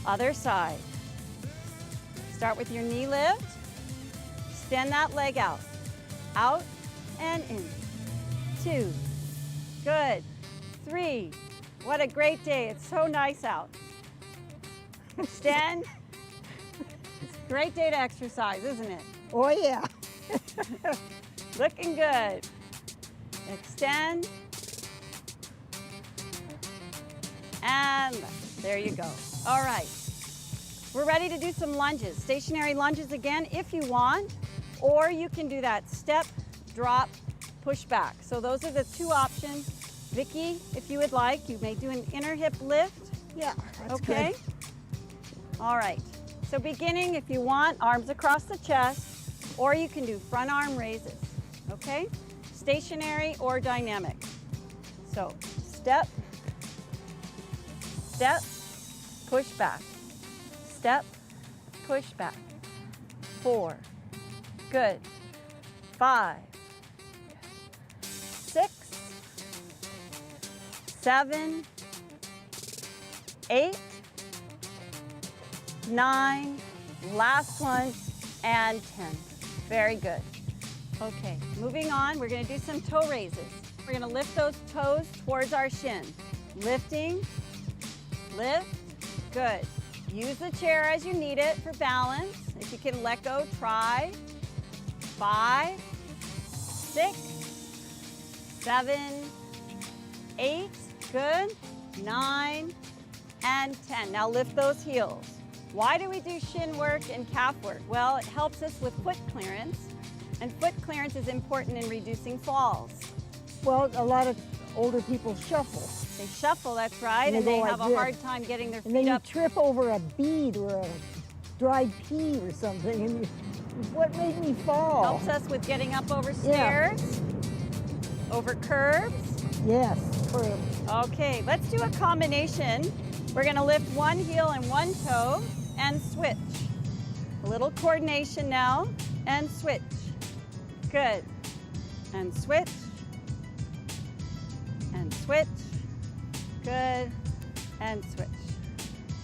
Other side. Start with your knee lift. Extend that leg out. Out and in. 2. Good. 3. What a great day. It's so nice out. Extend. It's a great day to exercise, isn't it? Oh, yeah. Looking good. Extend. And there you go. All right. We're ready to do some lunges. Stationary lunges again if you want, or you can do that step, drop, push back. So those are the two options. Vicki, if you would like, you may do an inner hip lift. Yeah, that's okay. Good. All right. So beginning, if you want, arms across the chest, or you can do front arm raises. Okay? Stationary or dynamic. So step, step, push back. Step, push back. 4. Good. 5. 6. 7. 8. 9. Last one. And 10. Very good. Okay, moving on, we're going to do some toe raises. We're going to lift those toes towards our shin. Lifting, lift, good. Use the chair as you need it for balance. If you can let go, try. 5, 6, 7, 8, good. 9, and 10. Now lift those heels. Why do we do shin work and calf work? Well, it helps us with foot clearance, and foot clearance is important in reducing falls. Well, a lot of older people shuffle. They shuffle, that's right, and they have a hard time getting their feet up. And then you trip over a bead or a dried pea or something, and what made me fall? Helps us with getting up over stairs, over curbs. Yes, curbs. Okay, let's do a combination. We're going to lift one heel and one toe and switch. A little coordination now, and switch. Good. And switch. And switch. Good. And switch.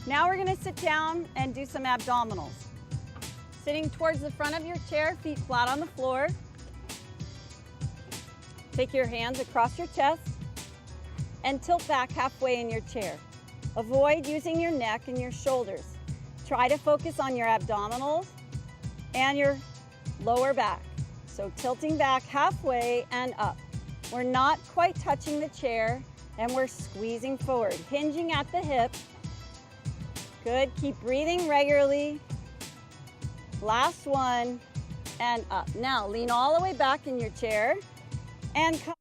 Now we're going to sit down and do some abdominals. Sitting towards the front of your chair, feet flat on the floor. Take your hands across your chest and tilt back halfway in your chair. Avoid using your neck and your shoulders. Try to focus on your abdominals and your lower back. So tilting back halfway and up. We're not quite touching the chair and we're squeezing forward, hinging at the hip. Good, keep breathing regularly. Last one, and up. Now lean all the way back in your chair and come.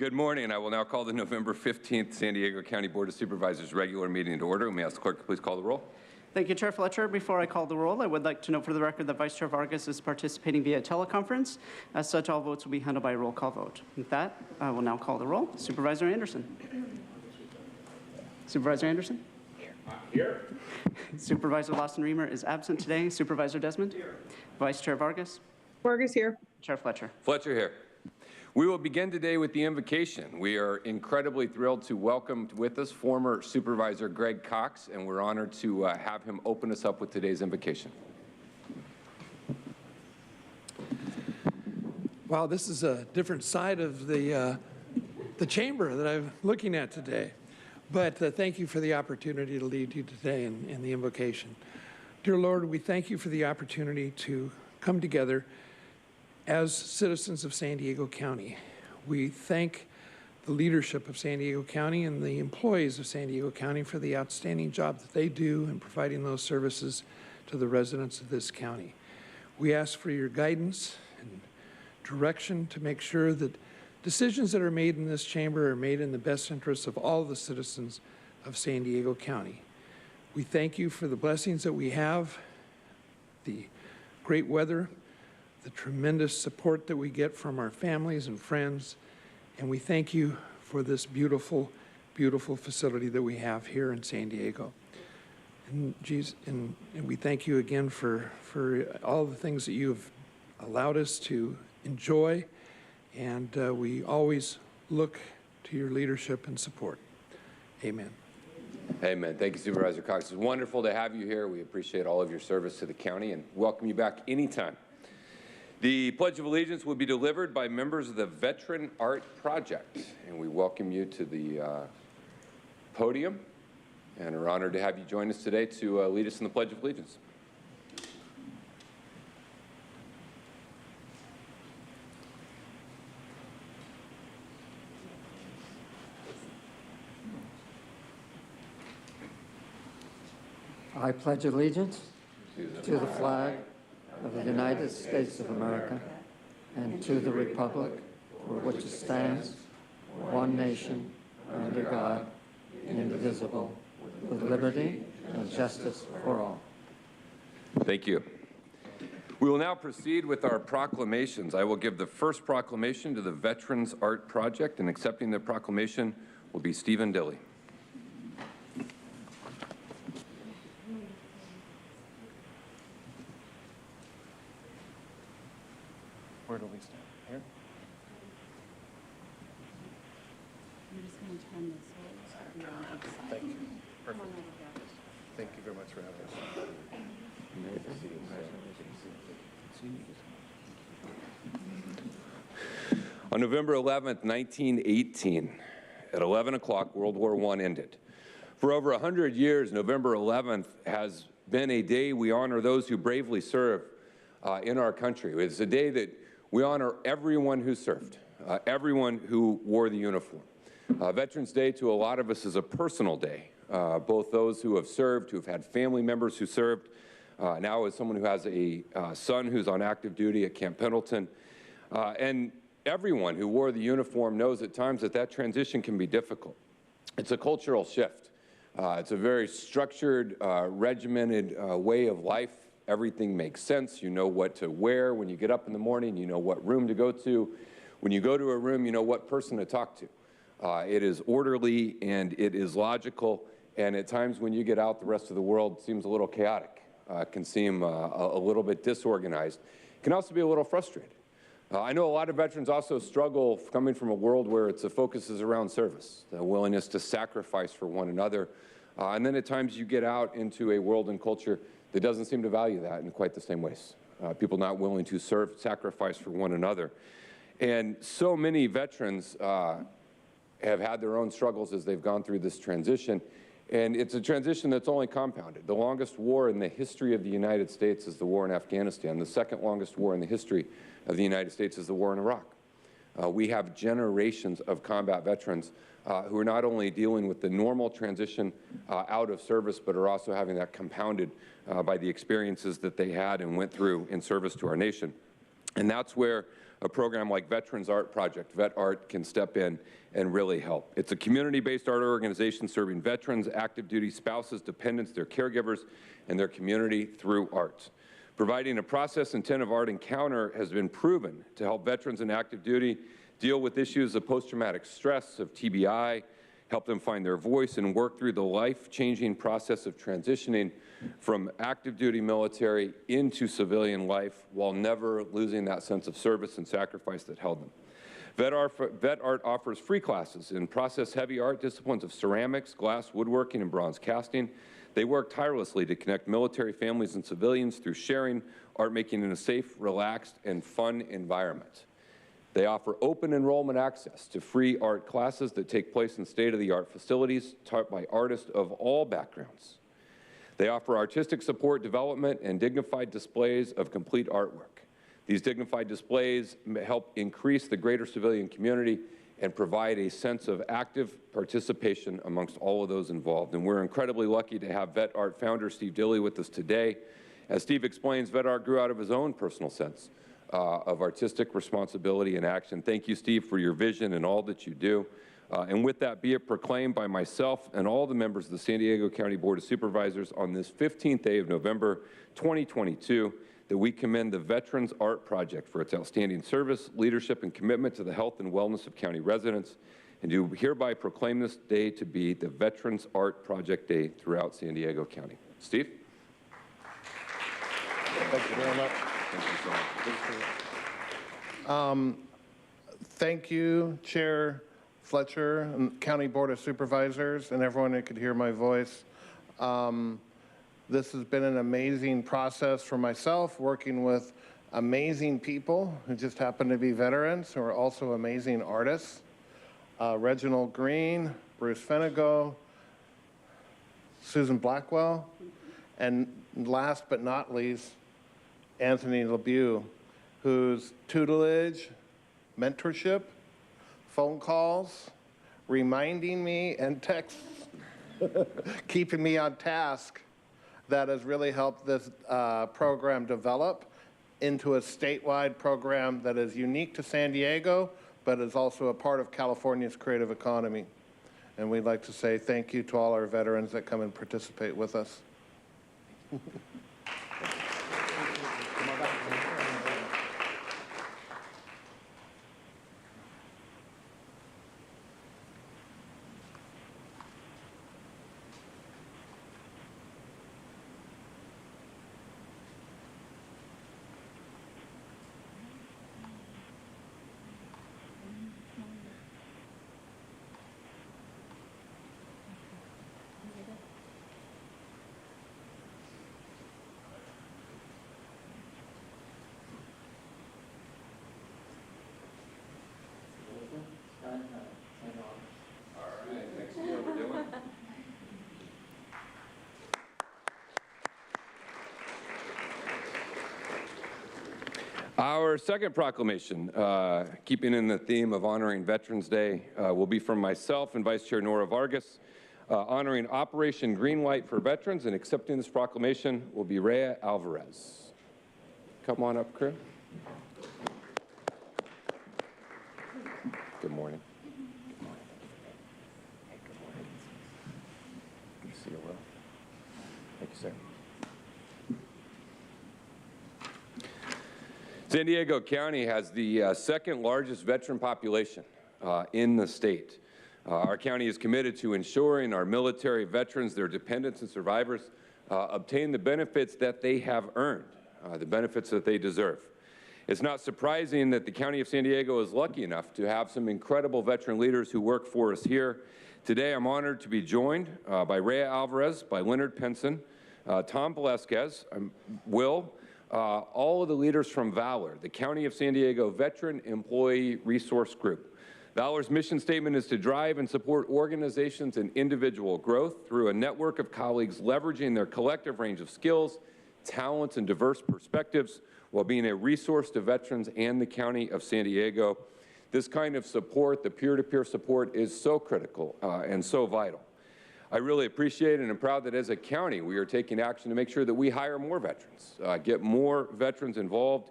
Good morning. I will now call the November 15th San Diego County Board of Supervisors regular meeting to order. May I ask the clerk to please call the roll? Thank you, Chair Fletcher. Before I call the roll, I would like to note for the record that Vice Chair Vargas is participating via teleconference. As such, all votes will be handled by a roll call vote. With that, I will now call the roll. Supervisor Anderson. Supervisor Anderson? Here. Supervisor Lawson-Remer is absent today. Supervisor Desmond? Here. Vice Chair Vargas? Vargas here. Chair Fletcher. Fletcher here. We will begin today with the invocation. We are incredibly thrilled to welcome with us former Supervisor Greg Cox, and we're honored to have him open us up with today's invocation. Wow, this is a different side of the chamber that I'm looking at today. But thank you for the opportunity to lead you today in the invocation. Dear Lord, we thank you for the opportunity to come together as citizens of San Diego County. We thank the leadership of San Diego County and the employees of San Diego County for the outstanding job that they do in providing those services to the residents of this county. We ask for your guidance and direction to make sure that decisions that are made in this chamber are made in the best interests of all the citizens of San Diego County. We thank you for the blessings that we have, the great weather, the tremendous support that we get from our families and friends, and we thank you for this beautiful, beautiful facility that we have here in San Diego. And, and we thank you again for all the things that you've allowed us to enjoy, and we always look to your leadership and support. Amen. Amen. Thank you, Supervisor Cox. It's wonderful to have you here. We appreciate all of your service to the county and welcome you back anytime. The Pledge of Allegiance will be delivered by members of the Veteran Art Project, and we welcome you to the podium and are honored to have you join us today to lead us in the Pledge of Allegiance. I pledge allegiance to the flag of the United States of America and to the republic for which it stands, one nation, under God, indivisible, with liberty and justice for all. Thank you. We will now proceed with our proclamations. I will give the first proclamation to the Veterans Art Project, and accepting the proclamation will be Stephen Dilley. Where do we stand? Here? I'm just going to turn this over. Thank you. Perfect. Thank you very much for having us. On November 11th, 1918, at 11 o'clock, World War I ended. For over 100 years, November 11th has been a day we honor those who bravely serve in our country. It's a day that we honor everyone who served, everyone who wore the uniform. Veterans Day to a lot of us is a personal day, both those who have served, who have had family members who served, now as someone who has a son who's on active duty at Camp Pendleton, and everyone who wore the uniform knows at times that that transition can be difficult. It's a cultural shift. It's a very structured, regimented way of life. Everything makes sense. You know what to wear when you get up in the morning. You know what room to go to. When you go to a room, you know what person to talk to. It is orderly and it is logical. And at times when you get out, the rest of the world seems a little chaotic. Can seem a little bit disorganized. It can also be a little frustrated. I know a lot of veterans also struggle coming from a world where the focus is around service, the willingness to sacrifice for one another. And then at times you get out into a world and culture that doesn't seem to value that in quite the same ways. People not willing to sacrifice for one another. And so many veterans have had their own struggles as they've gone through this transition. And it's a transition that's only compounded. The longest war in the history of the United States is the war in Afghanistan. The second longest war in the history of the United States is the war in Iraq. We have generations of combat veterans who are not only dealing with the normal transition out of service, but are also having that compounded by the experiences that they had and went through in service to our nation. And that's where a program like Veterans Art Project, Vet Art, can step in and really help. It's a community-based art organization serving veterans, active duty spouses, dependents, their caregivers, and their community through art. Providing a process intent of art encounter has been proven to help veterans in active duty deal with issues of post-traumatic stress, of TBI, help them find their voice and work through the life-changing process of transitioning from active duty military into civilian life while never losing that sense of service and sacrifice that held them. Vet Art offers free classes in process-heavy art disciplines of ceramics, glass, woodworking, and bronze casting. They work tirelessly to connect military families and civilians through sharing art making in a safe, relaxed, and fun environment. They offer open enrollment access to free art classes that take place in state-of-the-art facilities taught by artists of all backgrounds. They offer artistic support, development, and dignified displays of complete artwork. These dignified displays help increase the greater civilian community and provide a sense of active participation amongst all of those involved. And we're incredibly lucky to have Vet Art founder Steve Dilley with us today. As Steve explains, Vet Art grew out of his own personal sense of artistic responsibility and action. Thank you, Steve, for your vision and all that you do. And with that, be it proclaimed by myself and all the members of the San Diego County Board of Supervisors on this 15th day of November 2022 that we commend the Veterans Art Project for its outstanding service, leadership, and commitment to the health and wellness of county residents, and do hereby proclaim this day to be the Veterans Art Project Day throughout San Diego County. Steve? Thank you very much. Thank you so much. Thank you, Chair Fletcher, and County Board of Supervisors, and everyone that could hear my voice. This has been an amazing process for myself, working with amazing people who just happen to be veterans, who are also amazing artists. Reginald Green, Bruce Fenego, Susan Blackwell, and last but not least, Anthony LeBeau, whose tutelage, mentorship, phone calls, reminding me, and texts, keeping me on task, that has really helped this program develop into a statewide program that is unique to San Diego, but is also a part of California's creative economy. And we'd like to say thank you to all our veterans that come and participate with us. Our second proclamation, keeping in the theme of honoring Veterans Day, will be from myself and Vice Chair Nora Vargas. Honoring Operation Greenlight for Veterans, and accepting this proclamation will be Rhea Alvarez. Come on up, crew. Good morning. Good morning. Hey, good morning. Good to see you, Will. Thank you, sir. San Diego County has the second largest veteran population in the state. Our county is committed to ensuring our military veterans, their dependents and survivors obtain the benefits that they have earned, the benefits that they deserve. It's not surprising that the County of San Diego is lucky enough to have some incredible veteran leaders who work for us here. Today, I'm honored to be joined by Rhea Alvarez, by Leonard Penson, Tom Velasquez, Will, all of the leaders from Valor, the County of San Diego Veteran Employee Resource Group. Valor's mission statement is to drive and support organizations and individual growth through a network of colleagues leveraging their collective range of skills, talents, and diverse perspectives while being a resource to veterans and the County of San Diego. This kind of support, the peer-to-peer support, is so critical and so vital. I really appreciate and am proud that as a county, we are taking action to make sure that we hire more veterans, get more veterans involved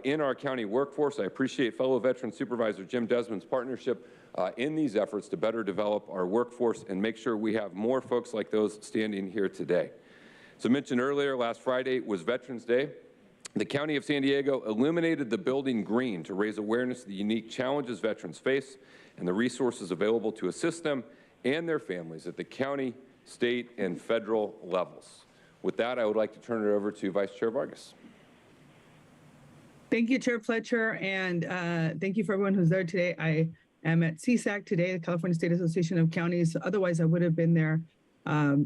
in our county workforce. I appreciate fellow veteran supervisor Jim Desmond's partnership in these efforts to better develop our workforce and make sure we have more folks like those standing here today. So mentioned earlier, last Friday was Veterans Day. The County of San Diego illuminated the building green to raise awareness of the unique challenges veterans face and the resources available to assist them and their families at the county, state, and federal levels. With that, I would like to turn it over to Vice Chair Vargas. Thank you, Chair Fletcher, and thank you for everyone who's there today. I am at CSAC today, the California State Association of Counties. Otherwise, I would have been there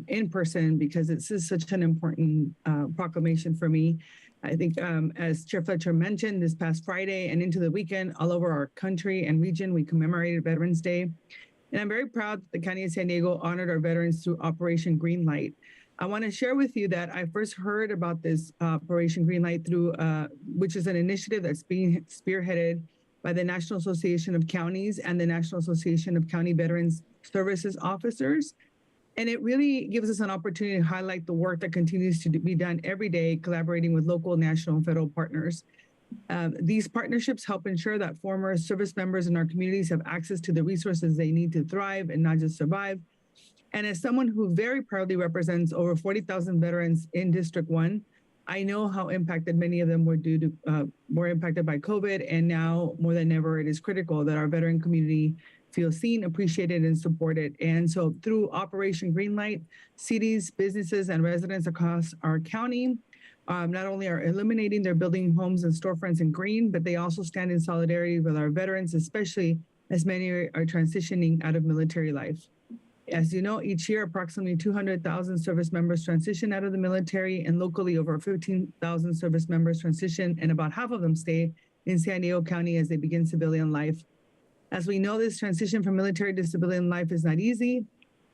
in person because this is such an important proclamation for me. I think as Chair Fletcher mentioned, this past Friday and into the weekend, all over our country and region, we commemorated Veterans Day. And I'm very proud that the County of San Diego honored our veterans through Operation Greenlight. I want to share with you that I first heard about this Operation Greenlight through, which is an initiative that's being spearheaded by the National Association of Counties and the National Association of County Veterans Services Officers. And it really gives us an opportunity to highlight the work that continues to be done every day, collaborating with local, national, and federal partners. These partnerships help ensure that former service members in our communities have access to the resources they need to thrive and not just survive. And as someone who very proudly represents over 40,000 veterans in District 1, I know how impacted many of them were impacted by COVID, and now more than ever, it is critical that our veteran community feel seen, appreciated, and supported. And so through Operation Greenlight, cities, businesses, and residents across our county not only are eliminating their building homes and storefronts in green, but they also stand in solidarity with our veterans, especially as many are transitioning out of military life. As you know, each year, approximately 200,000 service members transition out of the military, and locally, over 15,000 service members transition, and about half of them stay in San Diego County as they begin civilian life. As we know, this transition from military to civilian life is not easy,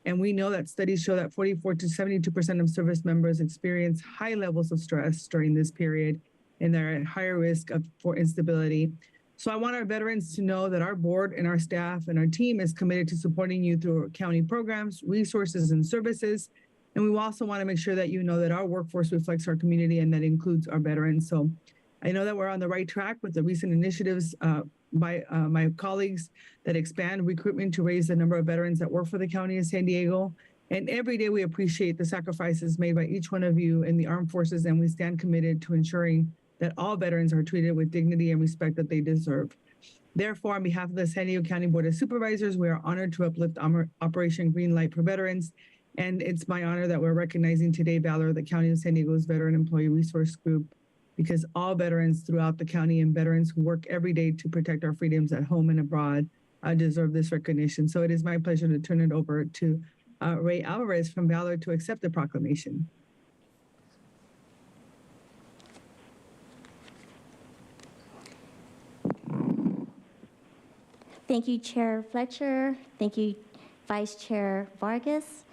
and we know that studies show that 44 to 72% of service members experience high levels of stress during this period, and they're at higher risk for instability. So I want our veterans to know that our board and our staff and our team is committed to supporting you through county programs, resources, and services. And we also want to make sure that you know that our workforce reflects our community, and that includes our veterans. So I know that we're on the right track with the recent initiatives by my colleagues that expand recruitment to raise the number of veterans that work for the County of San Diego. And every day we appreciate the sacrifices made by each one of you in the armed forces, and we stand committed to ensuring that all veterans are treated with dignity and respect that they deserve. Therefore, on behalf of the San Diego County Board of Supervisors, we are honored to uplift Operation Greenlight for veterans. And it's my honor that we're recognizing today Valor, the County of San Diego's Veteran Employee Resource Group, because all veterans throughout the county and veterans who work every day to protect our freedoms at home and abroad deserve this recognition. So it is my pleasure to turn it over to Ray Alvarez from Valor to accept the proclamation. Thank you, Chair Fletcher. Thank you, Vice Chair Vargas,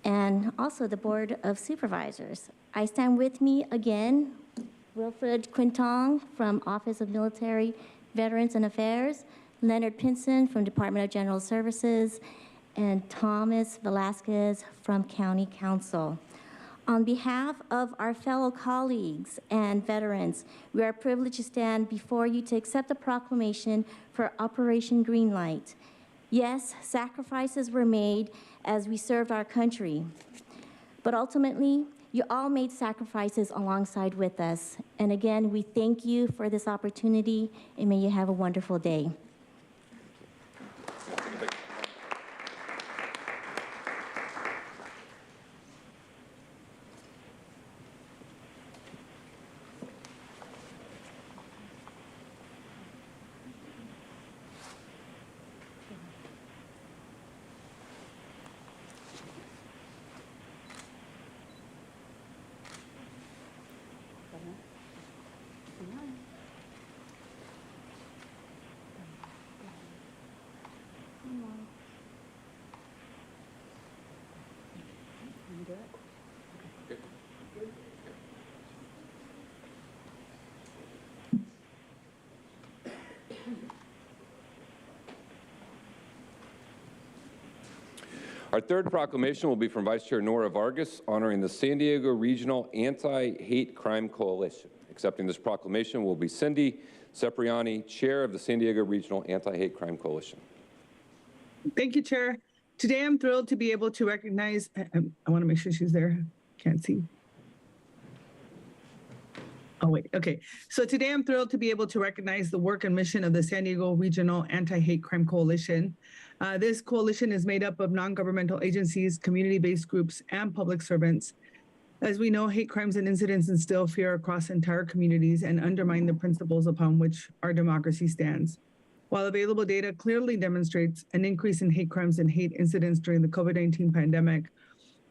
and also the Board of Supervisors. I stand with me again, Wilfred Quintong from Office of Military Veterans and Affairs, Leonard Pinson from Department of General Services, and Thomas Velasquez from County Council. On behalf of our fellow colleagues and veterans, we are privileged to stand before you to accept the proclamation for Operation Greenlight. Yes, sacrifices were made as we served our country, but ultimately, you all made sacrifices alongside with us. And again, we thank you for this opportunity, and may you have a wonderful day. Our third proclamation will be from Vice Chair Nora Vargas, honoring the San Diego Regional Anti-Hate Crime Coalition. Accepting this proclamation will be Cindy Cipriani, Chair of the San Diego Regional Anti-Hate Crime Coalition. Thank you, Chair. Today, I'm thrilled to be able to recognize, I want to make sure she's there. Can't see. Oh, wait, okay. So today I'm thrilled to be able to recognize the work and mission of the San Diego Regional Anti-Hate Crime Coalition. This coalition is made up of non-governmental agencies, community-based groups, and public servants. As we know, hate crimes and incidents instill fear across entire communities and undermine the principles upon which our democracy stands. While available data clearly demonstrates an increase in hate crimes and hate incidents during the COVID-19 pandemic,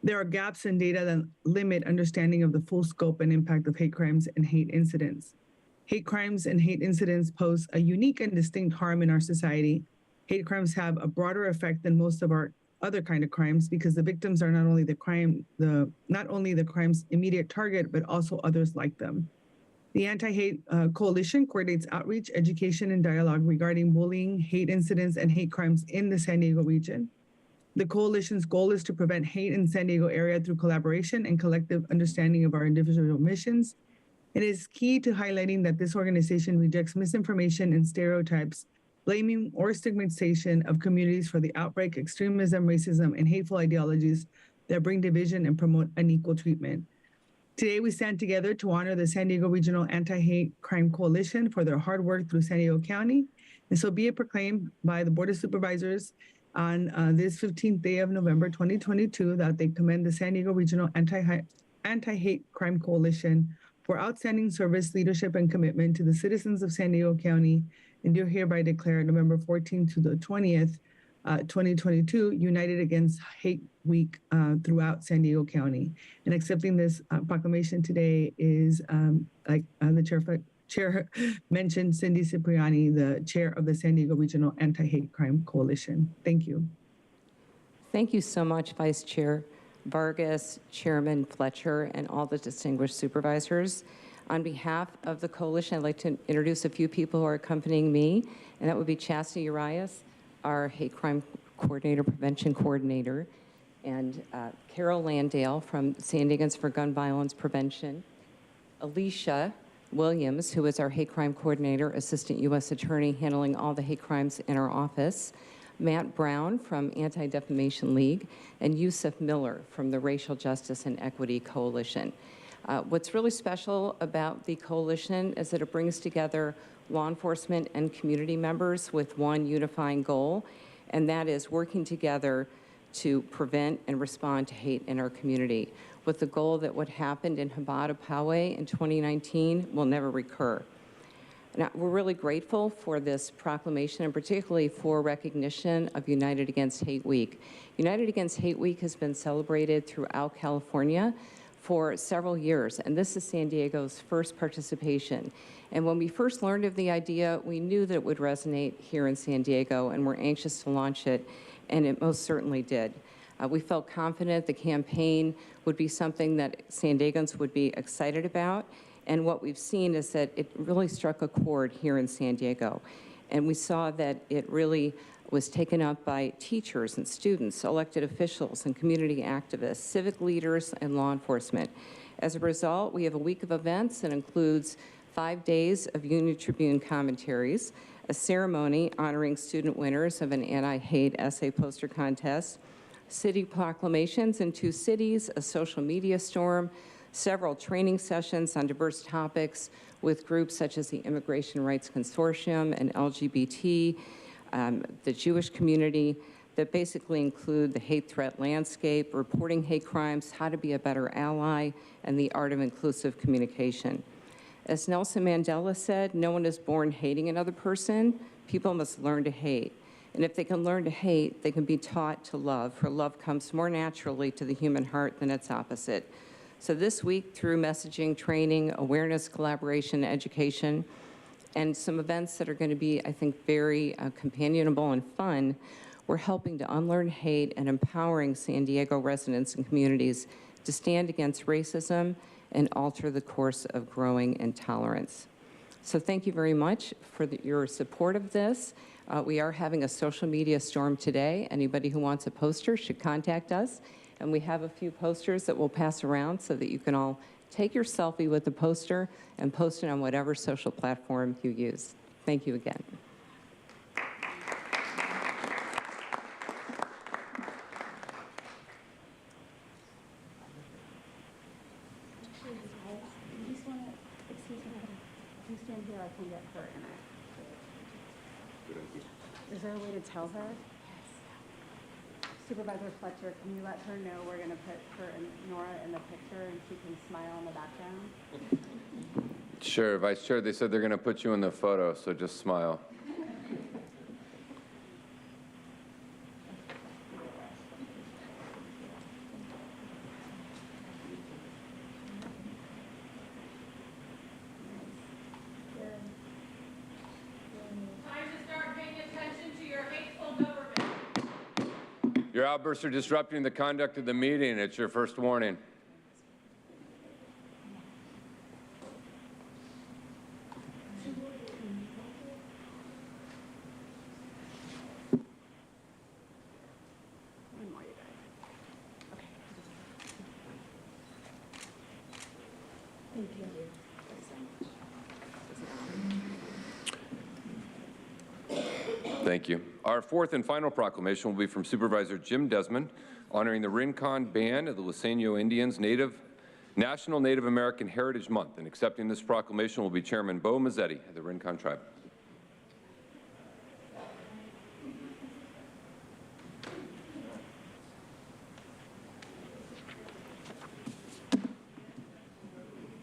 there are gaps in data that limit understanding of the full scope and impact of hate crimes and hate incidents. Hate crimes and hate incidents pose a unique and distinct harm in our society. Hate crimes have a broader effect than most of our other kind of crimes because the victims are not only the crime's immediate target, but also others like them. The Anti-Hate Coalition coordinates outreach, education, and dialogue regarding bullying, hate incidents, and hate crimes in the San Diego region. The coalition's goal is to prevent hate in San Diego area through collaboration and collective understanding of our individual missions. It is key to highlighting that this organization rejects misinformation and stereotypes, blaming or stigmatization of communities for the outbreak, extremism, racism, and hateful ideologies that bring division and promote unequal treatment. Today, we stand together to honor the San Diego Regional Anti-Hate Crime Coalition for their hard work through San Diego County. And so be it proclaimed by the Board of Supervisors on this 15th day of November 2022 that they commend the San Diego Regional Anti-Hate Crime Coalition for outstanding service, leadership, and commitment to the citizens of San Diego County, and do hereby declare November 14th to the 20th, 2022, United Against Hate Week throughout San Diego County. And accepting this proclamation today is, like the chair mentioned, Cindy Cipriani, the chair of the San Diego Regional Anti-Hate Crime Coalition. Thank you. Thank you so much, Vice Chair Vargas, Chairman Fletcher, and all the distinguished supervisors. On behalf of the coalition, I'd like to introduce a few people who are accompanying me, and that would be Chastity Urias, our hate crime coordinator, prevention coordinator, and Carol Landale from San Diegans for Gun Violence Prevention, Alicia Williams, who is our hate crime coordinator, assistant U.S. attorney handling all the hate crimes in our office, Matt Brown from Anti-Defamation League, and Yusuf Miller from the Racial Justice and Equity Coalition. What's really special about the coalition is that it brings together law enforcement and community members with one unifying goal, and that is working together to prevent and respond to hate in our community, with the goal that what happened in Habada Poway in 2019 will never recur. Now, we're really grateful for this proclamation, and particularly for recognition of United Against Hate Week. United Against Hate Week has been celebrated throughout California for several years, and this is San Diego's first participation. And when we first learned of the idea, we knew that it would resonate here in San Diego, and we're anxious to launch it, and it most certainly did. We felt confident the campaign would be something that San Diegans would be excited about, and what we've seen is that it really struck a chord here in San Diego. And we saw that it really was taken up by teachers and students, elected officials and community activists, civic leaders, and law enforcement. As a result, we have a week of events that includes 5 days of Union Tribune commentaries, a ceremony honoring student winners of an anti-hate essay poster contest, city proclamations in 2 cities, a social media storm, several training sessions on diverse topics with groups such as the Immigration Rights Consortium and LGBT, the Jewish community, that basically include the hate threat landscape, reporting hate crimes, how to be a better ally, and the art of inclusive communication. As Nelson Mandela said, no one is born hating another person. People must learn to hate. And if they can learn to hate, they can be taught to love, for love comes more naturally to the human heart than its opposite. So this week, through messaging, training, awareness, collaboration, education, and some events that are going to be, I think, very companionable and fun, we're helping to unlearn hate and empowering San Diego residents and communities to stand against racism and alter the course of growing intolerance. So thank you very much for your support of this. We are having a social media storm today. Anybody who wants a poster should contact us. And we have a few posters that we'll pass around so that you can all take your selfie with the poster and post it on whatever social platform you use. Thank you again. Is there a way to tell her? Supervisor Fletcher, can you let her know we're going to put her and Nora in the picture and she can smile in the background? Sure, Vice Chair, they said they're going to put you in the photo, so just smile. Your outbursts are disrupting the conduct of the meeting. It's your first warning. Thank you. Our fourth and final proclamation will be from Supervisor Jim Desmond, honoring the Rincon Band of the Luiseño Indians, native National Native American Heritage Month, and accepting this proclamation will be Chairman Bo Mazzetti of the Rincon Tribe.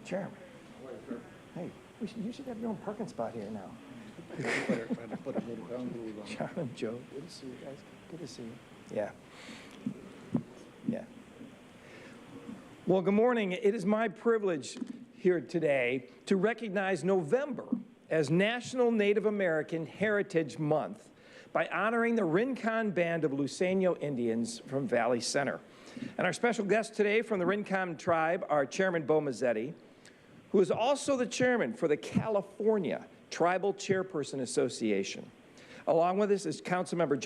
Chairman. Hey, you should have your own parking spot here now. John and Joe, good to see you guys. Good to see you. Yeah. Yeah. Well, good morning. It is my privilege here today to recognize November as National Native American Heritage Month by honoring the Rincon Band of Luiseño Indians from Valley Center. And our special guest today from the Rincon tribe are Chairman Bo Mazzetti, who is also the chairman for the California Tribal Chairperson Association. Along with us is Councilmember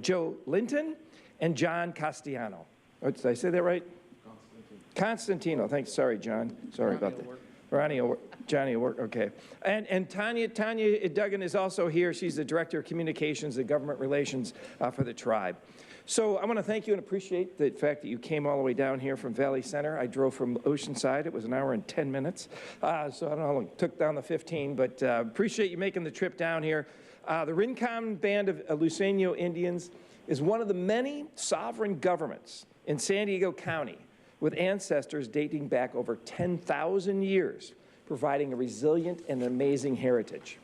Joe Linton and John Castellano. Oh, did I say that right? Constantino. Thanks. Sorry, John. Sorry about that. Ronnie, Johnny will work. Okay. And Tanya Duggan is also here. She's the Director of Communications and Government Relations for the tribe. So I want to thank you and appreciate the fact that you came all the way down here from Valley Center. I drove from Oceanside. It was an hour and 10 minutes. So I don't know how long it took down the 15, but appreciate you making the trip down here. The Rincon Band of Luiseño Indians is one of the many sovereign governments in San Diego County with ancestors dating back over 10,000 years, providing a resilient and amazing heritage.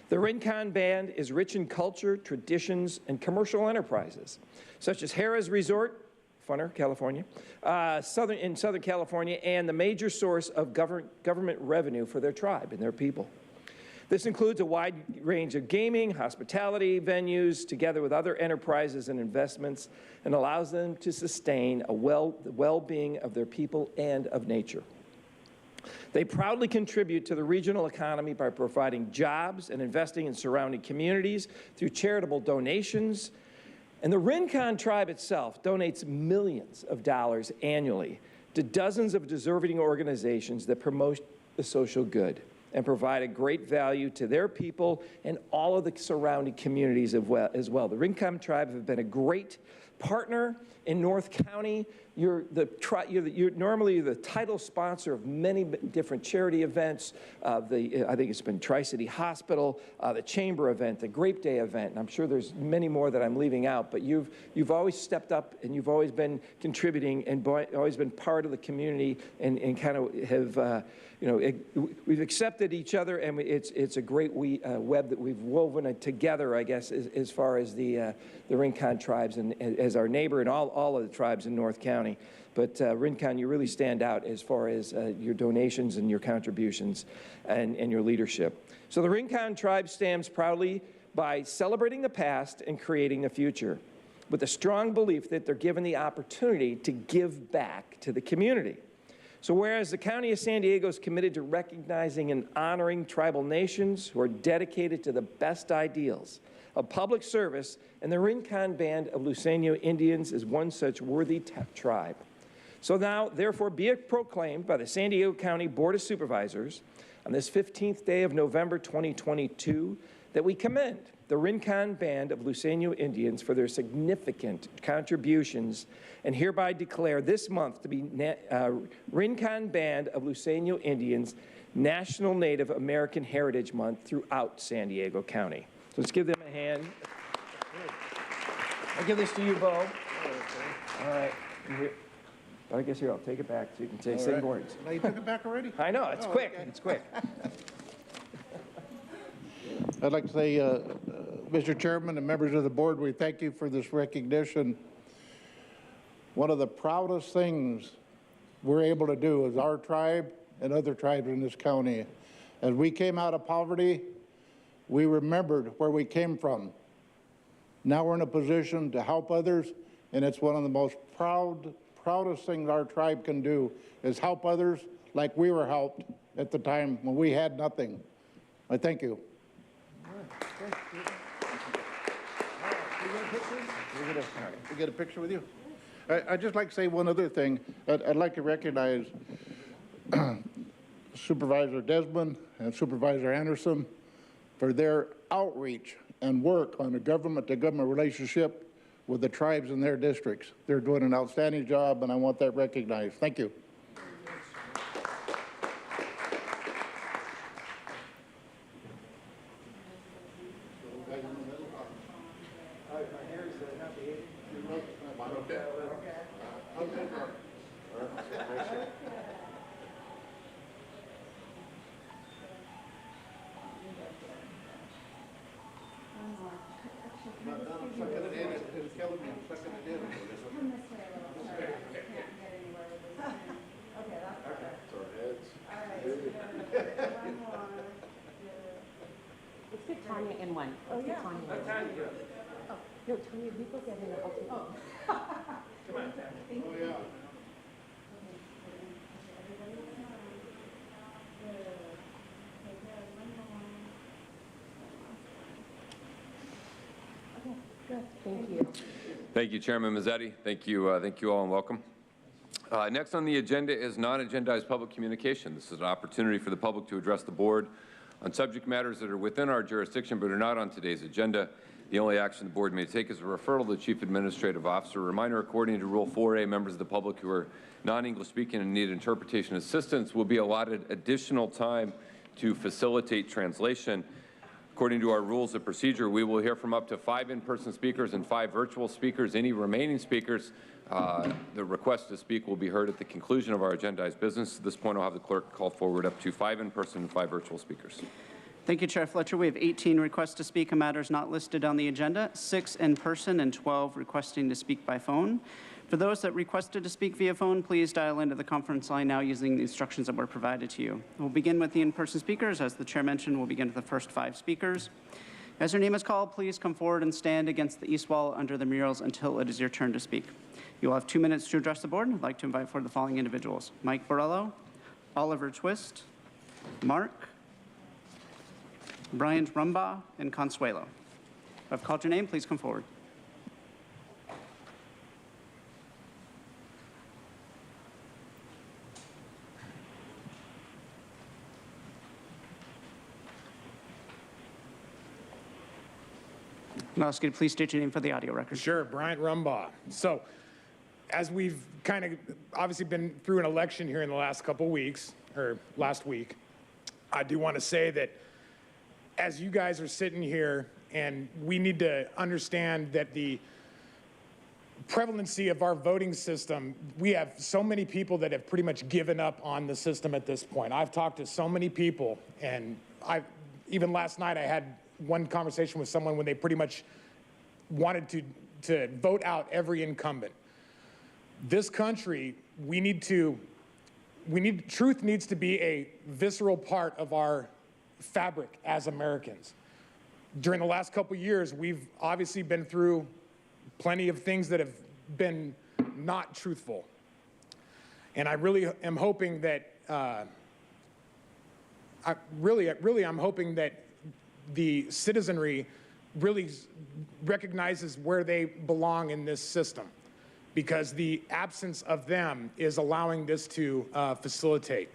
The Rincon Band is rich in culture, traditions, and commercial enterprises, such as Harrah's Resort, Funner, California, in Southern California, and the major source of government revenue for their tribe and their people. This includes a wide range of gaming, hospitality venues, together with other enterprises and investments, and allows them to sustain the well-being of their people and of nature. They proudly contribute to the regional economy by providing jobs and investing in surrounding communities through charitable donations. And the Rincon tribe itself donates millions of dollars annually to dozens of deserving organizations that promote the social good and provide a great value to their people and all of the surrounding communities as well. The Rincon tribe have been a great partner in North County. You're normally the title sponsor of many different charity events. I think it's been Tri-City Hospital, the Chamber event, the Grape Day event, and I'm sure there's many more that I'm leaving out, but you've always stepped up and you've always been contributing and always been part of the community and kind of have, we've accepted each other, and it's a great web that we've woven together, I guess, as far as the Rincon tribes and as our neighbor and all of the tribes in North County. But Rincon, you really stand out as far as your donations and your contributions and your leadership. So the Rincon tribe stands proudly by celebrating the past and creating the future, with a strong belief that they're given the opportunity to give back to the community. So whereas the County of San Diego is committed to recognizing and honoring tribal nations who are dedicated to the best ideals of public service, and the Rincon Band of Luiseño Indians is one such worthy tribe. So now, therefore, be it proclaimed by the San Diego County Board of Supervisors on this 15th day of November 2022 that we commend the Rincon Band of Luiseño Indians for their significant contributions, and hereby declare this month to be Rincon Band of Luiseño Indians National Native American Heritage Month throughout San Diego County. So let's give them a hand. I'll give this to you, Bo. All right. I guess here, I'll take it back so you can say same words. Now you took it back already? I know, it's quick. Okay. It's quick. I'd like to say, Mr. Chairman and members of the board, we thank you for this recognition. One of the proudest things we're able to do as our tribe and other tribes in this county. As we came out of poverty, we remembered where we came from. Now we're in a position to help others, and it's one of the most proudest things our tribe can do is help others like we were helped at the time when we had nothing. I thank you. We get a picture with you. I'd just like to say one other thing. I'd like to recognize Supervisor Desmond and Supervisor Anderson for their outreach and work on the government-to-government relationship with the tribes in their districts. They're doing an outstanding job, and I want that recognized. Thank you. Let's get Tanya in one. Let's get Tanya in one. Oh, no, Tanya, you go get in it. I'll take it. Come on, Tanya. Oh, yeah. Okay, good. Thank you. Thank you, Chairman Mazzetti. Thank you all, and welcome. Next on the agenda is non-agendized public communication. This is an opportunity for the public to address the board on subject matters that are within our jurisdiction but are not on today's agenda. The only action the board may take is a referral to the Chief Administrative Officer. A reminder, according to Rule 4A, members of the public who are non-English speaking and need interpretation assistance will be allotted additional time to facilitate translation. According to our rules of procedure, we will hear from up to 5 in-person speakers and 5 virtual speakers. Any remaining speakers, the request to speak will be heard at the conclusion of our agendized business. At this point, I'll have the clerk call forward up to 5 in-person and 5 virtual speakers. Thank you, Chair Fletcher. We have 18 requests to speak on matters not listed on the agenda, 6 in person and 12 requesting to speak by phone. For those that requested to speak via phone, please dial into the conference line now using the instructions that were provided to you. We'll begin with the in-person speakers. As the Chair mentioned, we'll begin with the first 5 speakers. As your name is called, please come forward and stand against the east wall under the murals until it is your turn to speak. You'll have 2 minutes to address the board. I'd like to invite forward the following individuals: Mike Borello, Oliver Twist, Mark, Brian Rumbaugh, and Consuelo. If I've called your name, please come forward. I'll ask you to please state your name for the audio record. Sure, Brian Rumbaugh. So, as we've kind of obviously been through an election here in the last couple weeks, or last week, I do want to say that as you guys are sitting here, and we need to understand that the prevalency of our voting system, we have so many people that have pretty much given up on the system at this point. I've talked to so many people, and even last night I had one conversation with someone when they pretty much wanted to vote out every incumbent. This country, truth needs to be a visceral part of our fabric as Americans. During the last couple years, we've obviously been through plenty of things that have been not truthful. And I really am hoping that, I'm hoping that the citizenry really recognizes where they belong in this system, because the absence of them is allowing this to facilitate.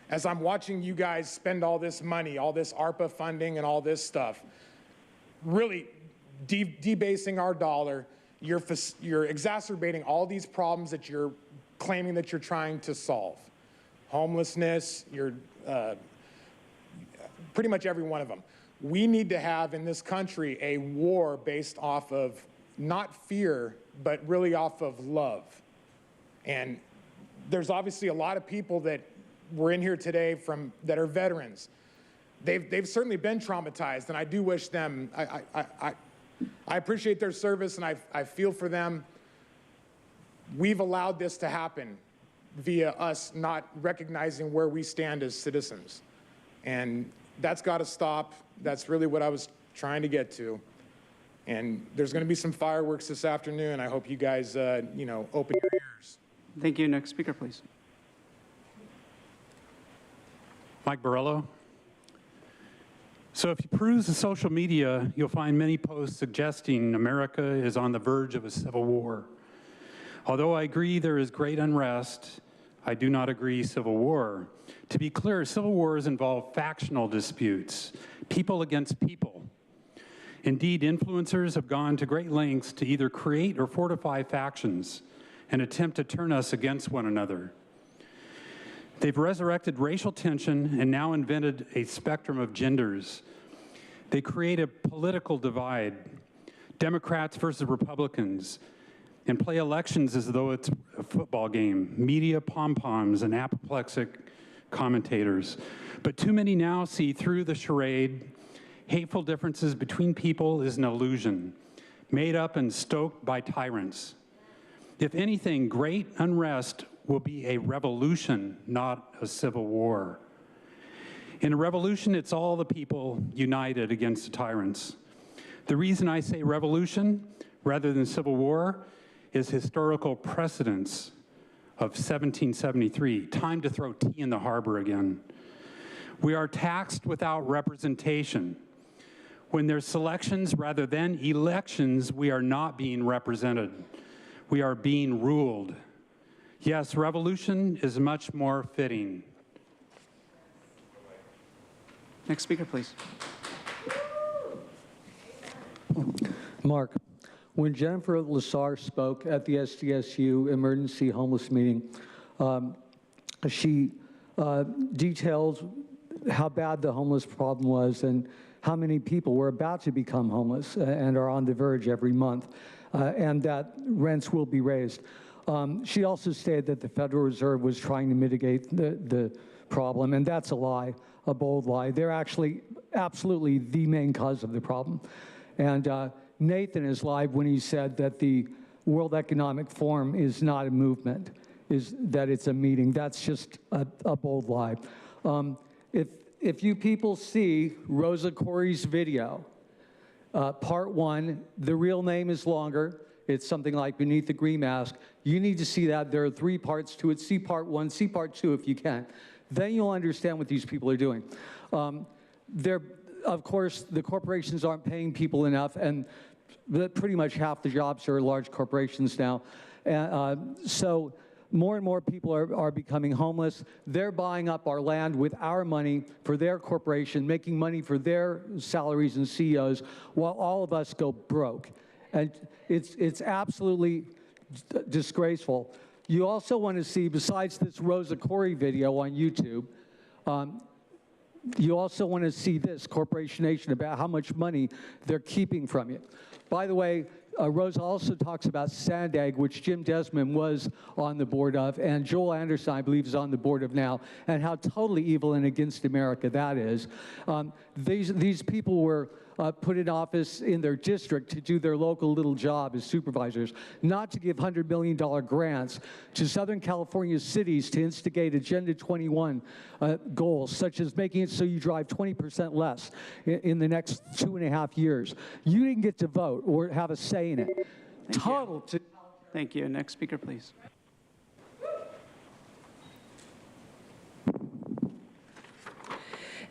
As I'm watching you guys spend all this money, all this ARPA funding and all this stuff, really debasing our dollar, you're exacerbating all these problems that you're claiming that you're trying to solve. Homelessness, pretty much every one of them. We need to have in this country a war based off of not fear, but really off of love. And there's obviously a lot of people that were in here today that are veterans. They've certainly been traumatized, and I do wish them, I appreciate their service, and I feel for them. We've allowed this to happen via us not recognizing where we stand as citizens. And that's got to stop. That's really what I was trying to get to. And there's going to be some fireworks this afternoon. I hope you guys, open your ears. Thank you. Next speaker, please. Mike Borello. So if you peruse the social media, you'll find many posts suggesting America is on the verge of a civil war. Although I agree there is great unrest, I do not agree civil war. To be clear, civil wars involve factional disputes, people against people. Indeed, influencers have gone to great lengths to either create or fortify factions and attempt to turn us against one another. They've resurrected racial tension and now invented a spectrum of genders. They create a political divide Democrats versus Republicans, and play elections as though it's a football game, media pom-poms and apoplectic commentators. But too many now see through the charade. Hateful differences between people is an illusion, made up and stoked by tyrants. If anything, great unrest will be a revolution, not a civil war. In a revolution, it's all the people united against the tyrants. The reason I say revolution rather than civil war is historical precedence of 1773, time to throw tea in the harbor again. We are taxed without representation. When there's selections rather than elections, we are not being represented. We are being ruled. Yes, revolution is much more fitting. Next speaker, please. Mark, when Jennifer Lassar spoke at the SDSU emergency homeless meeting, she detailed how bad the homeless problem was and how many people were about to become homeless and are on the verge every month, and that rents will be raised. She also stated that the Federal Reserve was trying to mitigate the problem, and that's a lie, a bold lie. They're actually absolutely the main cause of the problem. And Nathan is live when he said that the World Economic Forum is not a movement, is that it's a meeting. That's just a bold lie. If you people see Rosa Corey's video, part 1, the real name is longer. It's something like Beneath the Green Mask. You need to see that. There are 3 parts to it. See part 1, see part 2 if you can. Then you'll understand what these people are doing. Of course, the corporations aren't paying people enough, and pretty much half the jobs are large corporations now. So more and more people are becoming homeless. They're buying up our land with our money for their corporation, making money for their salaries and CEOs, while all of us go broke. And it's absolutely disgraceful. You also want to see, besides this Rosa Corey video on YouTube, you also want to see this, Corporation Nation, about how much money they're keeping from you. By the way, Rosa also talks about Sandag, which Jim Desmond was on the board of, and Joel Anderson, I believe, is on the board of now, and how totally evil and against America that is. These people were put in office in their district to do their local little job as supervisors, not to give $100 million grants to Southern California cities to instigate Agenda 21 goals, such as making it so you drive 20% less in the next 2.5 years. You didn't get to vote or have a say in it. Thank you. Next speaker, please.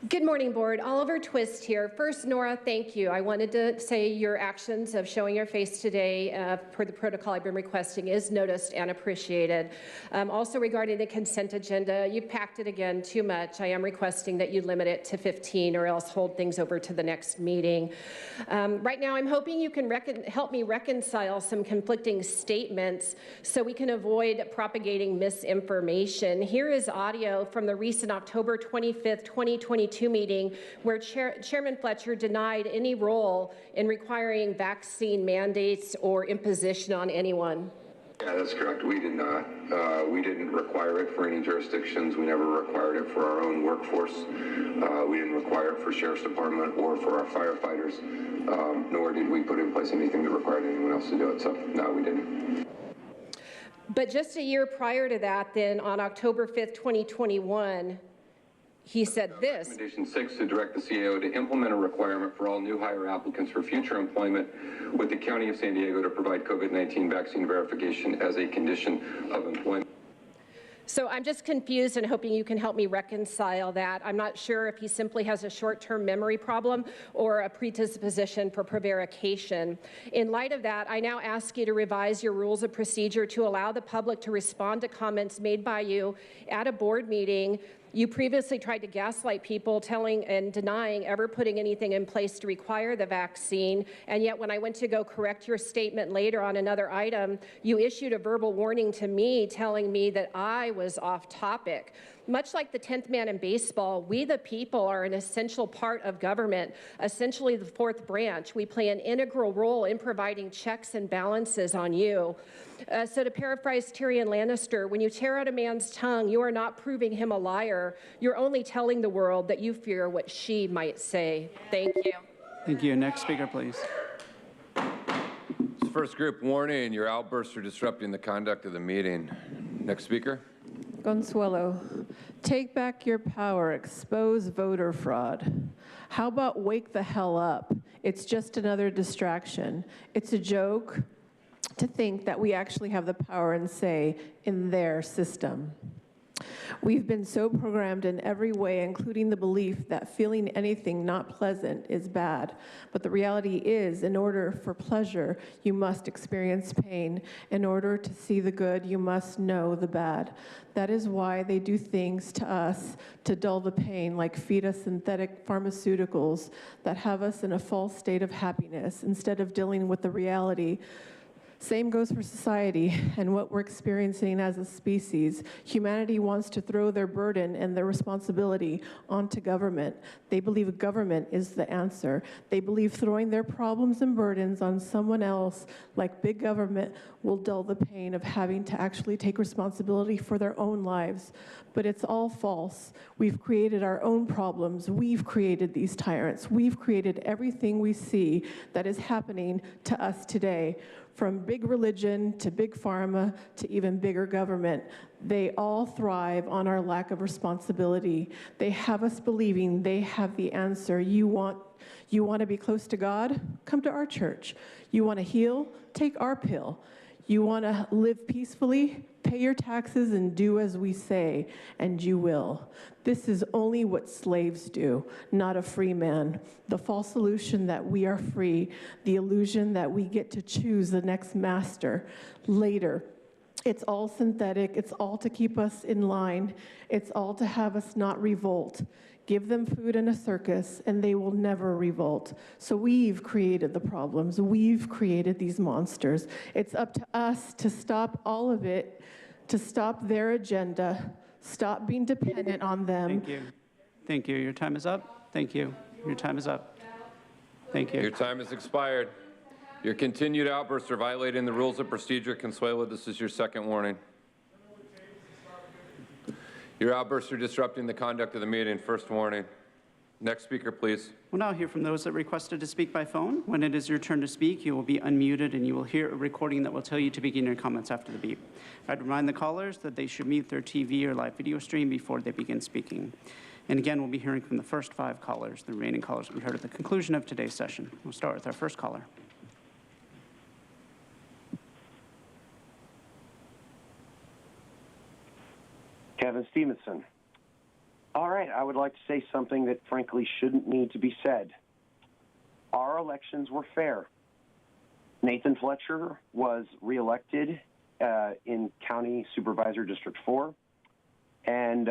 Good morning, Board. Oliver Twist here. First, Nora, thank you. I wanted to say your actions of showing your face today per the protocol I've been requesting is noticed and appreciated. Also, regarding the consent agenda, you packed it again too much. I am requesting that you limit it to 15 or else hold things over to the next meeting. Right now, I'm hoping you can help me reconcile some conflicting statements so we can avoid propagating misinformation. Here is audio from the recent October 25th, 2022 meeting where Chairman Fletcher denied any role in requiring vaccine mandates or imposition on anyone. Yeah, that's correct. We did not. We didn't require it for any jurisdictions. We never required it for our own workforce. We didn't require it for Sheriff's Department or for our firefighters, nor did we put in place anything that required anyone else to do it. So, no, we didn't. But just a year prior to that, then, on October 5th, 2021, he said this. Recommendation 6 to direct the CAO to implement a requirement for all new hire applicants for future employment with the County of San Diego to provide COVID-19 vaccine verification as a condition of employment. So I'm just confused and hoping you can help me reconcile that. I'm not sure if he simply has a short-term memory problem or a predisposition for prevarication. In light of that, I now ask you to revise your rules of procedure to allow the public to respond to comments made by you at a board meeting. You previously tried to gaslight people, telling and denying ever putting anything in place to require the vaccine, and yet when I went to go correct your statement later on another item, you issued a verbal warning to me telling me that I was off topic. Much like the 10th man in baseball, we the people are an essential part of government, essentially the fourth branch. We play an integral role in providing checks and balances on you. So to paraphrase Tyrion Lannister, when you tear out a man's tongue, you are not proving him a liar. You're only telling the world that you fear what she might say. Thank you. Thank you. Next speaker, please. First group, warning, your outbursts are disrupting the conduct of the meeting. Next speaker. Consuelo, take back your power, expose voter fraud. How about wake the hell up? It's just another distraction. It's a joke to think that we actually have the power and say in their system. We've been so programmed in every way, including the belief that feeling anything not pleasant is bad. But the reality is, in order for pleasure, you must experience pain. In order to see the good, you must know the bad. That is why they do things to us to dull the pain, like feed us synthetic pharmaceuticals that have us in a false state of happiness instead of dealing with the reality. Same goes for society and what we're experiencing as a species. Humanity wants to throw their burden and their responsibility onto government. They believe government is the answer. They believe throwing their problems and burdens on someone else, like big government, will dull the pain of having to actually take responsibility for their own lives. But it's all false. We've created our own problems. We've created these tyrants. We've created everything we see that is happening to us today. From big religion to big pharma to even bigger government, they all thrive on our lack of responsibility. They have us believing they have the answer. You want to be close to God? Come to our church. You want to heal? Take our pill. You want to live peacefully? Pay your taxes and do as we say, and you will. This is only what slaves do, not a free man. The false illusion that we are free, the illusion that we get to choose the next master later. It's all synthetic. It's all to keep us in line. It's all to have us not revolt. Give them food in a circus, and they will never revolt. So we've created the problems. We've created these monsters. It's up to us to stop all of it, to stop their agenda, stop being dependent on them. Thank you. Thank you. Your time is up. Thank you. Your time is up. Thank you. Your time has expired. Your continued outbursts are violating the rules of procedure. Consuelo, this is your second warning. Your outbursts are disrupting the conduct of the meeting. First warning. Next speaker, please. We'll now hear from those that requested to speak by phone. When it is your turn to speak, you will be unmuted and you will hear a recording that will tell you to begin your comments after the beep. I'd remind the callers that they should mute their TV or live video stream before they begin speaking. And again, we'll be hearing from the first 5 callers. The remaining callers will be heard at the conclusion of today's session. We'll start with our first caller. Kevin Stevenson. All right, I would like to say something that frankly shouldn't need to be said. Our elections were fair. Nathan Fletcher was reelected in County Supervisor District 4. And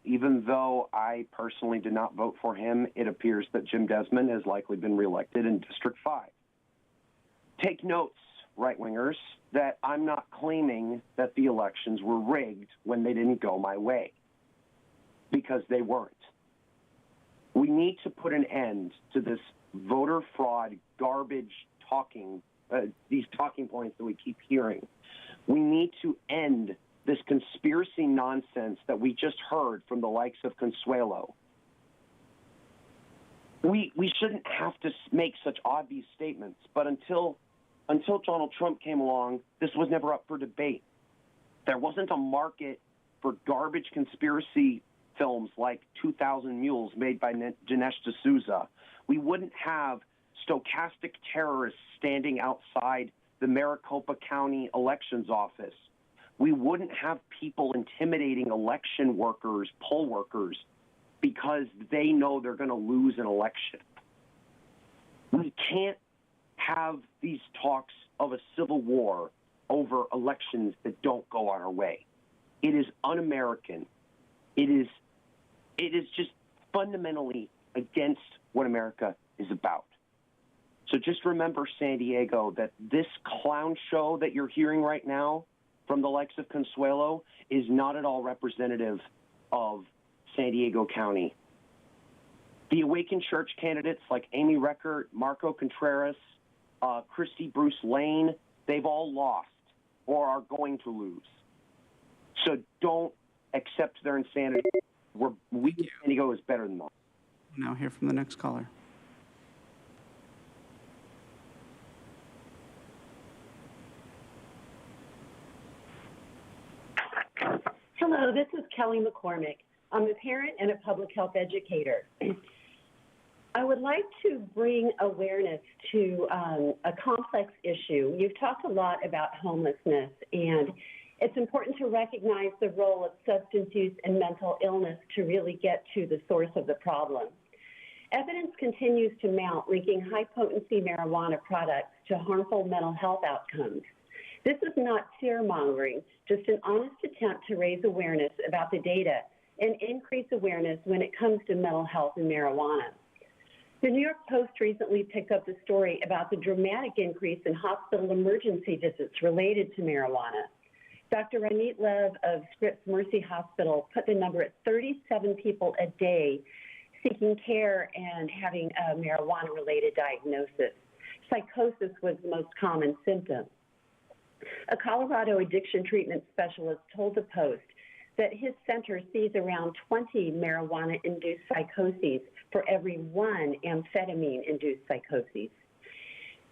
even though I personally did not vote for him, it appears that Jim Desmond has likely been reelected in District 5. Take notes, right-wingers, that I'm not claiming that the elections were rigged when they didn't go my way, because they weren't. We need to put an end to this voter fraud, garbage talking, these talking points that we keep hearing. We need to end this conspiracy nonsense that we just heard from the likes of Consuelo. We shouldn't have to make such obvious statements, but until Donald Trump came along, this was never up for debate. There wasn't a market for garbage conspiracy films like 2,000 Mules made by Dinesh D'Souza. We wouldn't have stochastic terrorists standing outside the Maricopa County Elections Office. We wouldn't have people intimidating election workers, poll workers, because they know they're going to lose an election. We can't have these talks of a civil war over elections that don't go our way. It is un-American. It is just fundamentally against what America is about. So just remember, San Diego, that this clown show that you're hearing right now from the likes of Consuelo is not at all representative of San Diego County. The Awakened Church candidates like Amy Reckert, Marco Contreras, Christy Bruce Lane, they've all lost or are going to lose. So don't accept their insanity. We in San Diego is better than that. Now hear from the next caller. Hello, this is Kelly McCormick. I'm a parent and a public health educator. I would like to bring awareness to a complex issue. You've talked a lot about homelessness, and it's important to recognize the role of substance use and mental illness to really get to the source of the problem. Evidence continues to mount linking high-potency marijuana products to harmful mental health outcomes. This is not fear-mongering, just an honest attempt to raise awareness about the data and increase awareness when it comes to mental health and marijuana. The New York Post recently picked up the story about the dramatic increase in hospital emergency visits related to marijuana. Dr. Ranit Lev of Scripps Mercy Hospital put the number at 37 people a day seeking care and having a marijuana-related diagnosis. Psychosis was the most common symptom. A Colorado addiction treatment specialist told the Post that his center sees around 20 marijuana-induced psychoses for every one amphetamine-induced psychoses.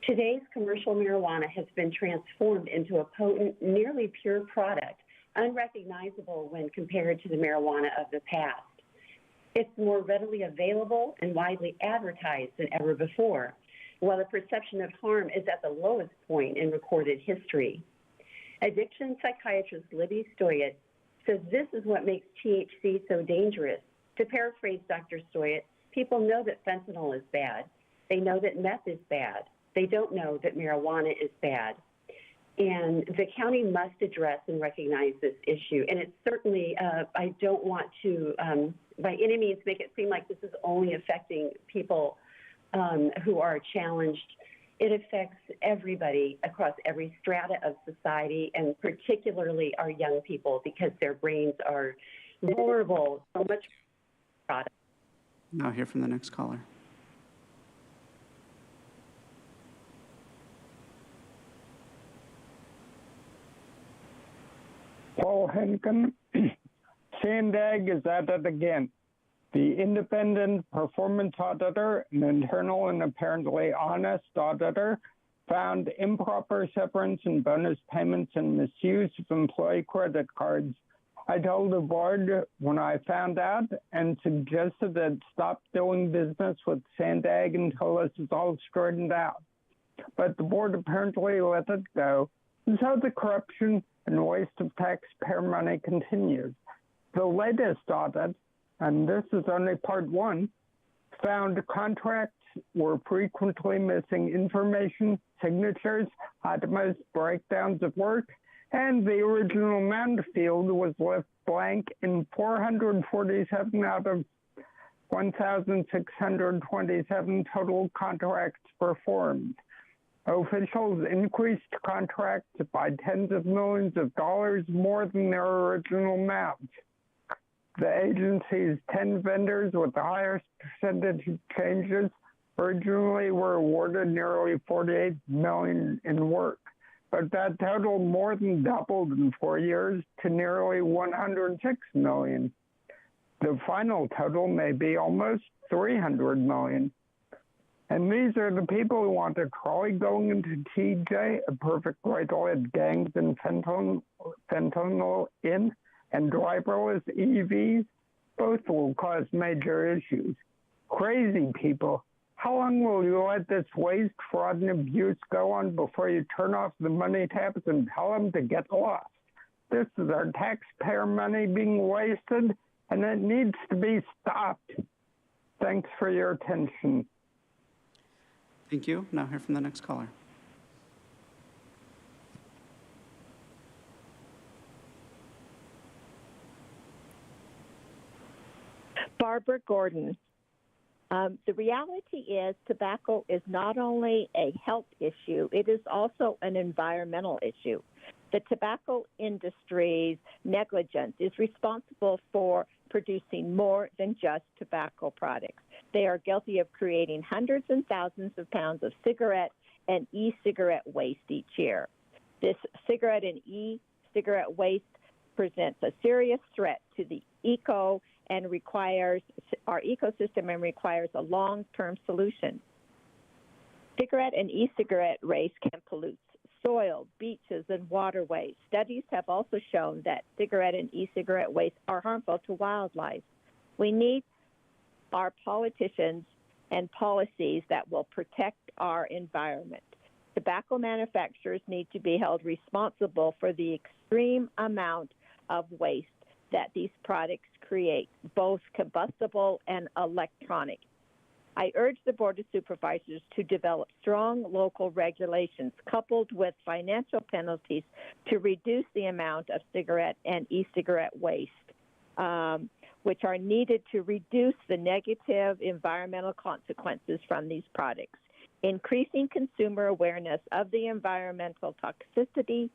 Today's commercial marijuana has been transformed into a potent, nearly pure product, unrecognizable when compared to the marijuana of the past. It's more readily available and widely advertised than ever before, while the perception of harm is at the lowest point in recorded history. Addiction psychiatrist Libby Stoyet says this is what makes THC so dangerous. To paraphrase Dr. Stoyet, people know that fentanyl is bad. They know that meth is bad. They don't know that marijuana is bad. And the county must address and recognize this issue. And it's certainly, I don't want to, by any means, make it seem like this is only affecting people who are challenged. It affects everybody across every strata of society, and particularly our young people, because their brains are vulnerable so much product. Now hear from the next caller. Paul Henkin, Sandag is at it again. The independent performance auditor, an internal and apparently honest auditor, found improper severance and bonus payments and misuse of employee credit cards. I told the board when I found out and suggested that it stop doing business with Sandag until this is all straightened out. But the board apparently let it go, and so the corruption and waste of taxpayer money continues. The latest audit, and this is only part one, found contracts were frequently missing information, signatures, itemized breakdowns of work, and the original amount field was left blank in 447 out of 1,627 total contracts performed. Officials increased contracts by tens of millions of dollars more than their original amount. The agency's 10 vendors with the highest percentage changes originally were awarded nearly $48 million in work, but that total more than doubled in 4 years to nearly $106 million. The final total may be almost $300 million. And these are the people who want a trolley going into TJ, a perfect way to let gangs and fentanyl in, and driverless EVs. Both will cause major issues. Crazy people. How long will you let this waste, fraud, and abuse go on before you turn off the money taps and tell them to get lost? This is our taxpayer money being wasted, and it needs to be stopped. Thanks for your attention. Thank you. Now hear from the next caller. Barbara Gordon. The reality is tobacco is not only a health issue, it is also an environmental issue. The tobacco industry's negligence is responsible for producing more than just tobacco products. They are guilty of creating hundreds and thousands of pounds of cigarette and e-cigarette waste each year. This cigarette and e-cigarette waste presents a serious threat to the our ecosystem and requires a long-term solution. Cigarette and e-cigarette waste can pollute soil, beaches, and waterways. Studies have also shown that cigarette and e-cigarette waste are harmful to wildlife. We need our politicians and policies that will protect our environment. Tobacco manufacturers need to be held responsible for the extreme amount of waste that these products create, both combustible and electronic. I urge the Board of Supervisors to develop strong local regulations coupled with financial penalties to reduce the amount of cigarette and e-cigarette waste, which are needed to reduce the negative environmental consequences from these products. Increasing consumer awareness of the environmental toxicity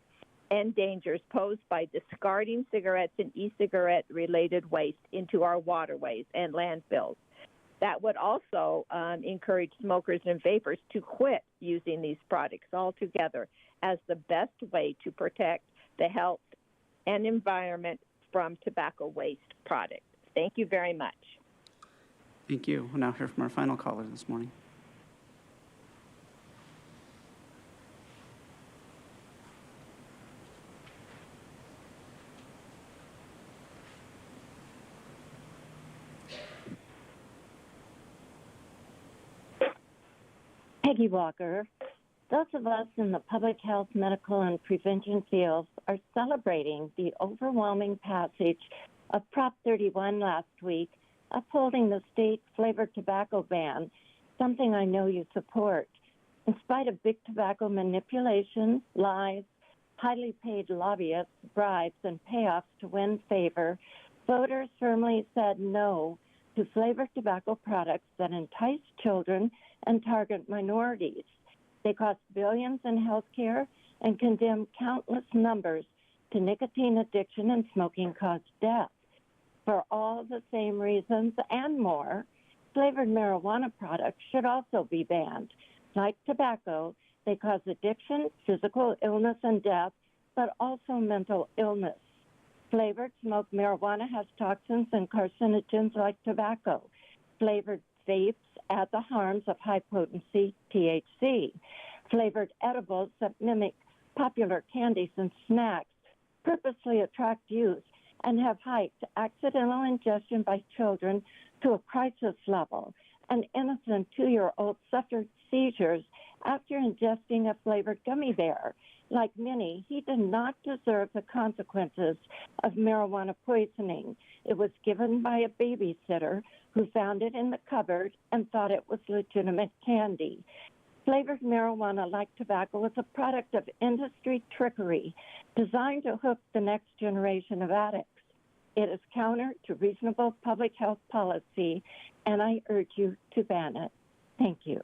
and dangers posed by discarding cigarettes and e-cigarette related waste into our waterways and landfills. That would also encourage smokers and vapors to quit using these products altogether as the best way to protect the health and environment from tobacco waste products. Thank you very much. Thank you. We'll now hear from our final caller this morning. Peggy Walker. Those of us in the public health, medical, and prevention fields are celebrating the overwhelming passage of Prop 31 last week, upholding the state flavored tobacco ban, something I know you support. In spite of big tobacco manipulation, lies, highly paid lobbyists, bribes, and payoffs to win favor, voters firmly said no to flavored tobacco products that entice children and target minorities. They cost billions in health care and condemn countless numbers to nicotine addiction and smoking cause death. For all the same reasons and more, flavored marijuana products should also be banned. Like tobacco, they cause addiction, physical illness, and death, but also mental illness. Flavored smoked marijuana has toxins and carcinogens like tobacco. Flavored vapes add the harms of high-potency THC. Flavored edibles that mimic popular candies and snacks purposely attract youth and have hiked accidental ingestion by children to a crisis level. An innocent 2-year-old suffered seizures after ingesting a flavored gummy bear. Like many, he did not deserve the consequences of marijuana poisoning. It was given by a babysitter who found it in the cupboard and thought it was legitimate candy. Flavored marijuana, like tobacco, is a product of industry trickery designed to hook the next generation of addicts. It is counter to reasonable public health policy, and I urge you to ban it. Thank you.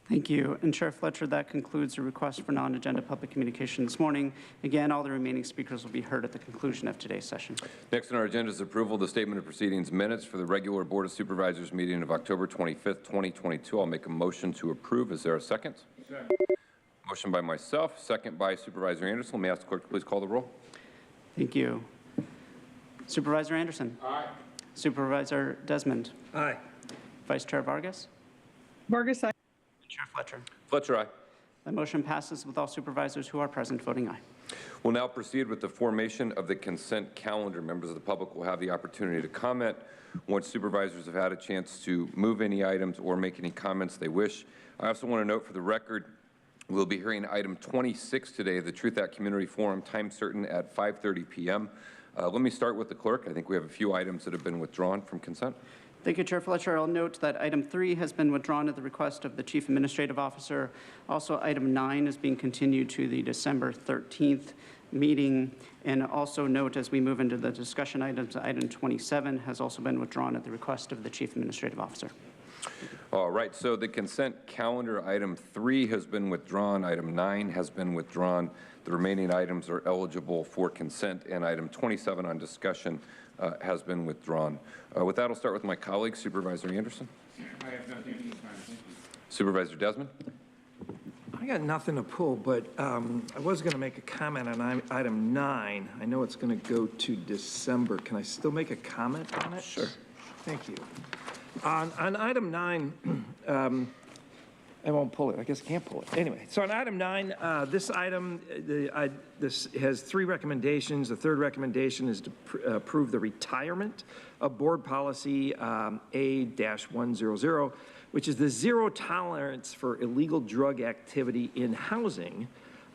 Thank you. And Chair Fletcher, that concludes the request for non-agenda public communication this morning. Again, all the remaining speakers will be heard at the conclusion of today's session. Next on our agenda is approval of the statement of proceedings minutes for the regular Board of Supervisors meeting of October 25th, 2022. I'll make a motion to approve. Is there a second? Second. Motion by myself, second by Supervisor Anderson. May I ask the clerk to please call the roll? Thank you. Supervisor Anderson. Aye. Supervisor Desmond. Aye. Vice Chair Vargas. Vargas, aye. Chair Fletcher. Fletcher, aye. The motion passes with all supervisors who are present voting aye. We'll now proceed with the formation of the consent calendar. Members of the public will have the opportunity to comment once supervisors have had a chance to move any items or make any comments they wish. I also want to note for the record, we'll be hearing item 26 today, the Truth Act Community Forum, time certain at 5:30 p.m. Let me start with the clerk. I think we have a few items that have been withdrawn from consent. Thank you, Chair Fletcher. I'll note that item 3 has been withdrawn at the request of the Chief Administrative Officer. Also, item 9 is being continued to the December 13th meeting. And also note, as we move into the discussion items, item 27 has also been withdrawn at the request of the Chief Administrative Officer. All right, so the consent calendar, item 3 has been withdrawn, item 9 has been withdrawn. The remaining items are eligible for consent, and item 27 on discussion has been withdrawn. With that, I'll start with my colleague, Supervisor Anderson. I have nothing at this time. Thank you. Supervisor Desmond. I got nothing to pull, but I was going to make a comment on item 9. I know it's going to go to December. Can I still make a comment on it? Sure. Thank you. On item 9, I won't pull it. I guess I can't pull it. Anyway, so on item 9, this item, this has 3 recommendations. The third recommendation is to approve the retirement of board policy A-100, which is the zero tolerance for illegal drug activity in housing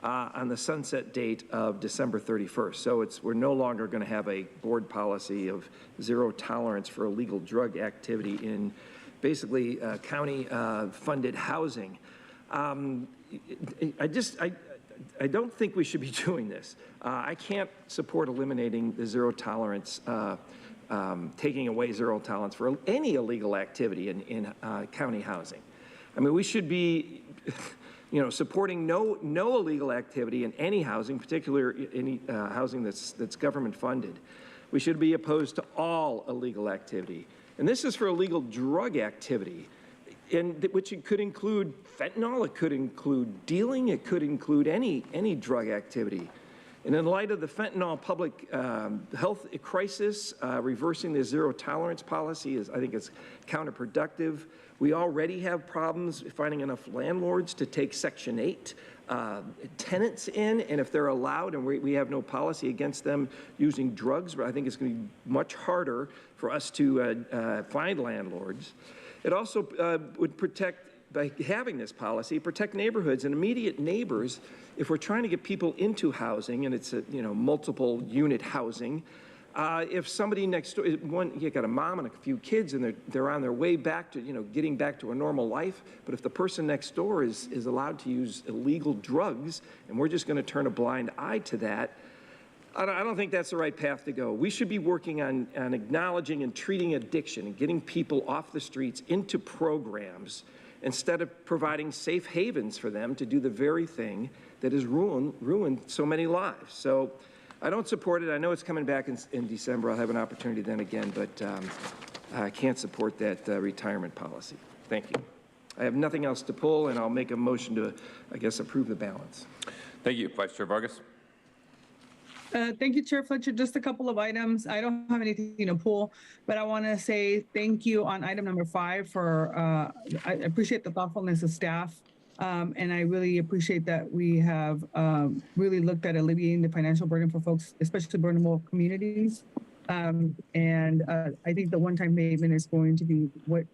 on the sunset date of December 31st. So we're no longer going to have a board policy of zero tolerance for illegal drug activity in basically county funded housing. I don't think we should be doing this. I can't support eliminating the zero tolerance, taking away zero tolerance for any illegal activity in county housing. I mean, we should be supporting no illegal activity in any housing, particularly any housing that's government funded. We should be opposed to all illegal activity. And this is for illegal drug activity, which it could include fentanyl, it could include dealing, it could include any drug activity. And in light of the fentanyl public health crisis, reversing the zero tolerance policy I think is counterproductive. We already have problems finding enough landlords to take Section 8 tenants in, and if they're allowed, and we have no policy against them using drugs, but I think it's going to be much harder for us to find landlords. It also would protect, by having this policy, protect neighborhoods and immediate neighbors. If we're trying to get people into housing, and it's multiple unit housing, if somebody next door, you got a mom and a few kids, and they're on their way back to getting back to a normal life, but if the person next door is allowed to use illegal drugs, and we're just going to turn a blind eye to that, I don't think that's the right path to go. We should be working on acknowledging and treating addiction and getting people off the streets into programs instead of providing safe havens for them to do the very thing that has ruined so many lives. So I don't support it. I know it's coming back in December. I'll have an opportunity then again, but I can't support that retirement policy. Thank you. I have nothing else to pull, and I'll make a motion to, I guess, approve the balance. Thank you. Vice Chair Vargas. Thank you, Chair Fletcher. Just a couple of items. I don't have anything to pull, but I want to say thank you on item number 5 for, I appreciate the thoughtfulness of staff. And I really appreciate that we have really looked at alleviating the financial burden for folks, especially vulnerable communities. And I think the one-time payment is going to be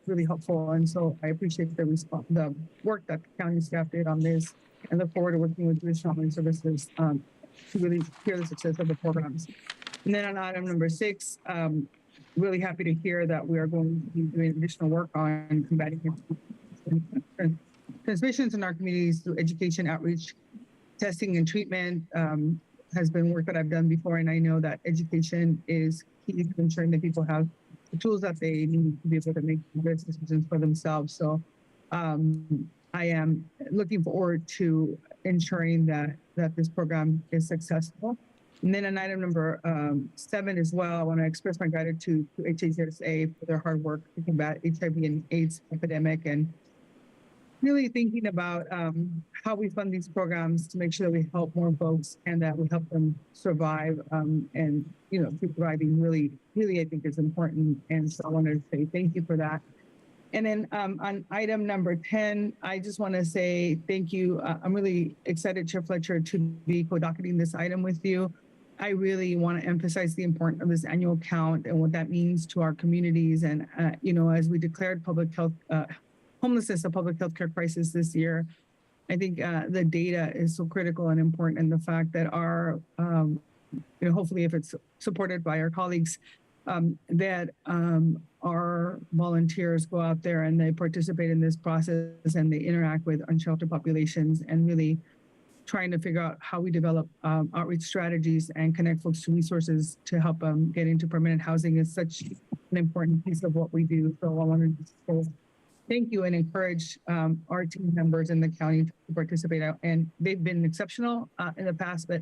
really helpful. And so I appreciate the work that the county staff did on this, and look forward to working with Traditional Housing Services to really hear the success of the programs. And then on item number 6, really happy to hear that we are going to be doing additional work on combating transmissions in our communities through education, outreach, testing, and treatment. Has been work that I've done before, and I know that education is key to ensuring that people have the tools that they need to be able to make good decisions for themselves. So I am looking forward to ensuring that this program is successful. And then on item number 7 as well, I want to express my gratitude to HHSA for their hard work to combat HIV and AIDS epidemic, and really thinking about how we fund these programs to make sure that we help more folks and that we help them survive and keep thriving really, I think is important. And so I wanted to say thank you for that. And then on item number 10, I just want to say thank you. I'm really excited, Chair Fletcher, to be co-docketing this item with you. I really want to emphasize the importance of this annual count and what that means to our communities. And, as we declared homelessness a public health care crisis this year, I think the data is so critical and important, and the fact that our, hopefully if it's supported by our colleagues, that our volunteers go out there and they participate in this process and they interact with unsheltered populations, and really trying to figure out how we develop outreach strategies and connect folks to resources to help them get into permanent housing is such an important piece of what we do. So I wanted to say thank you and encourage our team members in the county to participate. And they've been exceptional in the past, but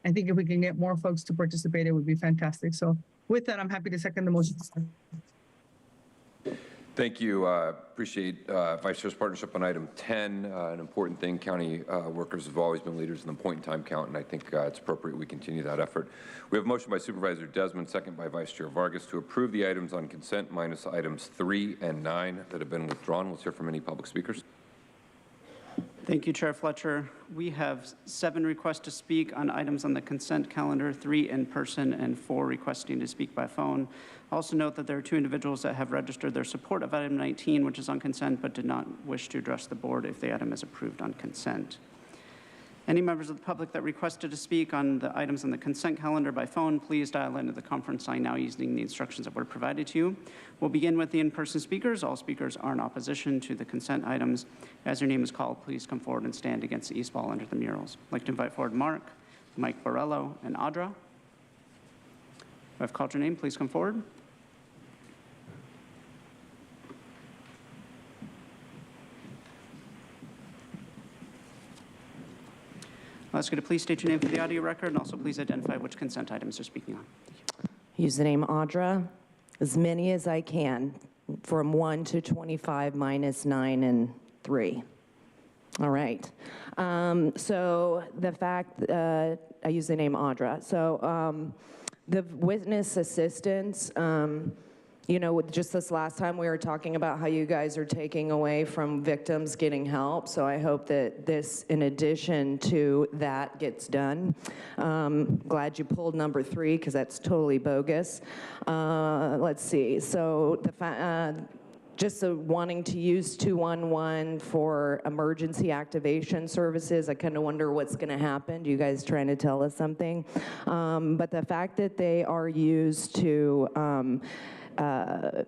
I think if we can get more folks to participate, it would be fantastic. So with that, I'm happy to second the motion. Thank you. Appreciate Vice Chair's partnership on item 10. An important thing. County workers have always been leaders in the point-in-time count, and I think it's appropriate we continue that effort. We have a motion by Supervisor Desmond, second by Vice Chair Vargas, to approve the items on consent minus items 3 and 9 that have been withdrawn. Let's hear from any public speakers. Thank you, Chair Fletcher. We have 7 requests to speak on items on the consent calendar, 3 in person and 4 requesting to speak by phone. Also note that there are 2 individuals that have registered their support of item 19, which is on consent, but did not wish to address the board if the item is approved on consent. Any members of the public that requested to speak on the items on the consent calendar by phone, please dial into the conference line now using the instructions that were provided to you. We'll begin with the in-person speakers. All speakers are in opposition to the consent items. As your name is called, please come forward and stand against the east wall under the murals. I'd like to invite forward Mark, Mike Borello, and Audra. If I've called your name, please come forward. I'll ask you to please state your name for the audio record, and also please identify which consent items you're speaking on. Username Audra, as many as I can, from 1 to 25 minus 9 and 3. All right. So the fact, I use the name Audra. So the witness assistance, you know, just this last time we were talking about how you guys are taking away from victims getting help. So I hope that this, in addition to that, gets done. Glad you pulled number 3 because that's totally bogus. Let's see. So the just wanting to use 211 for emergency activation services. I kind of wonder what's going to happen. Do you guys trying to tell us something? But the fact that they are used to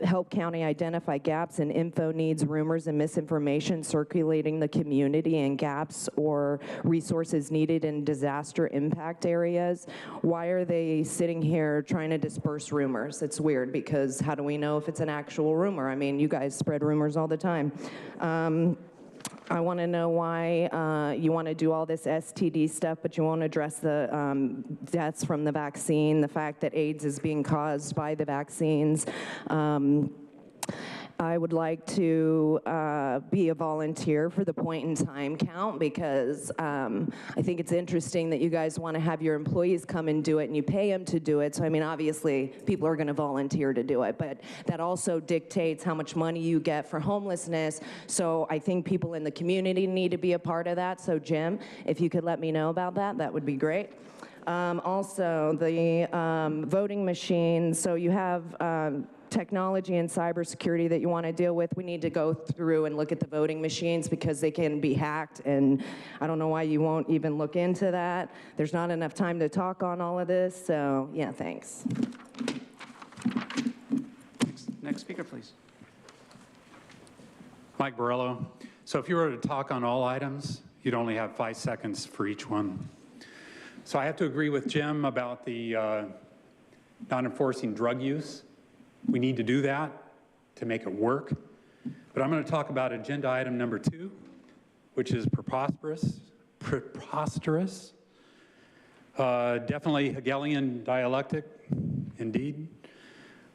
help county identify gaps in info needs, rumors, and misinformation circulating the community, and gaps or resources needed in disaster impact areas. Why are they sitting here trying to disperse rumors? It's weird, because how do we know if it's an actual rumor? I mean, you guys spread rumors all the time. I want to know why you want to do all this STD stuff, but you won't address the deaths from the vaccine, the fact that AIDS is being caused by the vaccines. I would like to be a volunteer for the point-in-time count, because I think it's interesting that you guys want to have your employees come and do it, and you pay them to do it. So, I mean, obviously, people are going to volunteer to do it, but that also dictates how much money you get for homelessness. So I think people in the community need to be a part of that. So, Jim, if you could let me know about that, that would be great. Also, the voting machines. So you have technology and cybersecurity that you want to deal with. We need to go through and look at the voting machines, because they can be hacked, and I don't know why you won't even look into that. There's not enough time to talk on all of this, so yeah, thanks. Next speaker, please. Mike Borello. So if you were to talk on all items, you'd only have 5 seconds for each one. So I have to agree with Jim about the not enforcing drug use. We need to do that to make it work. But I'm going to talk about agenda item number 2, which is preposterous. Definitely Hegelian dialectic, indeed.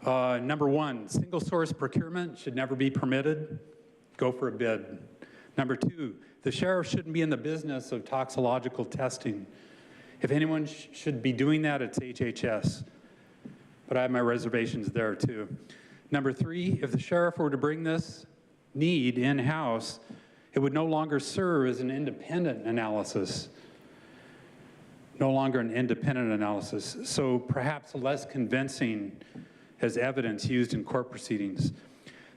Number 1, single source procurement should never be permitted. Go for a bid. Number 2, the sheriff shouldn't be in the business of toxicological testing. If anyone should be doing that, it's HHS. But I have my reservations there too. Number 3, if the sheriff were to bring this need in-house, it would no longer serve as an independent analysis. No longer an independent analysis. So perhaps less convincing as evidence used in court proceedings.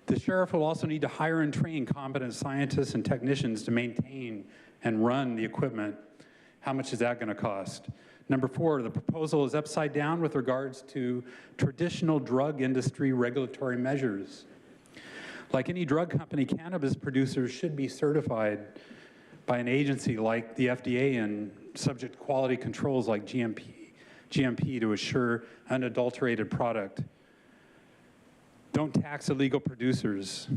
The sheriff will also need to hire and train competent scientists and technicians to maintain and run the equipment. How much is that going to cost? Number 4, the proposal is upside down with regards to traditional drug industry regulatory measures. Like any drug company, cannabis producers should be certified by an agency like the FDA and subject to quality controls like GMP to assure unadulterated product. Don't tax illegal producers.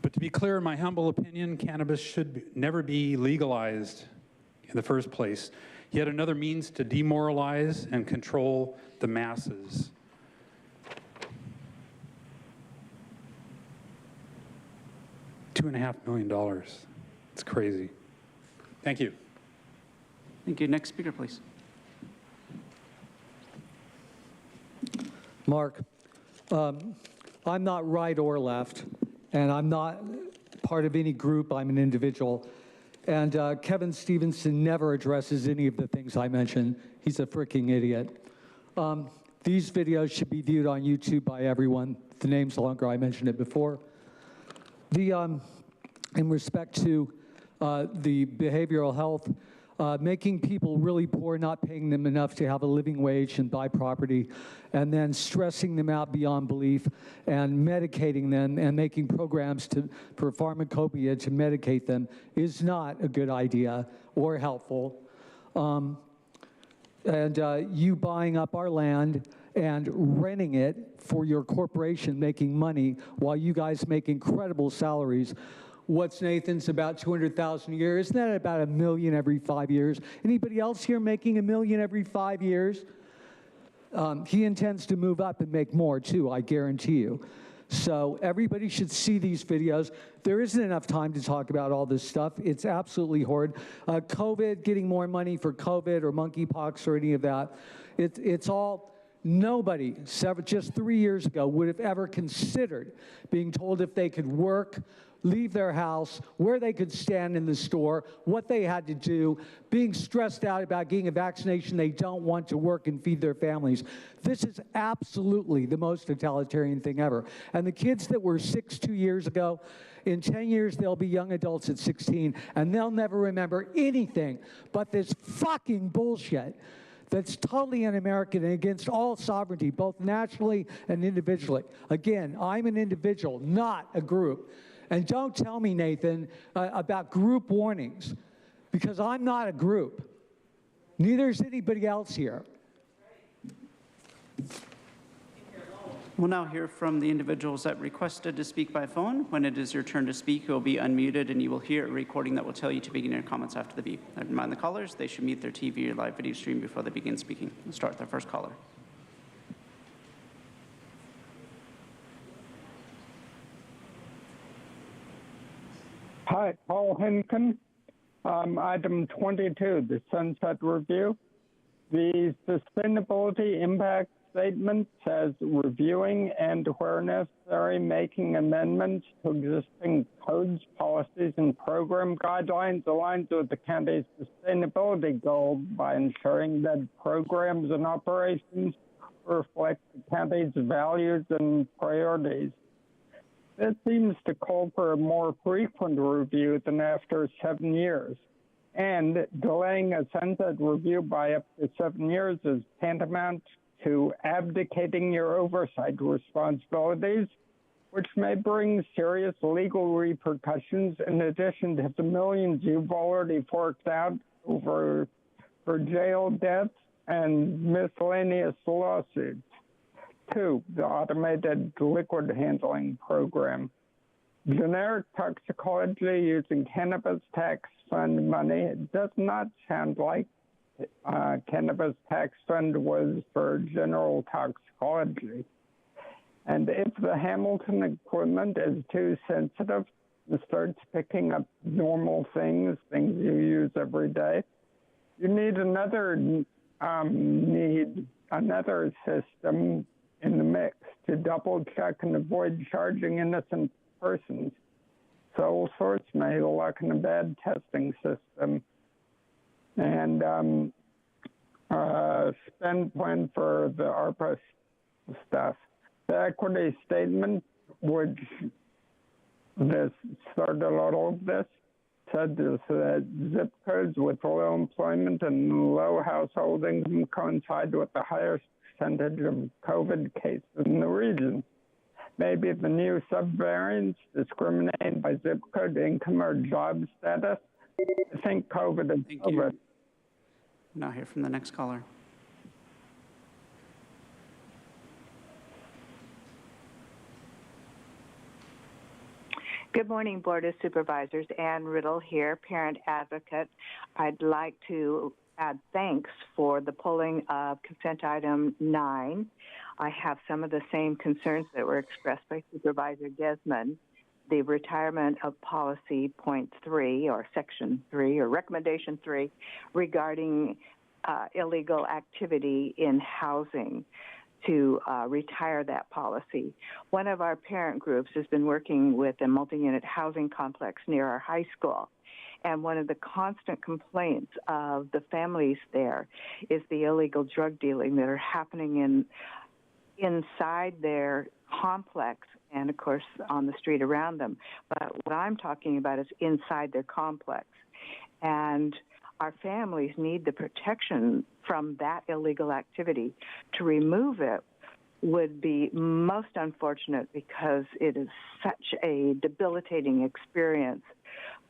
But to be clear, in my humble opinion, cannabis should never be legalized in the first place. Yet another means to demoralize and control the masses. $2.5 million. It's crazy. Thank you. Thank you. Next speaker, please. Mark, I'm not right or left, and I'm not part of any group. I'm an individual. And Kevin Stevenson never addresses any of the things I mentioned. He's a freaking idiot. These videos should be viewed on YouTube by everyone. The name's longer. I mentioned it before. In respect to the behavioral health, making people really poor, not paying them enough to have a living wage and buy property, and then stressing them out beyond belief and medicating them and making programs for pharmacopoeia to medicate them is not a good idea or helpful. You buying up our land and renting it for your corporation making money while you guys make incredible salaries. What's Nathan's about 200,000 a year? Isn't that about $1 million every 5 years? Anybody else here making $1 million every 5 years? He intends to move up and make more too, I guarantee you. So everybody should see these videos. There isn't enough time to talk about all this stuff. It's absolutely horrid. COVID, getting more money for COVID or monkeypox or any of that. It's all, nobody, just 3 years ago, would have ever considered being told if they could work, leave their house, where they could stand in the store, what they had to do, being stressed out about getting a vaccination they don't want to work and feed their families. This is absolutely the most totalitarian thing ever. And the kids that were 6 2 years ago, in 10 years, they'll be young adults at 16, and they'll never remember anything but this fucking bullshit that's totally un-American and against all sovereignty, both nationally and individually. Again, I'm an individual, not a group. And don't tell me, Nathan, about group warnings, because I'm not a group. Neither is anybody else here. We'll now hear from the individuals that requested to speak by phone. When it is your turn to speak, you'll be unmuted and you will hear a recording that will tell you to begin your comments after the beep. I remind the callers they should mute their TV or live video stream before they begin speaking. We'll start with our first caller. Hi, Paul Henkin. Item 22, the Sunset Review. The Sustainability Impact Statement says reviewing and where necessary making amendments to existing codes, policies, and program guidelines aligns with the county's sustainability goals by ensuring that programs and operations reflect the county's values and priorities. This seems to call for a more frequent review than after 7 years. And delaying a sunset review by up to 7 years is tantamount to abdicating your oversight responsibilities, which may bring serious legal repercussions in addition to the millions you've already forked out over for jail deaths and miscellaneous lawsuits. 2, the automated liquid handling program. Generic toxicology using cannabis tax fund money. It does not sound like cannabis tax fund was for general toxicology. And if the Hamilton equipment is too sensitive and starts picking up normal things you use every day, you need another system in the mix to double check and avoid charging innocent persons. Sole source may lock in a bad testing system. And spend plan for the ARPA stuff. The equity statement, which this started all of this, said that zip codes with low employment and low household income coincide with the highest percentage of COVID cases in the region. Maybe the new subvariants discriminate by zip code, income, or job status. I think COVID is COVID. Now hear from the next caller. Good morning, Board of Supervisors. Ann Riddle here, parent advocate. I'd like to add thanks for the pulling of consent item 9. I have some of the same concerns that were expressed by Supervisor Desmond. The retirement of policy point 3 or section 3 or recommendation 3 regarding illegal activity in housing, to retire that policy. One of our parent groups has been working with a multi-unit housing complex near our high school. And one of the constant complaints of the families there is the illegal drug dealing that are happening inside their complex and, of course, on the street around them. But what I'm talking about is inside their complex. And our families need the protection from that illegal activity. To remove it would be most unfortunate because it is such a debilitating experience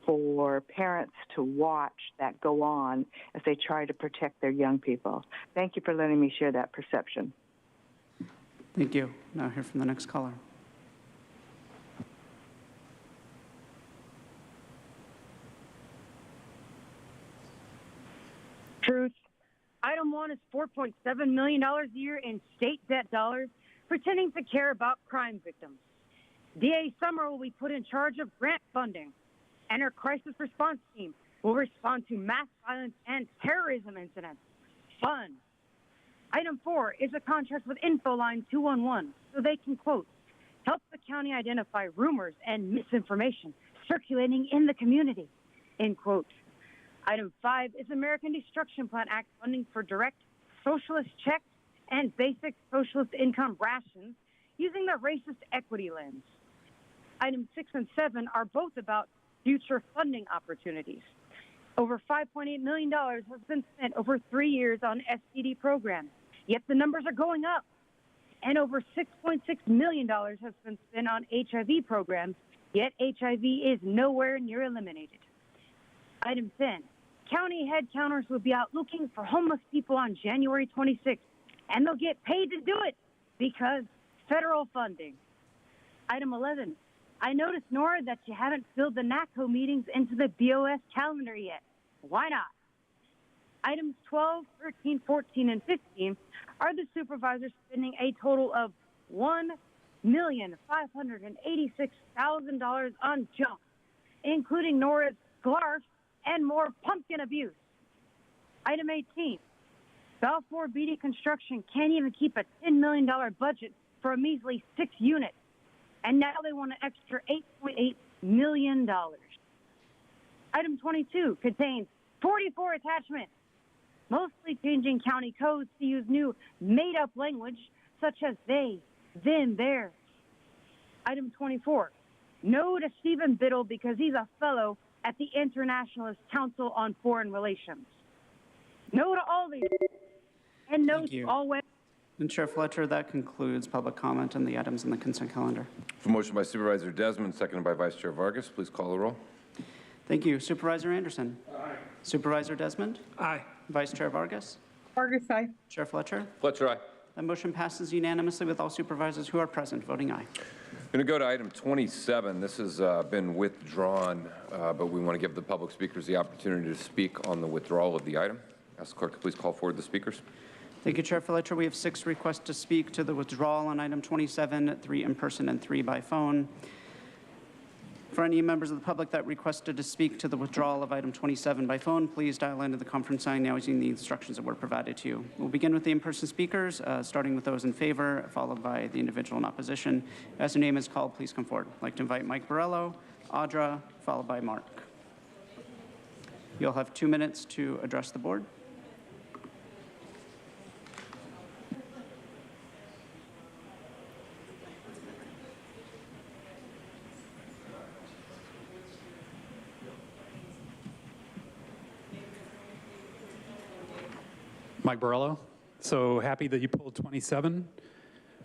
for parents to watch that go on as they try to protect their young people. Thank you for letting me share that perception. Thank you. Now hear from the next caller. Truth. Item 1 is $4.7 million a year in state debt dollars, pretending to care about crime victims. DA Summer will be put in charge of grant funding, and her crisis response team will respond to mass violence and terrorism incidents. Fun. Item 4 is a contract with InfoLine 211, so they can, quote, help the county identify rumors and misinformation circulating in the community, end quote. Item 5 is American Destruction Plan Act funding for direct socialist checks and basic socialist income rations using the racist equity lens. Items 6 and 7 are both about future funding opportunities. Over $5.8 million has been spent over 3 years on STD programs, yet the numbers are going up. And over $6.6 million has been spent on HIV programs, yet HIV is nowhere near eliminated. Item 10, county head counters will be out looking for homeless people on January 26th, and they'll get paid to do it because federal funding. Item 11, I noticed, Nora, that you haven't filled the NACO meetings into the BOS calendar yet. Why not? Items 12, 13, 14, and 15 are the supervisors spending a total of $1,586,000 on junk, including Nora's scarf and more pumpkin abuse. Item 18, Balfour Beatty Construction can't even keep a $10 million budget for a measly 6 units, and now they want an extra $8.8 million. Item 22 contains 44 attachments, mostly changing county codes to use new made-up language such as they, them, theirs. Item 24, no to Stephen Biddle because he's a fellow at the Internationalist Council on Foreign Relations. No to all these, and no to all women. And Chair Fletcher, that concludes public comment on the items in the consent calendar. For motion by Supervisor Desmond, seconded by Vice Chair Vargas, please call the roll. Thank you. Supervisor Anderson. Aye. Supervisor Desmond. Aye. Vice Chair Vargas. Vargas, aye. Chair Fletcher. Fletcher, aye. That motion passes unanimously with all supervisors who are present voting aye. Going to go to item 27. This has been withdrawn, but we want to give the public speakers the opportunity to speak on the withdrawal of the item. Ask the clerk to please call forward the speakers. Thank you, Chair Fletcher. We have 6 requests to speak to the withdrawal on item 27, 3 in person and 3 by phone. For any members of the public that requested to speak to the withdrawal of item 27 by phone, please dial into the conference line now using the instructions that were provided to you. We'll begin with the in-person speakers, starting with those in favor, followed by the individual in opposition. As your name is called, please come forward. I'd like to invite Mike Borello, Audra, followed by Mark. You'll have 2 minutes to address the board. Mike Borello. So happy that you pulled 27.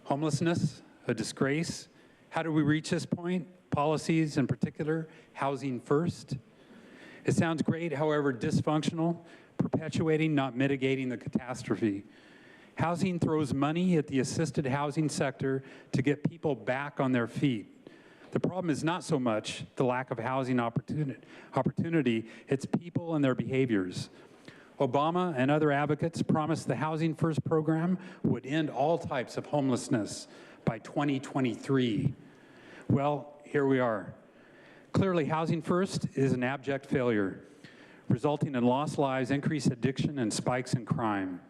Homelessness, a disgrace. How do we reach this point? Policies in particular, housing first. It sounds great, however dysfunctional, perpetuating, not mitigating the catastrophe. Housing throws money at the assisted housing sector to get people back on their feet. The problem is not so much the lack of housing opportunity, it's people and their behaviors. Obama and other advocates promised the Housing First program would end all types of homelessness by 2023. Well, here we are. Clearly, Housing First is an abject failure, resulting in lost lives, increased addiction, and spikes in crime.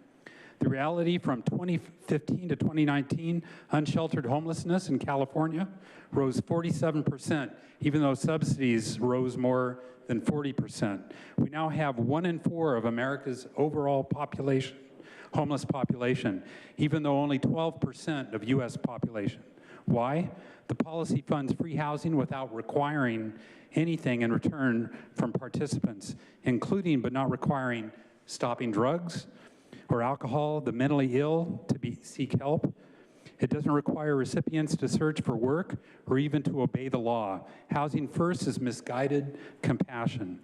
The reality from 2015 to 2019, unsheltered homelessness in California rose 47%, even though subsidies rose more than 40%. We now have 1 in 4 of America's overall population, homeless population, even though only 12% of U.S. population. Why? The policy funds free housing without requiring anything in return from participants, including but not requiring stopping drugs or alcohol, the mentally ill to seek help. It doesn't require recipients to search for work or even to obey the law. Housing First is misguided compassion.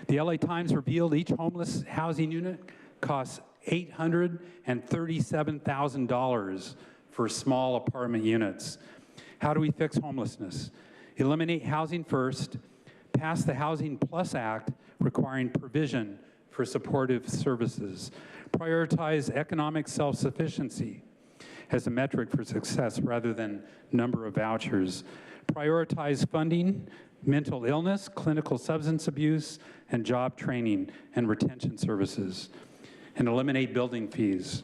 The LA Times revealed each homeless housing unit costs $837,000 for small apartment units. How do we fix homelessness? Eliminate Housing First, pass the Housing Plus Act requiring provision for supportive services, prioritize economic self-sufficiency as a metric for success rather than number of vouchers, prioritize funding, mental illness, clinical substance abuse, and job training and retention services, and eliminate building fees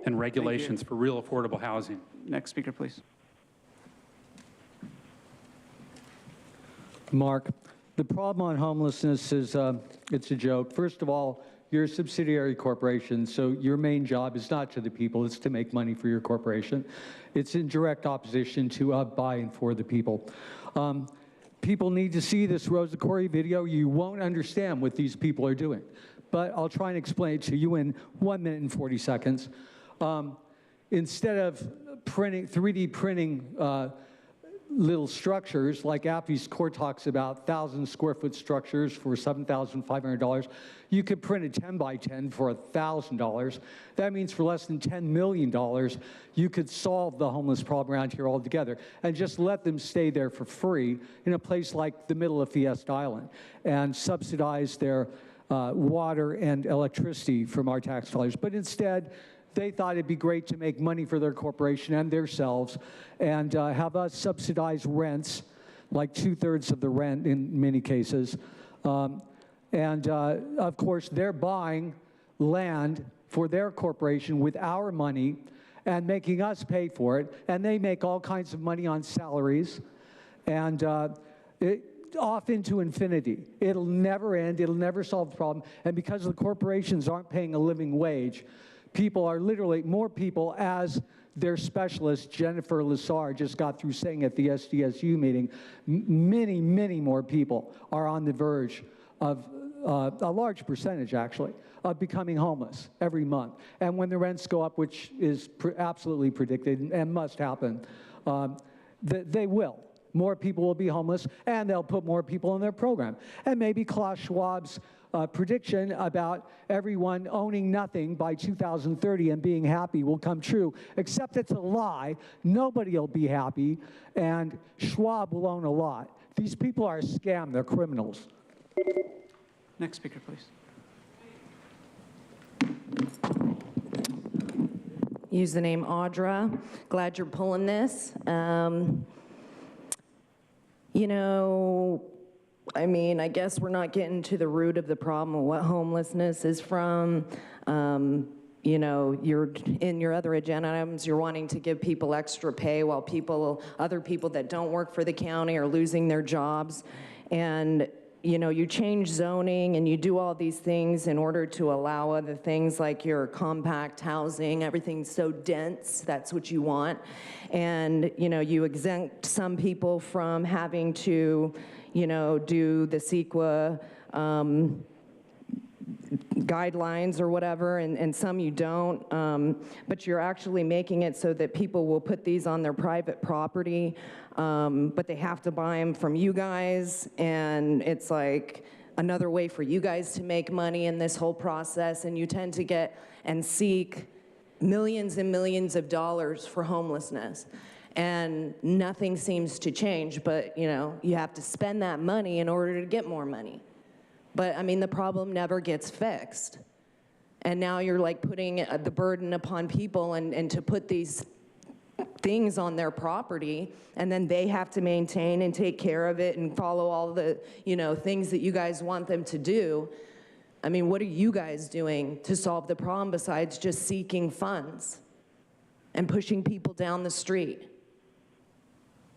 and regulations for real affordable housing. Next speaker, please. Mark, the problem on homelessness is it's a joke. First of all, you're a subsidiary corporation, so your main job is not to the people, it's to make money for your corporation. It's in direct opposition to by and for the people. People need to see this Rosa Corey video. You won't understand what these people are doing, but I'll try and explain it to you in 1 minute and 40 seconds. Instead of 3D printing little structures, like Appy's Core talks about 1,000 square foot structures for $7,500. You could print a 10 by 10 for $1,000. That means for less than $10 million, you could solve the homeless problem around here altogether and just let them stay there for free in a place like the middle of Fiesta Island and subsidize their water and electricity from our tax dollars. But instead, they thought it'd be great to make money for their corporation and themselves and have us subsidize rents, like 2/3 of the rent in many cases. Of course, they're buying land for their corporation with our money and making us pay for it. And they make all kinds of money on salaries and off into infinity. It'll never end. It'll never solve the problem. And because the corporations aren't paying a living wage, people are literally, more people, as their specialist, Jennifer Lassar, just got through saying at the SDSU meeting, many, many more people are on the verge of, a large percentage actually, of becoming homeless every month. And when the rents go up, which is absolutely predicted and must happen, they will. More people will be homeless, and they'll put more people in their program. And maybe Klaus Schwab's prediction about everyone owning nothing by 2030 and being happy will come true, except it's a lie. Nobody will be happy, and Schwab will own a lot. These people are a scam. They're criminals. Next speaker, please. Username Audra. Glad you're pulling this. You know, I mean, I guess we're not getting to the root of the problem of what homelessness is from. You know, in your other agenda items, you're wanting to give people extra pay while other people that don't work for the county are losing their jobs. And, you know, you change zoning and you do all these things in order to allow other things like your compact housing, everything's so dense, that's what you want. And, you know, you exempt some people from having to, you know, do the CEQA guidelines or whatever, and some you don't, but you're actually making it so that people will put these on their private property, but they have to buy them from you guys, and it's like another way for you guys to make money in this whole process, and you tend to get and seek millions and millions of dollars for homelessness. and nothing seems to change, but you know, you have to spend that money in order to get more money. But I mean, the problem never gets fixed. And now you're like putting the burden upon people and to put these things on their property, and then they have to maintain and take care of it and follow all the, you know, things that you guys want them to do. I mean, what are you guys doing to solve the problem besides just seeking funds and pushing people down the street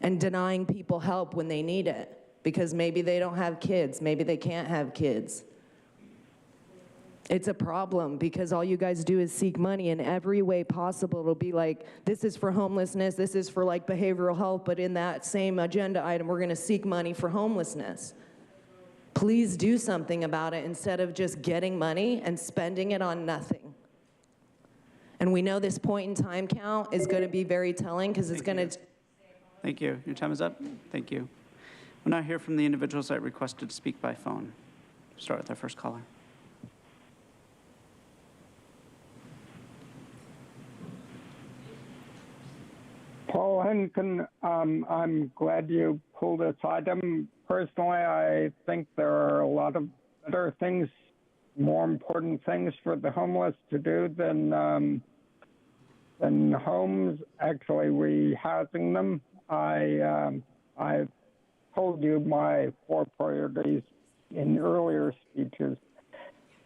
and denying people help when they need it because maybe they don't have kids, maybe they can't have kids? It's a problem because all you guys do is seek money in every way possible. It'll be like, this is for homelessness, this is for like behavioral health, but in that same agenda item, we're gonna seek money for homelessness. Please do something about it instead of just getting money and spending it on nothing. And we know this point in time count is gonna be very telling because it's gonna... Thank you. Your time is up. Thank you. We'll now hear from the individuals that requested to speak by phone. Start with our first caller. Paul Henkin, I'm glad you pulled this item. Personally, I think there are a lot of better things, more important things for the homeless to do than homes, actually rehousing them. I told you my 4 priorities in earlier speeches.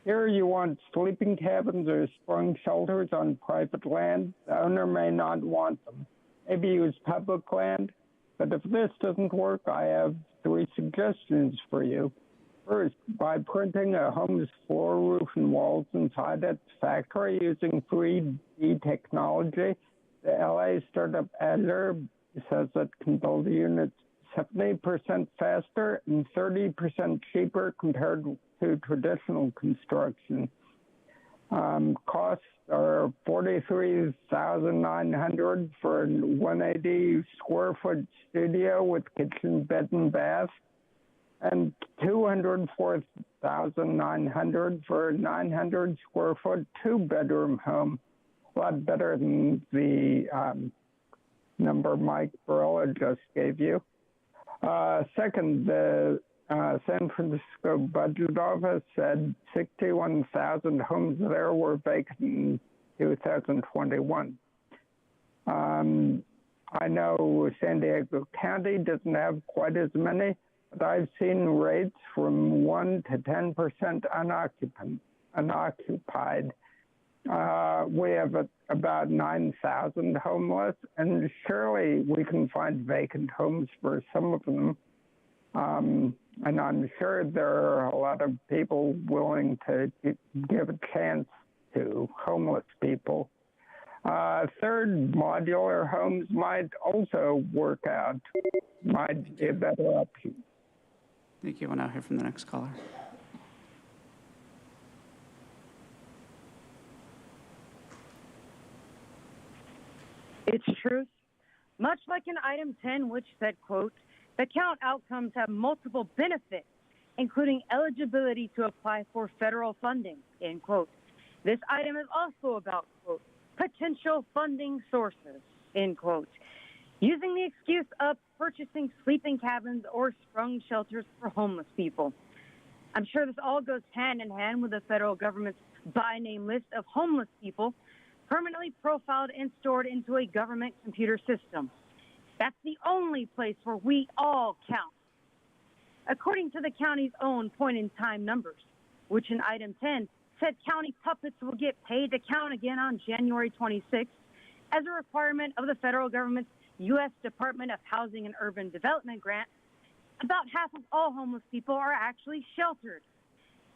Here you want sleeping cabins or sprung shelters on private land. The owner may not want them. Maybe use public land. But if this doesn't work, I have 3 suggestions for you. First, by printing a home's floor, roof, and walls inside its factory using 3D technology, the LA startup Azure says it can build units 70% faster and 30% cheaper compared to traditional construction. Costs are $43,900 for a 180 square foot studio with kitchen, bed, and bath, and $204,900 for a 900 square foot 2-bedroom home. A lot better than the number Mike Barella just gave you. Second, the San Francisco Budget Office said 61,000 homes there were vacant in 2021. I know San Diego County doesn't have quite as many, but I've seen rates from 1 to 10% unoccupied. We have about 9,000 homeless, and surely we can find vacant homes for some of them. And I'm sure there are a lot of people willing to give a chance to homeless people. Third, modular homes might also work out, might be a better option. Thank you. We'll now hear from the next caller. It's truth. Much like in item 10, which said, quote, the count outcomes have multiple benefits, including eligibility to apply for federal funding, end quote. This item is also about, quote, potential funding sources, end quote. Using the excuse of purchasing sleeping cabins or sprung shelters for homeless people. I'm sure this all goes hand in hand with the federal government's by-name list of homeless people permanently profiled and stored into a government computer system. That's the only place where we all count. According to the county's own point-in-time numbers, which in item 10 said county puppets will get paid to count again on January 26th as a requirement of the federal government's U.S. Department of Housing and Urban Development grant, about half of all homeless people are actually sheltered.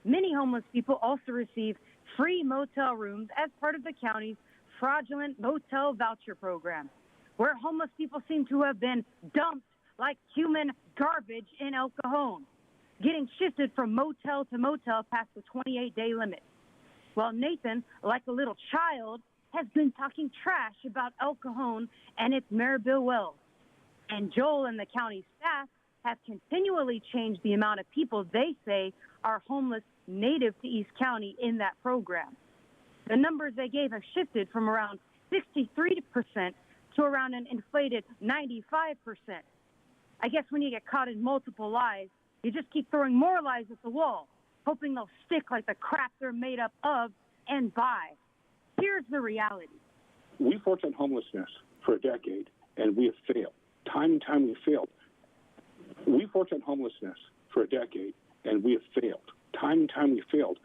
Many homeless people also receive free motel rooms as part of the county's fraudulent motel voucher program, where homeless people seem to have been dumped like human garbage in El Cajon, getting shifted from motel to motel past the 28-day limit. While Nathan, like a little child, has been talking trash about El Cajon and its Maryville wells. And Joel and the county staff have continually changed the amount of people they say are homeless native to East County in that program. The numbers they gave have shifted from around 63% to around an inflated 95%. I guess when you get caught in multiple lies, you just keep throwing more lies at the wall, hoping they'll stick like the crap they're made up of and by. Here's the reality. We fought on homelessness for a decade, and we have failed. Time and time we've failed. We fought on homelessness for a decade, and we have failed. Time and time we've failed.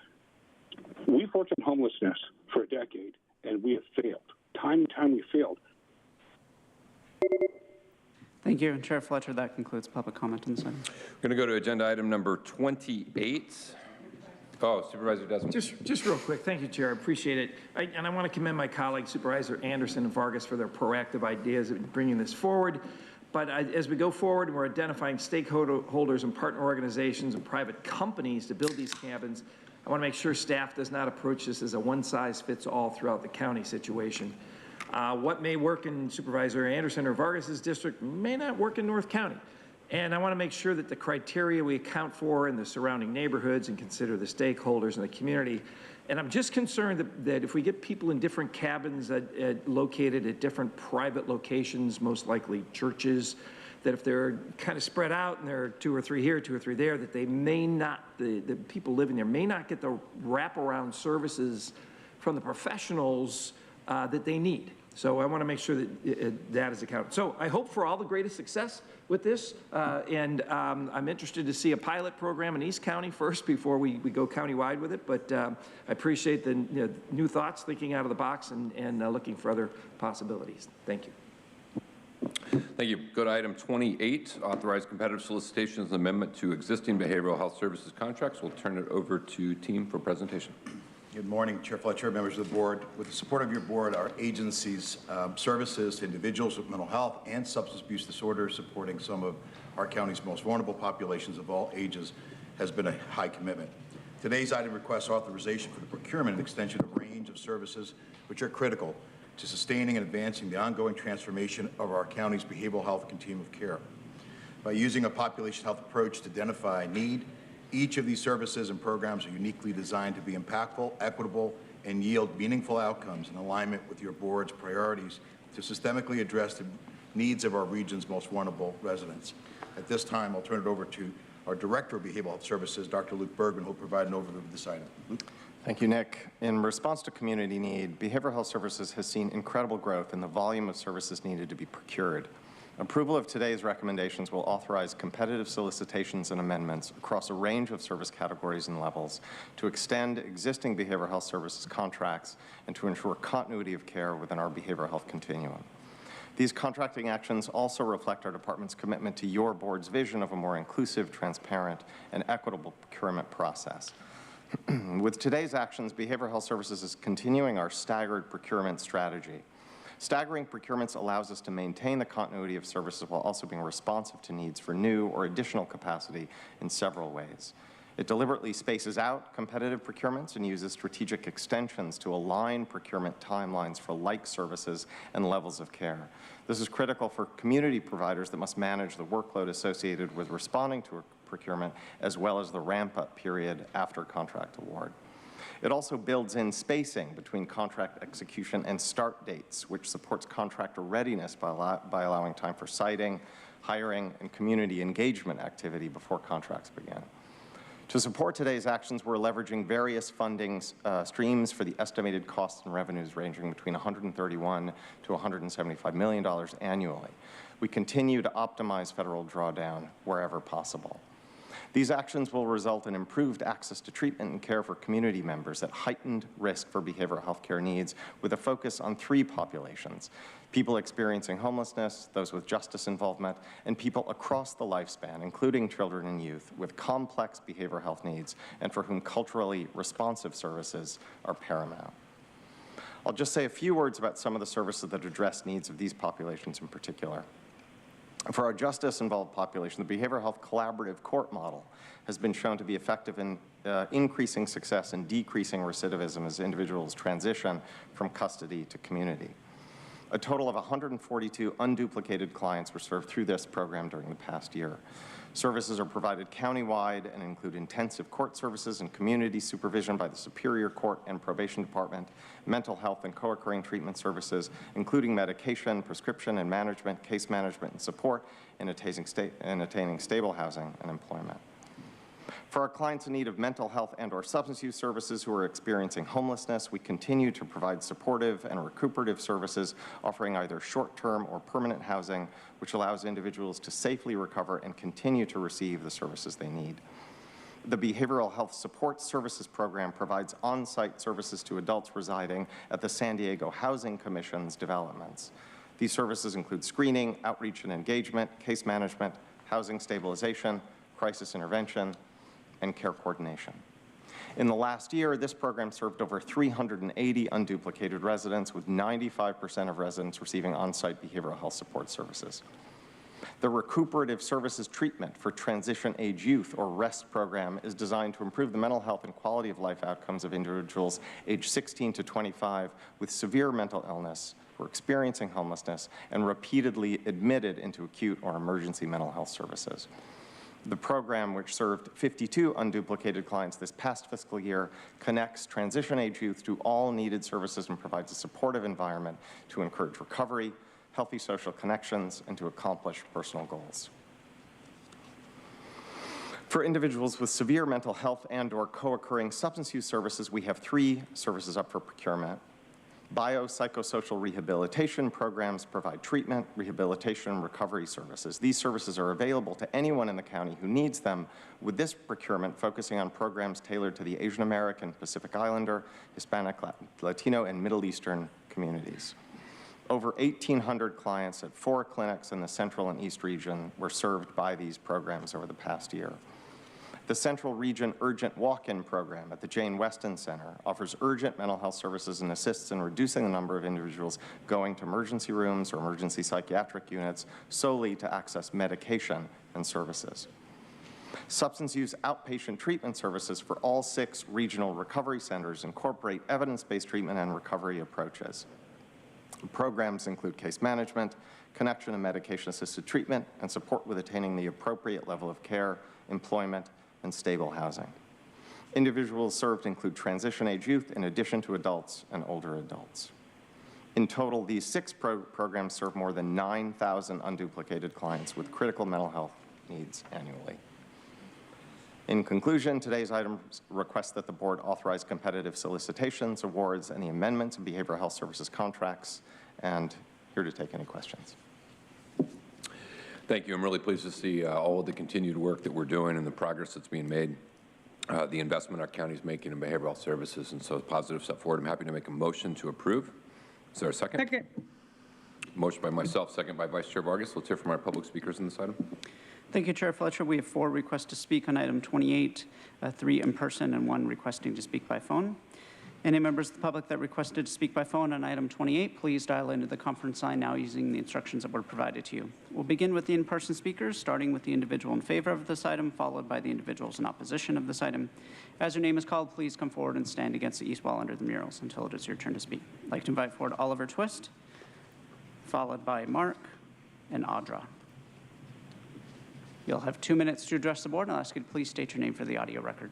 We fought on homelessness for a decade, and we have failed. Time and time we've failed. Thank you, Chair Fletcher. That concludes public comment on this item. We're going to go to agenda item number 28. Oh, Supervisor Desmond. Just real quick, thank you, Chair, I appreciate it. And I want to commend my colleagues, Supervisor Anderson and Vargas, for their proactive ideas in bringing this forward. But as we go forward, we're identifying stakeholders and partner organizations and private companies to build these cabins. I want to make sure staff does not approach this as a one-size-fits-all throughout the county situation. What may work in Supervisor Anderson or Vargas's district may not work in North County. And I want to make sure that the criteria we account for in the surrounding neighborhoods and consider the stakeholders in the community. And I'm just concerned that if we get people in different cabins located at different private locations, most likely churches, that if they're kind of spread out and there are 2 or 3 here, 2 or 3 there, that they may not, the people living there may not get the wraparound services from the professionals that they need. So I want to make sure that that is accounted. So I hope for all the greatest success with this, and I'm interested to see a pilot program in East County first before we go countywide with it, but I appreciate the new thoughts, thinking out of the box, and looking for other possibilities. Thank you. Thank you. Go to item 28, authorize competitive solicitations amendment to existing behavioral health services contracts. We'll turn it over to team for presentation. Good morning, Chair Fletcher, members of the board. With the support of your board, our agency's services to individuals with mental health and substance abuse disorders, supporting some of our county's most vulnerable populations of all ages, has been a high commitment. Today's item requests authorization for the procurement and extension of a range of services which are critical to sustaining and advancing the ongoing transformation of our county's behavioral health continuum of care. By using a population health approach to identify need, each of these services and programs are uniquely designed to be impactful, equitable, and yield meaningful outcomes in alignment with your board's priorities to systemically address the needs of our region's most vulnerable residents. At this time, I'll turn it over to our Director of Behavioral Health Services, Dr. Luke Bergman, who will provide an overview of this item. Luke? Thank you, Nick. In response to community need, Behavioral Health Services has seen incredible growth in the volume of services needed to be procured. Approval of today's recommendations will authorize competitive solicitations and amendments across a range of service categories and levels to extend existing behavioral health services contracts and to ensure continuity of care within our behavioral health continuum. These contracting actions also reflect our department's commitment to your board's vision of a more inclusive, transparent, and equitable procurement process. With today's actions, Behavioral Health Services is continuing our staggered procurement strategy. Staggering procurements allows us to maintain the continuity of services while also being responsive to needs for new or additional capacity in several ways. It deliberately spaces out competitive procurements and uses strategic extensions to align procurement timelines for like services and levels of care. This is critical for community providers that must manage the workload associated with responding to a procurement, as well as the ramp-up period after contract award. It also builds in spacing between contract execution and start dates, which supports contractor readiness by allowing time for siting, hiring, and community engagement activity before contracts begin. To support today's actions, we're leveraging various funding streams for the estimated costs and revenues ranging between $131 to $175 million annually. We continue to optimize federal drawdown wherever possible. These actions will result in improved access to treatment and care for community members at heightened risk for behavioral health care needs, with a focus on 3 populations: people experiencing homelessness, those with justice involvement, and people across the lifespan, including children and youth with complex behavioral health needs and for whom culturally responsive services are paramount. I'll just say a few words about some of the services that address needs of these populations in particular. For our justice-involved population, the Behavioral Health Collaborative Court model has been shown to be effective in increasing success and decreasing recidivism as individuals transition from custody to community. A total of 142 unduplicated clients were served through this program during the past year. Services are provided countywide and include intensive court services and community supervision by the Superior Court and Probation Department, mental health and co-occurring treatment services, including medication, prescription and management, case management and support, and attaining stable housing and employment. For our clients in need of mental health and/or substance use services who are experiencing homelessness, we continue to provide supportive and recuperative services, offering either short-term or permanent housing, which allows individuals to safely recover and continue to receive the services they need. The Behavioral Health Support Services Program provides on-site services to adults residing at the San Diego Housing Commission's developments. These services include screening, outreach and engagement, case management, housing stabilization, crisis intervention, and care coordination. In the last year, this program served over 380 unduplicated residents, with 95% of residents receiving on-site behavioral health support services. The Recuperative Services Treatment for Transition-Age Youth, or REST program, is designed to improve the mental health and quality of life outcomes of individuals aged 16 to 25 with severe mental illness who are experiencing homelessness and repeatedly admitted into acute or emergency mental health services. The program, which served 52 unduplicated clients this past fiscal year, connects transition-age youth to all needed services and provides a supportive environment to encourage recovery, healthy social connections, and to accomplish personal goals. For individuals with severe mental health and/or co-occurring substance use services, we have 3 services up for procurement. Biopsychosocial rehabilitation programs provide treatment, rehabilitation, and recovery services. These services are available to anyone in the county who needs them, with this procurement focusing on programs tailored to the Asian American, Pacific Islander, Hispanic, Latino, and Middle Eastern communities. Over 1,800 clients at 4 clinics in the Central and East region were served by these programs over the past year. The Central Region Urgent Walk-In Program at the Jane Weston Center offers urgent mental health services and assists in reducing the number of individuals going to emergency rooms or emergency psychiatric units solely to access medication and services. Substance use outpatient treatment services for all 6 regional recovery centers incorporate evidence-based treatment and recovery approaches. Programs include case management, connection and medication-assisted treatment, and support with attaining the appropriate level of care, employment, and stable housing. Individuals served include transition-age youth in addition to adults and older adults. In total, these 6 programs serve more than 9,000 unduplicated clients with critical mental health needs annually. In conclusion, today's items request that the board authorize competitive solicitations, awards, and the amendments of behavioral health services contracts, and here to take any questions. Thank you. I'm really pleased to see all of the continued work that we're doing and the progress that's being made, the investment our county is making in behavioral health services, and so positive step forward. I'm happy to make a motion to approve. Is there a second? Second. Motion by myself, second by Vice Chair Vargas. Let's hear from our public speakers on this item. Thank you, Chair Fletcher. We have 4 requests to speak on item 28, 3 in person and 1 requesting to speak by phone. Any members of the public that requested to speak by phone on item 28, please dial into the conference line now using the instructions that were provided to you. We'll begin with the in-person speakers, starting with the individual in favor of this item, followed by the individuals in opposition of this item. As your name is called, please come forward and stand against the east wall under the murals until it is your turn to speak. I'd like to invite forward Oliver Twist, followed by Mark and Audra. You'll have 2 minutes to address the board, and I'll ask you to please state your name for the audio record.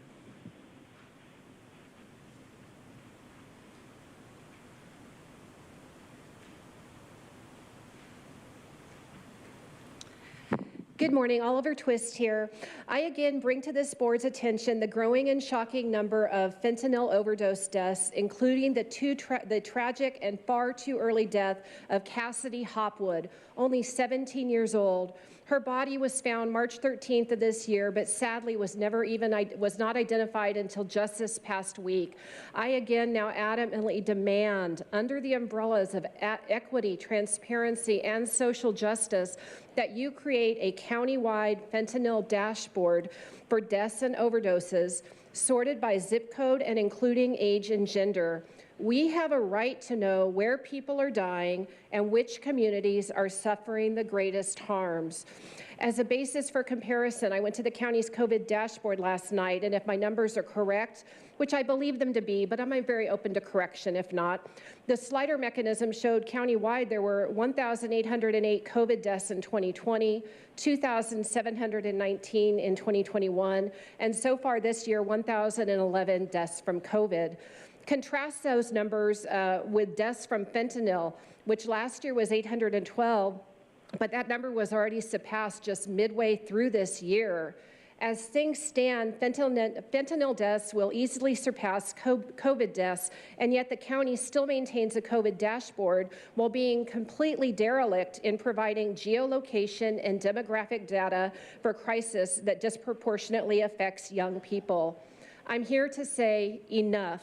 Good morning, Oliver Twist here. I again bring to this board's attention the growing and shocking number of fentanyl overdose deaths, including the tragic and far too early death of Cassidy Hopwood, only 17 years old. Her body was found March 13th of this year, but sadly was not identified until just this past week. I again now adamantly demand, under the umbrellas of equity, transparency, and social justice, that you create a county-wide fentanyl dashboard for deaths and overdoses, sorted by zip code and including age and gender. We have a right to know where people are dying and which communities are suffering the greatest harms. As a basis for comparison, I went to the county's COVID dashboard last night, and if my numbers are correct, which I believe them to be, but I'm very open to correction if not, the slider mechanism showed countywide there were 1,808 COVID deaths in 2020, 2,719 in 2021, and so far this year, 1,011 deaths from COVID. Contrast those numbers with deaths from fentanyl, which last year was 812, but that number was already surpassed just midway through this year. As things stand, fentanyl deaths will easily surpass COVID deaths, and yet the county still maintains a COVID dashboard while being completely derelict in providing geolocation and demographic data for crisis that disproportionately affects young people. I'm here to say enough.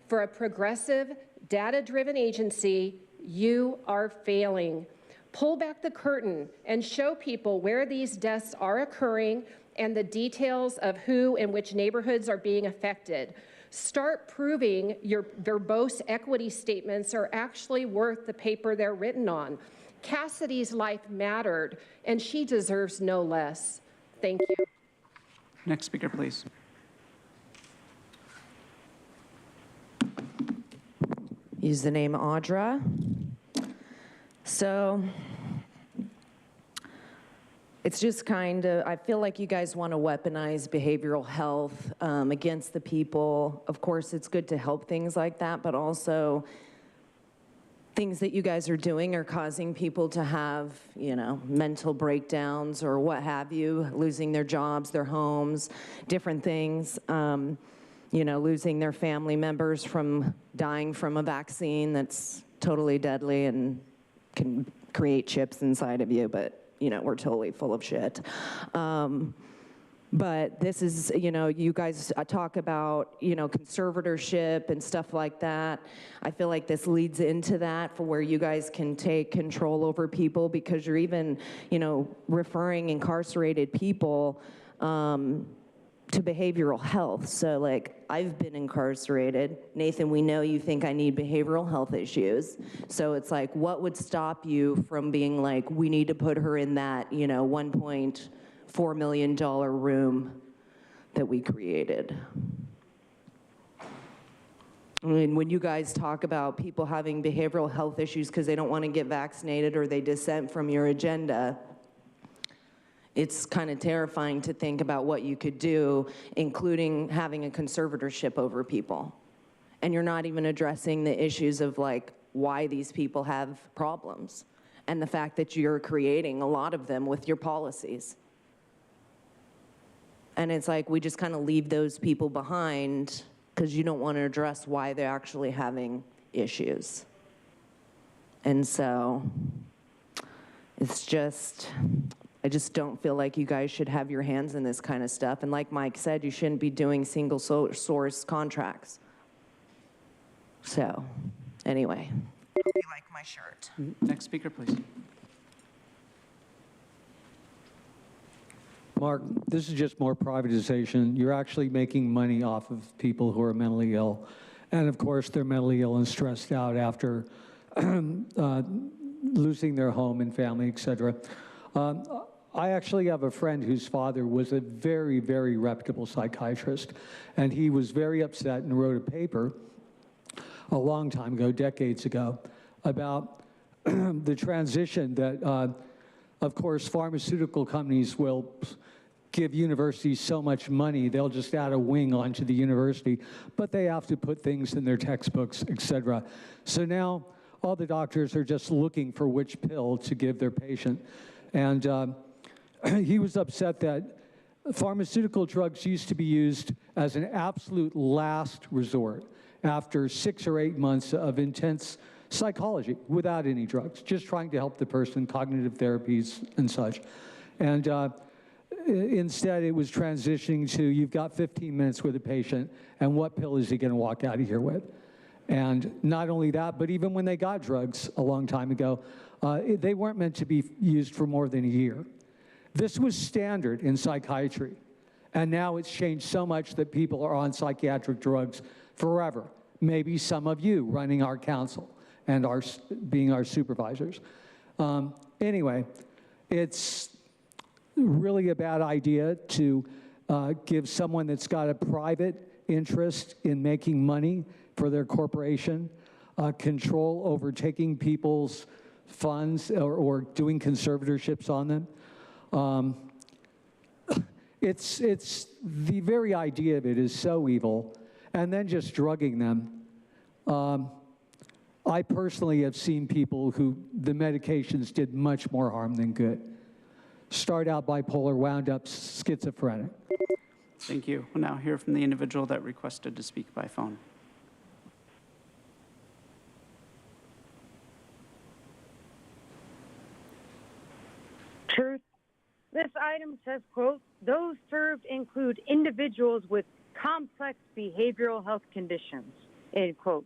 For a progressive, data-driven agency, you are failing. Pull back the curtain and show people where these deaths are occurring and the details of who and which neighborhoods are being affected. Start proving your verbose equity statements are actually worth the paper they're written on. Cassidy's life mattered, and she deserves no less. Thank you. Next speaker, please. Use the name Audra. So it's just kind of, I feel like you guys want to weaponize behavioral health against the people. Of course, it's good to help things like that, but also things that you guys are doing are causing people to have, you know, mental breakdowns or what have you, losing their jobs, their homes, different things. You know, losing their family members from dying from a vaccine that's totally deadly and can create chips inside of you, but, you know, we're totally full of shit. But this is, you know, you guys talk about, you know, conservatorship and stuff like that. I feel like this leads into that for where you guys can take control over people because you're even, you know, referring incarcerated people to behavioral health. So like, I've been incarcerated. Nathan, we know you think I need behavioral health issues. So it's what would stop you from being like, we need to put her in that, you know, $1.4 million room that we created? I mean, when you guys talk about people having behavioral health issues because they don't want to get vaccinated or they dissent from your agenda, it's kind of terrifying to think about what you could do, including having a conservatorship over people. And you're not even addressing the issues of like why these people have problems and the fact that you're creating a lot of them with your policies. And it's like we just kind of leave those people behind because you don't want to address why they're actually having issues. And so it's just, I just don't feel like you guys should have your hands in this kind of stuff. And like Mike said, you shouldn't be doing single source contracts. So, anyway. Hope you like my shirt. Next speaker, please. Mark, this is just more privatization. You're actually making money off of people who are mentally ill. And of course, they're mentally ill and stressed out after losing their home and family, et cetera. I actually have a friend whose father was a very, very reputable psychiatrist, and he was very upset and wrote a paper a long time ago, decades ago, about the transition that, of course, pharmaceutical companies will give universities so much money, they'll just add a wing onto the university, but they have to put things in their textbooks, et cetera. So now all the doctors are just looking for which pill to give their patient. And he was upset that pharmaceutical drugs used to be used as an absolute last resort after 6 or 8 months of intense psychology without any drugs, just trying to help the person, cognitive therapies and such. And instead, it was transitioning to you've got 15 minutes with a patient, and what pill is he going to walk out of here with? And not only that, but even when they got drugs a long time ago, they weren't meant to be used for more than a year. This was standard in psychiatry, and now it's changed so much that people are on psychiatric drugs forever, maybe some of you running our council and being our supervisors. Anyway, it's really a bad idea to give someone that's got a private interest in making money for their corporation control over taking people's funds or doing conservatorships on them. It's the very idea of it is so evil, and then just drugging them. I personally have seen people who the medications did much more harm than good. Start out bipolar, wound up schizophrenic. Thank you. We'll now hear from the individual that requested to speak by phone. Truth. This item says, quote, those served include individuals with complex behavioral health conditions, end quote.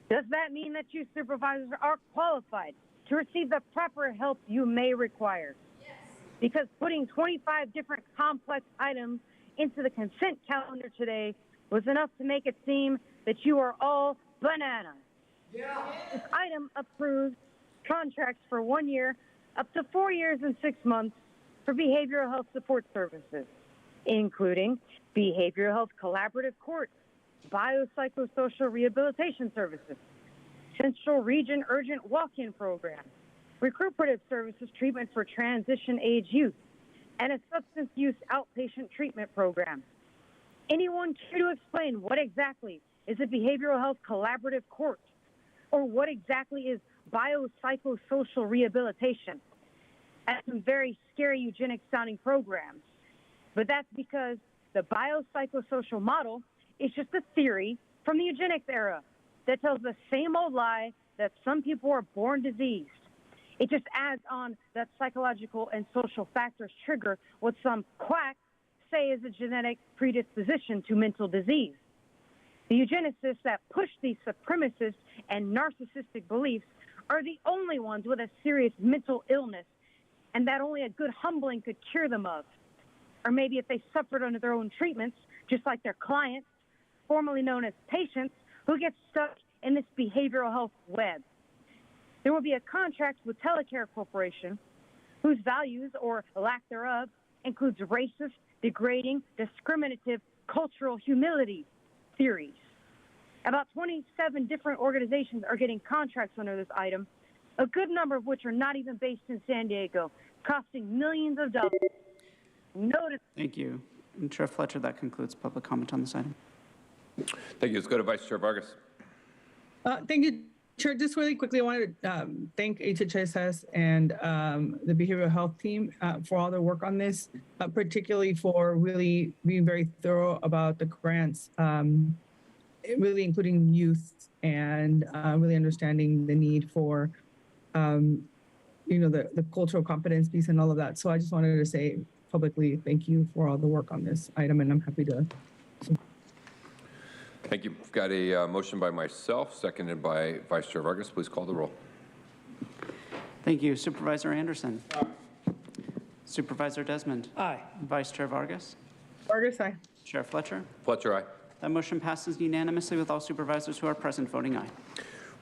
Does that mean that you supervisors are qualified to receive the proper help you may require? Yes. Because putting 25 different complex items into the consent calendar today was enough to make it seem that you are all bananas. Yeah. This item approves contracts for 1 year, up to 4 years and 6 months for behavioral health support services, including behavioral health collaborative courts, biopsychosocial rehabilitation services, Central Region Urgent Walk-In Program, recuperative services treatment for transition-age youth, and a substance use outpatient treatment program. Anyone care to explain what exactly is a behavioral health collaborative court, or what exactly is biopsychosocial rehabilitation? That's some very scary eugenic-sounding programs. But that's because the biopsychosocial model is just a theory from the eugenics era that tells the same old lie that some people are born diseased. It just adds on that psychological and social factors trigger what some quacks say is a genetic predisposition to mental disease. The eugenicists that push these supremacist and narcissistic beliefs are the only ones with a serious mental illness, and that only a good humbling could cure them of. Or maybe if they suffered under their own treatments, just like their clients, formerly known as patients, who get stuck in this behavioral health web. There will be a contract with Telecare Corporation, whose values, or lack thereof, includes racist, degrading, discriminative, cultural humility theories. About 27 different organizations are getting contracts under this item, a good number of which are not even based in San Diego, costing millions of dollars. Notice. Thank you. And Chair Fletcher, that concludes public comment on this item. Thank you. Let's go to Vice Chair Vargas. Thank you, Chair. Just really quickly, I wanted to thank HHSS and the behavioral health team for all their work on this, particularly for really being very thorough about the grants, really including youth and really understanding the need for, the cultural competence piece and all of that. So I just wanted to say publicly thank you for all the work on this item, and I'm happy to. Thank you. We've got a motion by myself, seconded by Vice Chair Vargas. Please call the roll. Thank you. Supervisor Anderson. Aye. Supervisor Desmond. Aye. Vice Chair Vargas. Vargas, aye. Chair Fletcher. Fletcher, aye. That motion passes unanimously with all supervisors who are present voting aye.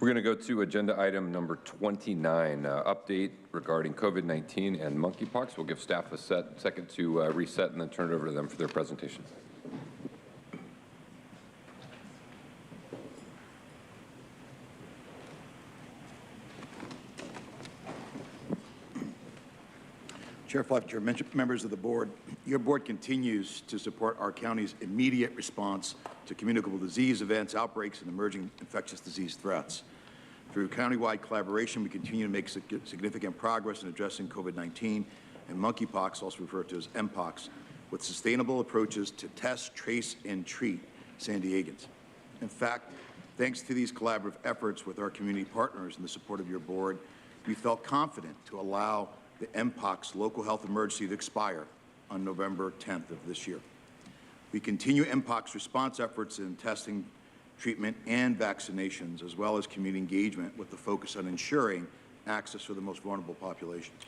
We're going to go to agenda item number 29, update regarding COVID-19 and monkeypox. We'll give staff a second to reset and then turn it over to them for their presentation. Chair Fletcher, members of the board, your board continues to support our county's immediate response to communicable disease events, outbreaks, and emerging infectious disease threats. Through countywide collaboration, we continue to make significant progress in addressing COVID-19 and monkeypox, also referred to as Mpox, with sustainable approaches to test, trace, and treat San Diegans. In fact, thanks to these collaborative efforts with our community partners and the support of your board, we felt confident to allow the Mpox local health emergency to expire on November 10th of this year. We continue Mpox response efforts in testing, treatment, and vaccinations, as well as community engagement with the focus on ensuring access for the most vulnerable populations.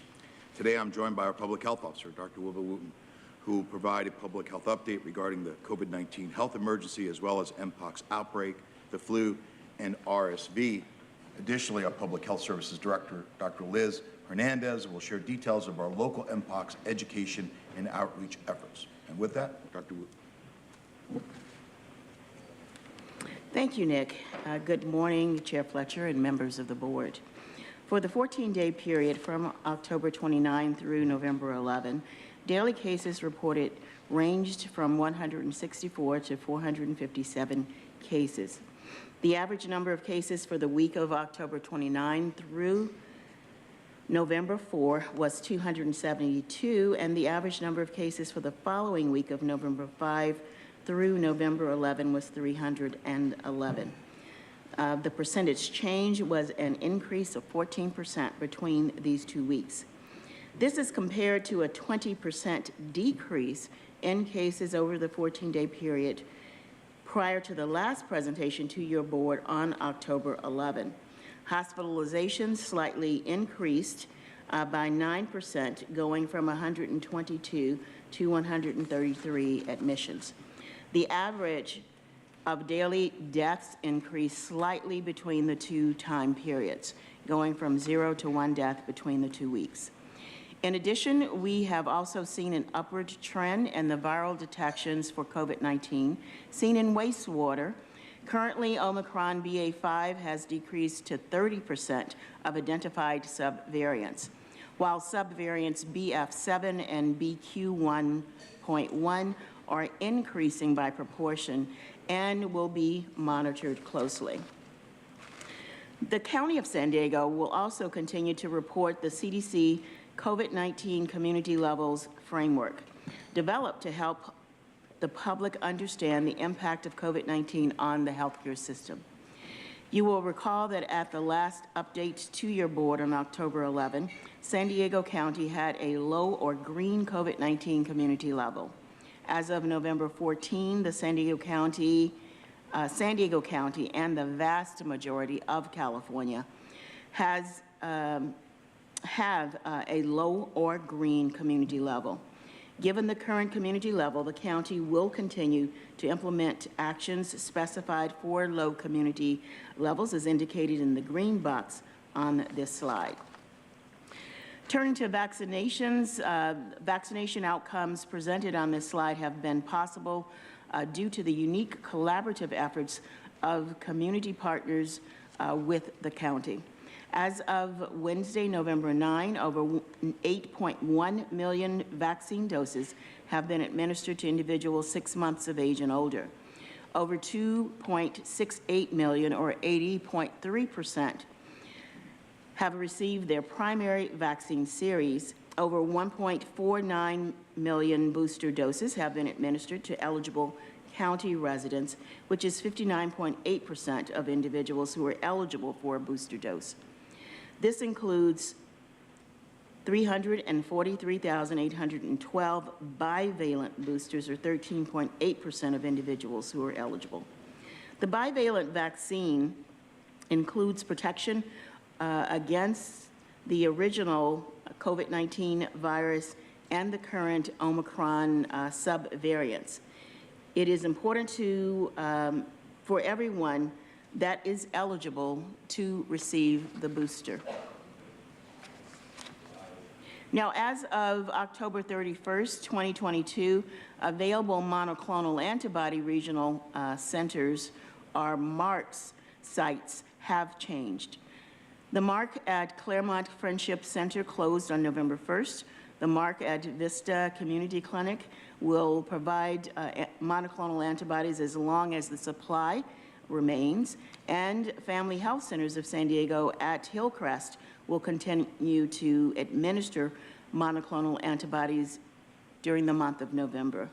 Today, I'm joined by our public health officer, Dr. Wilbur Wooten, who will provide a public health update regarding the COVID-19 health emergency, as well as Mpox outbreak the flu, and RSV. Additionally, our Public Health Services Director, Dr. Liz Hernandez, will share details of our local MPOX education and outreach efforts. And with that, Dr. Wu. Thank you, Nick. Good morning, Chair Fletcher and members of the board. For the 14-day period from October 29 through November 11, daily cases reported ranged from 164 to 457 cases. The average number of cases for the week of October 29 through November 4 was 272, and the average number of cases for the following week of November 5 through November 11 was 311. The percentage change was an increase of 14% between these 2 weeks. This is compared to a 20% decrease in cases over the 14-day period prior to the last presentation to your board on October 11. Hospitalizations slightly increased by 9%, going from 122 to 133 admissions. The average of daily deaths increased slightly between the 2 time periods, going from 0 to 1 death between the 2 weeks. In addition, we have also seen an upward trend in the viral detections for COVID-19 seen in wastewater. Currently, Omicron BA.5 has decreased to 30% of identified subvariants, while subvariants BF7 and BQ1.1 are increasing by proportion and will be monitored closely. The County of San Diego will also continue to report the CDC COVID-19 Community Levels Framework, developed to help the public understand the impact of COVID-19 on the healthcare system. You will recall that at the last update to your board on October 11, San Diego County had a low or green COVID-19 community level. As of November 14, the San Diego County and the vast majority of California have a low or green community level. Given the current community level, the county will continue to implement actions specified for low community levels as indicated in the green box on this slide. Turning to vaccinations, vaccination outcomes presented on this slide have been possible due to the unique collaborative efforts of community partners with the county. As of Wednesday, November 9, over 8.1 million vaccine doses have been administered to individuals 6 months of age and older. Over 2.68 million, or 80.3%, have received their primary vaccine series. Over 1.49 million booster doses have been administered to eligible county residents, which is 59.8% of individuals who are eligible for a booster dose. This includes 343,812 bivalent boosters, or 13.8% of individuals who are eligible. The bivalent vaccine includes protection against the original COVID-19 virus and the current Omicron subvariants. It is important for everyone that is eligible to receive the booster. Now, as of October 31st, 2022, available monoclonal antibody regional centers, or MARCs sites, have changed. The MARC at Claremont Friendship Center closed on November 1st. The MARC at Vista Community Clinic will provide monoclonal antibodies as long as the supply remains, and Family Health Centers of San Diego at Hillcrest will continue to administer monoclonal antibodies during the month of November.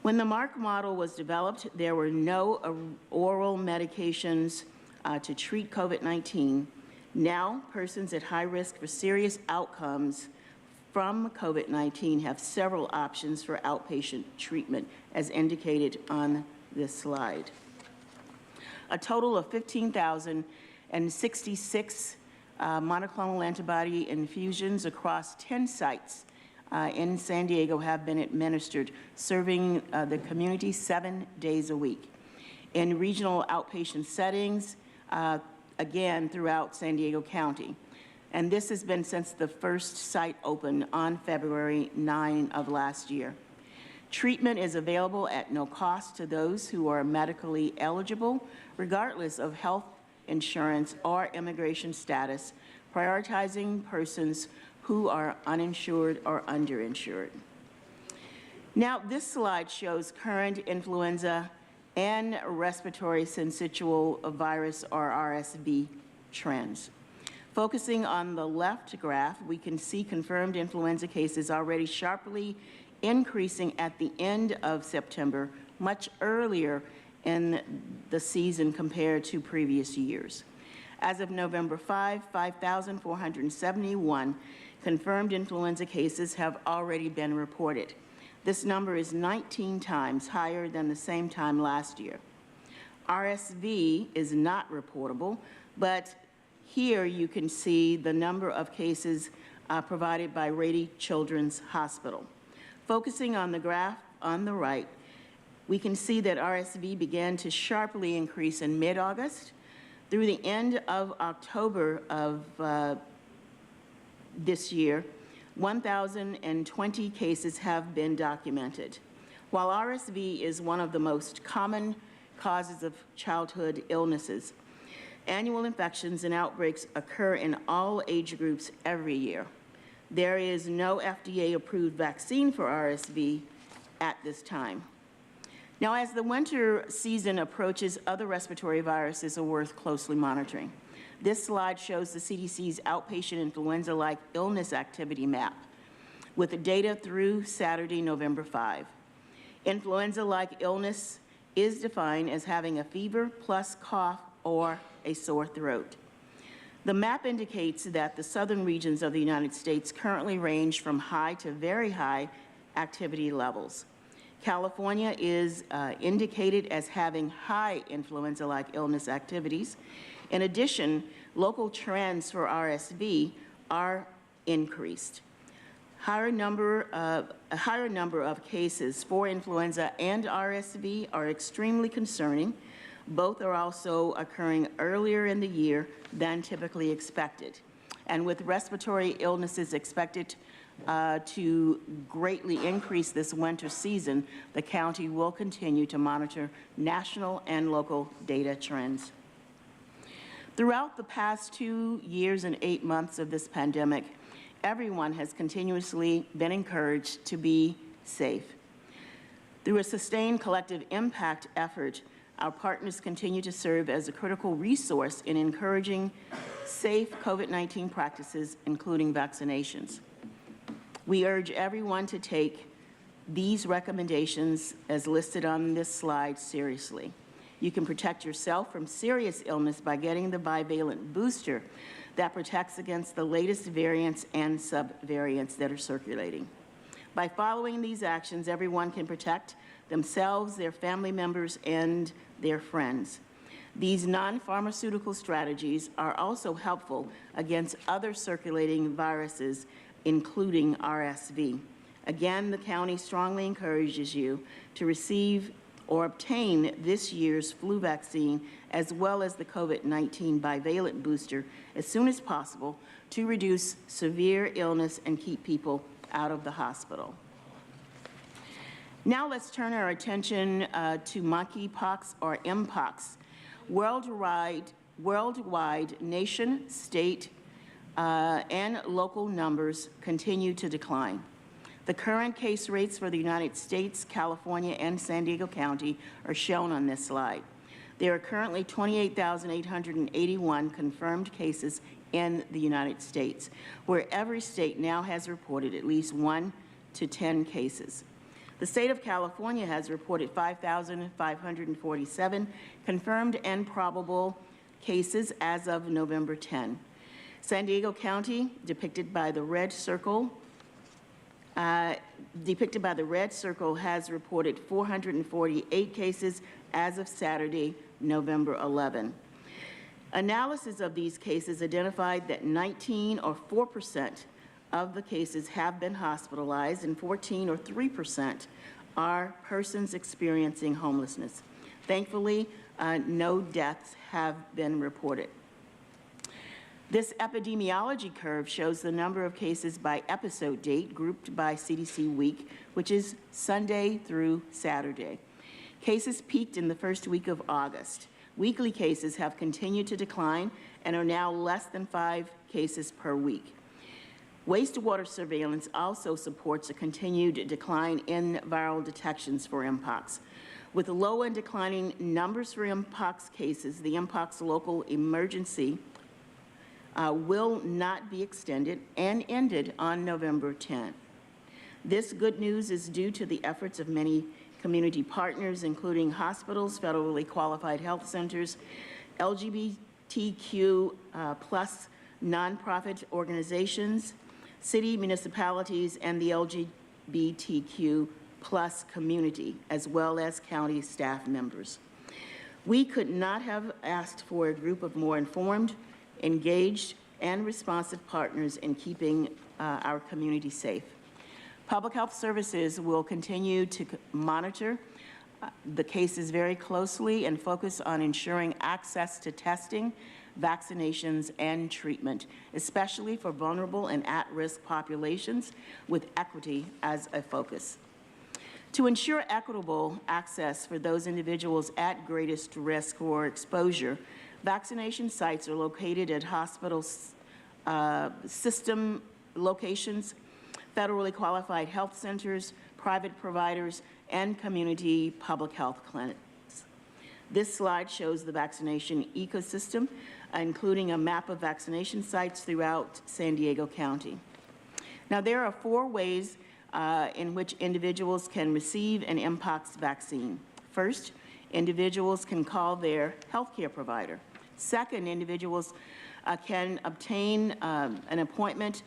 When the MARC model was developed, there were no oral medications to treat COVID-19. Now, persons at high risk for serious outcomes from COVID-19 have several options for outpatient treatment, as indicated on this slide. A total of 15,066 monoclonal antibody infusions across 10 sites in San Diego have been administered, serving the community 7 days a week. in regional outpatient settings, again, throughout San Diego County. And this has been since the first site opened on February 9 of last year. Treatment is available at no cost to those who are medically eligible, regardless of health insurance or immigration status, prioritizing persons who are uninsured or underinsured. Now, this slide shows current influenza and respiratory syncytial virus or RSV trends. Focusing on the left graph, we can see confirmed influenza cases already sharply increasing at the end of September, much earlier in the season compared to previous years. As of November 5, 5,471 confirmed influenza cases have already been reported. This number is 19 times higher than the same time last year. RSV is not reportable, but here you can see the number of cases provided by Rady Children's Hospital. Focusing on the graph on the right, we can see that RSV began to sharply increase in mid-August. Through the end of October of this year, 1,020 cases have been documented. While RSV is one of the most common causes of childhood illnesses, annual infections and outbreaks occur in all age groups every year. There is no FDA-approved vaccine for RSV at this time. Now, as the winter season approaches, other respiratory viruses are worth closely monitoring. This slide shows the CDC's outpatient influenza-like illness activity map with the data through Saturday, November 5. Influenza-like illness is defined as having a fever plus cough or a sore throat. The map indicates that the southern regions of the United States currently range from high to very high activity levels. California is indicated as having high influenza-like illness activities. In addition, local trends for RSV are increased. A higher number of cases for influenza and RSV are extremely concerning. Both are also occurring earlier in the year than typically expected. And with respiratory illnesses expected to greatly increase this winter season, the county will continue to monitor national and local data trends. Throughout the past 2 years and 8 months of this pandemic, everyone has continuously been encouraged to be safe. Through a sustained collective impact effort, our partners continue to serve as a critical resource in encouraging safe COVID-19 practices, including vaccinations. We urge everyone to take these recommendations as listed on this slide seriously. You can protect yourself from serious illness by getting the bivalent booster that protects against the latest variants and subvariants that are circulating. By following these actions, everyone can protect themselves, their family members, and their friends. These non-pharmaceutical strategies are also helpful against other circulating viruses, including RSV. Again, the county strongly encourages you to receive or obtain this year's flu vaccine as well as the COVID-19 bivalent booster as soon as possible to reduce severe illness and keep people out of the hospital. Now let's turn our attention to monkeypox or mpox. Worldwide nation, state, and local numbers continue to decline. The current case rates for the United States, California, and San Diego County are shown on this slide. There are currently 28,881 confirmed cases in the United States, where every state now has reported at least 1 to 10 cases. The state of California has reported 5,547 confirmed and probable cases as of November 10. San Diego County, depicted by the red circle, has reported 448 cases as of Saturday, November 11. Analysis of these cases identified that 19 or 4% of the cases have been hospitalized and 14 or 3% are persons experiencing homelessness. Thankfully, no deaths have been reported. This epidemiology curve shows the number of cases by episode date grouped by CDC week, which is Sunday through Saturday. Cases peaked in the first week of August. Weekly cases have continued to decline and are now less than 5 cases per week. Wastewater surveillance also supports a continued decline in viral detections for Mpox. With low and declining numbers for Mpox cases, the Mpox local emergency will not be extended and ended on November 10. This good news is due to the efforts of many community partners, including hospitals, federally qualified health centers, LGBTQ plus nonprofit organizations, city municipalities, and the LGBTQ plus community, as well as county staff members. We could not have asked for a group of more informed, engaged, and responsive partners in keeping our community safe. Public Health Services will continue to monitor the cases very closely and focus on ensuring access to testing, vaccinations, and treatment, especially for vulnerable and at-risk populations, with equity as a focus. To ensure equitable access for those individuals at greatest risk for exposure, vaccination sites are located at hospital system locations, federally qualified health centers, private providers, and community public health clinics. This slide shows the vaccination ecosystem, including a map of vaccination sites throughout San Diego County. Now, there are 4 ways in which individuals can receive an Mpox vaccine. First, individuals can call their healthcare provider. Second, individuals can obtain an appointment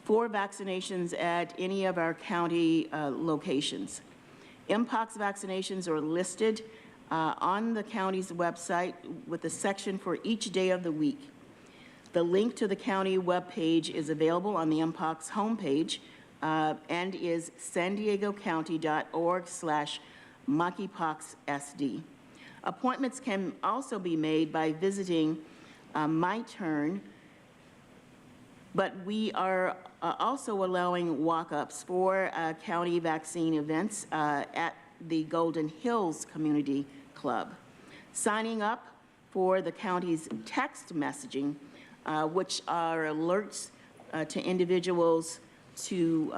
for vaccinations at any of our county locations. Mpox vaccinations are listed on the county's website with a section for each day of the week. The link to the county webpage is available on the Mpox homepage and is sandiegocounty.org/monkeypoxsd. Appointments can also be made by visiting My Turn, but we are also allowing walk-ups for county vaccine events at the Golden Hills Community Club. Signing up for the county's text messaging, which are alerts to individuals to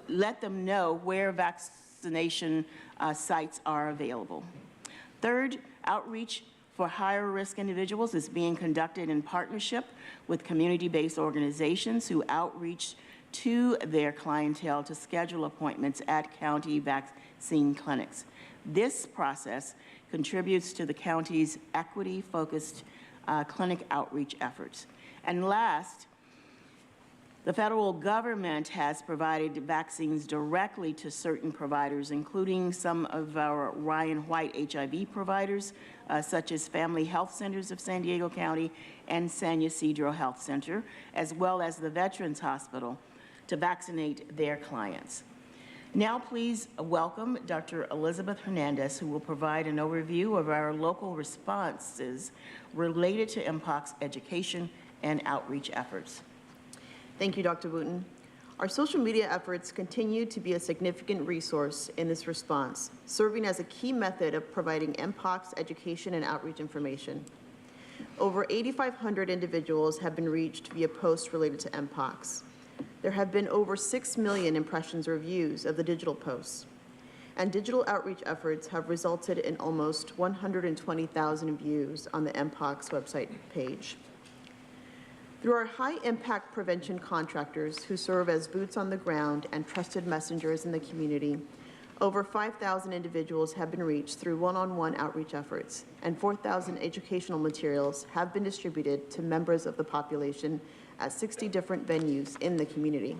let them know where vaccination sites are available. Third, outreach for higher risk individuals is being conducted in partnership with community-based organizations who outreach to their clientele to schedule appointments at county vaccine clinics. This process contributes to the county's equity-focused clinic outreach efforts. And last, the federal government has provided vaccines directly to certain providers, including some of our Ryan White HIV providers, such as Family Health Centers of San Diego County and San Ysidro Health Center, as well as the Veterans Hospital, to vaccinate their clients. Now please welcome Dr. Elizabeth Hernandez, who will provide an overview of our local responses related to Mpox education and outreach efforts. Thank you, Dr. Wooten. Our social media efforts continue to be a significant resource in this response, serving as a key method of providing Mpox education and outreach information. Over 8,500 individuals have been reached via posts related to Mpox. There have been over 6 million impressions or views of the digital posts, and digital outreach efforts have resulted in almost 120,000 views on the Mpox website page. Through our high-impact prevention contractors who serve as boots on the ground and trusted messengers in the community, over 5,000 individuals have been reached through one-on-one outreach efforts, and 4,000 educational materials have been distributed to members of the population at 60 different venues in the community.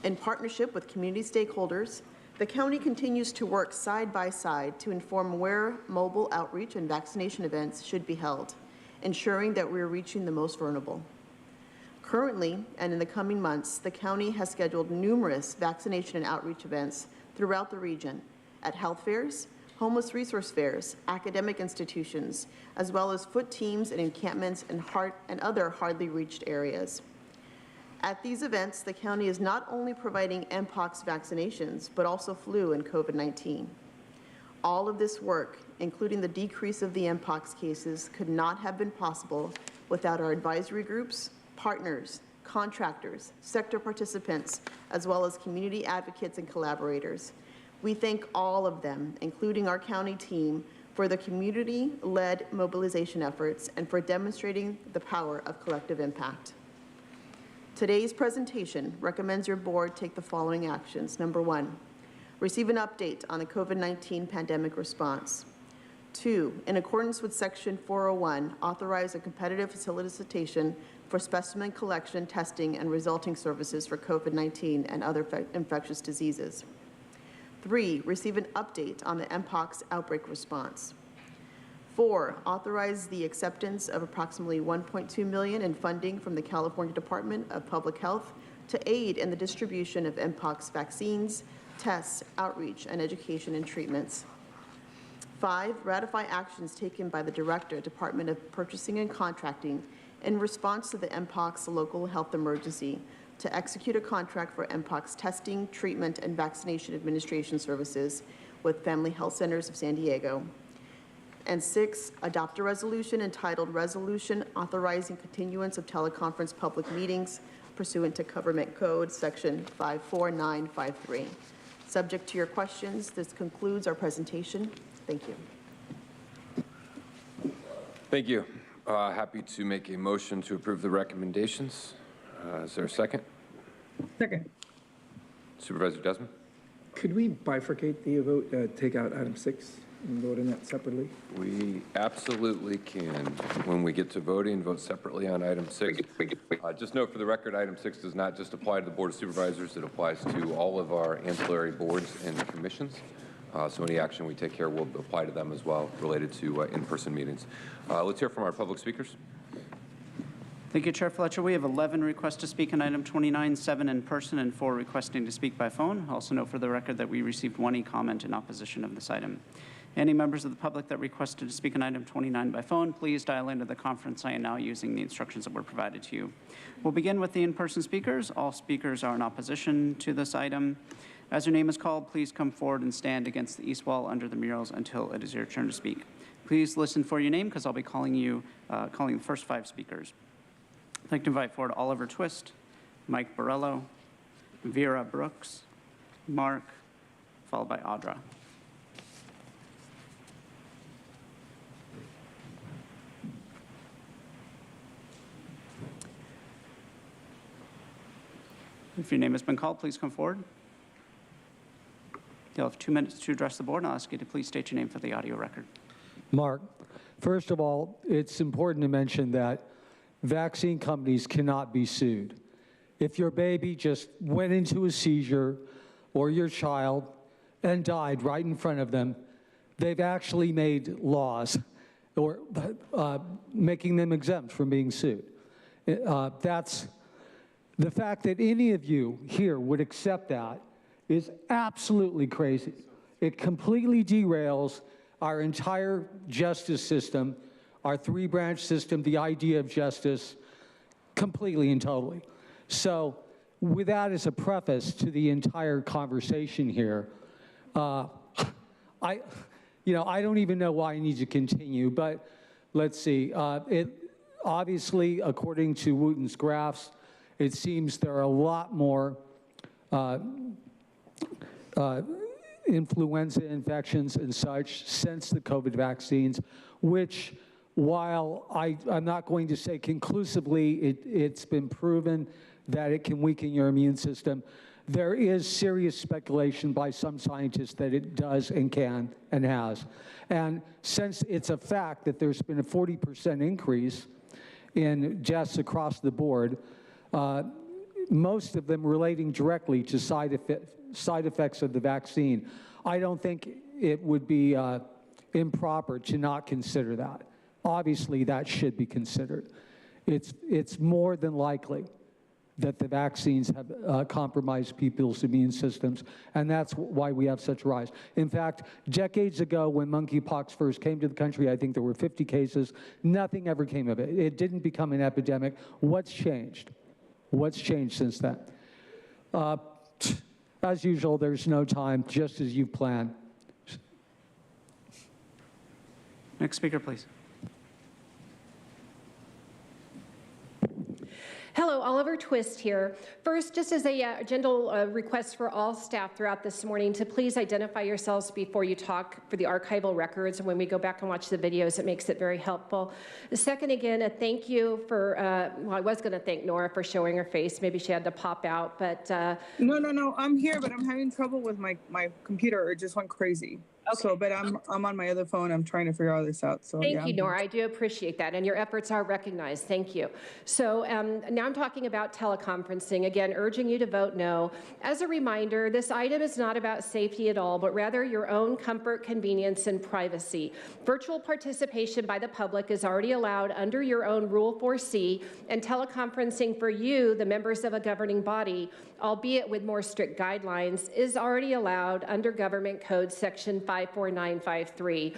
In partnership with community stakeholders, the county continues to work side by side to inform where mobile outreach and vaccination events should be held, ensuring that we are reaching the most vulnerable. Currently, and in the coming months, the county has scheduled numerous vaccination and outreach events throughout the region at health fairs, homeless resource fairs, academic institutions, as well as foot teams and encampments and other hardly reached areas. At these events, the county is not only providing Mpox vaccinations, but also flu and COVID-19. All of this work, including the decrease of the Mpox cases, could not have been possible without our advisory groups, partners, contractors, sector participants, as well as community advocates and collaborators. We thank all of them, including our county team, for the community-led mobilization efforts and for demonstrating the power of collective impact. Today's presentation recommends your board take the following actions. Number 1, receive an update on the COVID-19 pandemic response. 2, in accordance with Section 401, authorize a competitive solicitation for specimen collection, testing, and resulting services for COVID-19 and other infectious diseases. 3, receive an update on the Mpox outbreak response. 4, authorize the acceptance of approximately $1.2 million in funding from the California Department of Public Health to aid in the distribution of Mpox vaccines, tests, outreach, and education and treatments. 5, ratify actions taken by the Director, Department of Purchasing and Contracting in response to the Mpox local health emergency to execute a contract for Mpox testing, treatment, and vaccination administration services with Family Health Centers of San Diego. And 6, adopt a resolution entitled Resolution Authorizing Continuance of Teleconference Public Meetings pursuant to Government Code Section 54953. Subject to your questions, this concludes our presentation. Thank you. Thank you. Happy to make a motion to approve the recommendations. Is there a second? Second. Supervisor Desmond? Could we bifurcate the vote, take out item 6 and vote on that separately? We absolutely can. When we get to voting, vote separately on item 6. Just note for the record, item 6 does not just apply to the Board of Supervisors. It applies to all of our ancillary boards and commissions. So any action we take here will apply to them as well, related to in-person meetings. Let's hear from our public speakers. Thank you, Chair Fletcher. We have 11 requests to speak on item 29, 7 in person, and 4 requesting to speak by phone. Also note for the record that we received 1 e-comment in opposition of this item. Any members of the public that requested to speak on item 29 by phone, please dial into the conference line now using the instructions that were provided to you. We'll begin with the in-person speakers. All speakers are in opposition to this item. As your name is called, please come forward and stand against the east wall under the murals until it is your turn to speak. Please listen for your name because I'll be calling the first 5 speakers. I'd like to invite forward Oliver Twist, Mike Borello, Vera Brooks, Mark, followed by Audra. If your name has been called, please come forward. You'll have 2 minutes to address the board, and I'll ask you to please state your name for the audio record. Mark, first of all, it's important to mention that vaccine companies cannot be sued. If your baby just went into a seizure or your child and died right in front of them, they've actually made laws or making them exempt from being sued. That's the fact that any of you here would accept that is absolutely crazy. It completely derails our entire justice system, our 3-branch system, the idea of justice, completely and totally. So with that as a preface to the entire conversation here, I don't even know why I need to continue, but let's see. Obviously, according to Wooten's graphs, it seems there are a lot more influenza infections and such since the COVID vaccines, which, while I'm not going to say conclusively it's been proven that it can weaken your immune system, there is serious speculation by some scientists that it does and can and has. And since it's a fact that there's been a 40% increase in deaths across the board, most of them relating directly to side effects of the vaccine, I don't think it would be improper to not consider that. Obviously, that should be considered. It's more than likely that the vaccines have compromised people's immune systems, and that's why we have such a rise. In fact, decades ago when monkeypox first came to the country, I think there were 50 cases. Nothing ever came of it. It didn't become an epidemic. What's changed? What's changed since then? As usual, there's no time, just as you planned. Next speaker, please. Hello, Oliver Twist here. First, just as a gentle request for all staff throughout this morning to please identify yourselves before you talk for the archival records. And when we go back and watch the videos, it makes it very helpful. The second, again, a thank you for, well, I was going to thank Nora for showing her face. Maybe she had to pop out, but. No, I'm here, but I'm having trouble with my computer. It just went crazy. Okay. So, but I'm on my other phone. I'm trying to figure all this out. So thank you, Nora. I do appreciate that, and your efforts are recognized. Thank you. So now I'm talking about teleconferencing. Again, urging you to vote no. As a reminder, this item is not about safety at all, but rather your own comfort, convenience, and privacy. Virtual participation by the public is already allowed under your own Rule 4C, and teleconferencing for you, the members of a governing body, albeit with more strict guidelines, is already allowed under Government Code Section 54953.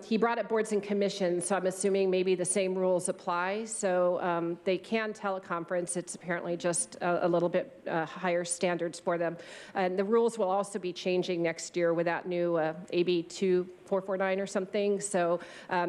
He brought up boards and commissions, so I'm assuming maybe the same rules apply. So they can teleconference. It's apparently just a little bit higher standards for them. And the rules will also be changing next year with that new AB 2449 or something. So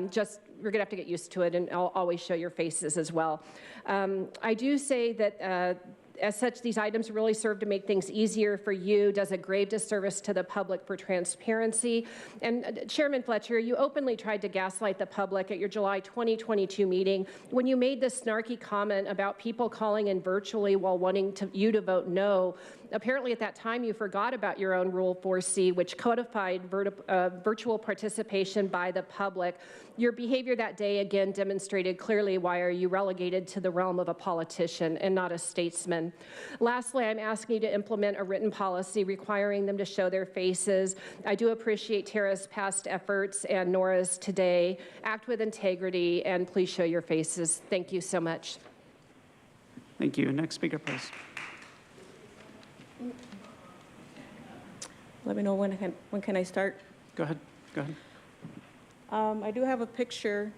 just we're going to have to get used to it, and I'll always show your faces as well. I do say that as such, these items really serve to make things easier for you, does a grave disservice to the public for transparency. And Chairman Fletcher, you openly tried to gaslight the public at your July 2022 meeting when you made this snarky comment about people calling in virtually while wanting you to vote no. Apparently at that time you forgot about your own Rule 4C, which codified virtual participation by the public. Your behavior that day again demonstrated clearly why are you relegated to the realm of a politician and not a statesman. Lastly, I'm asking you to implement a written policy requiring them to show their faces. I do appreciate Tara's past efforts and Nora's today. Act with integrity and please show your faces. Thank you so much. Thank you. Next speaker, please. Let me know when can I start? Go ahead. Go ahead. I do have a picture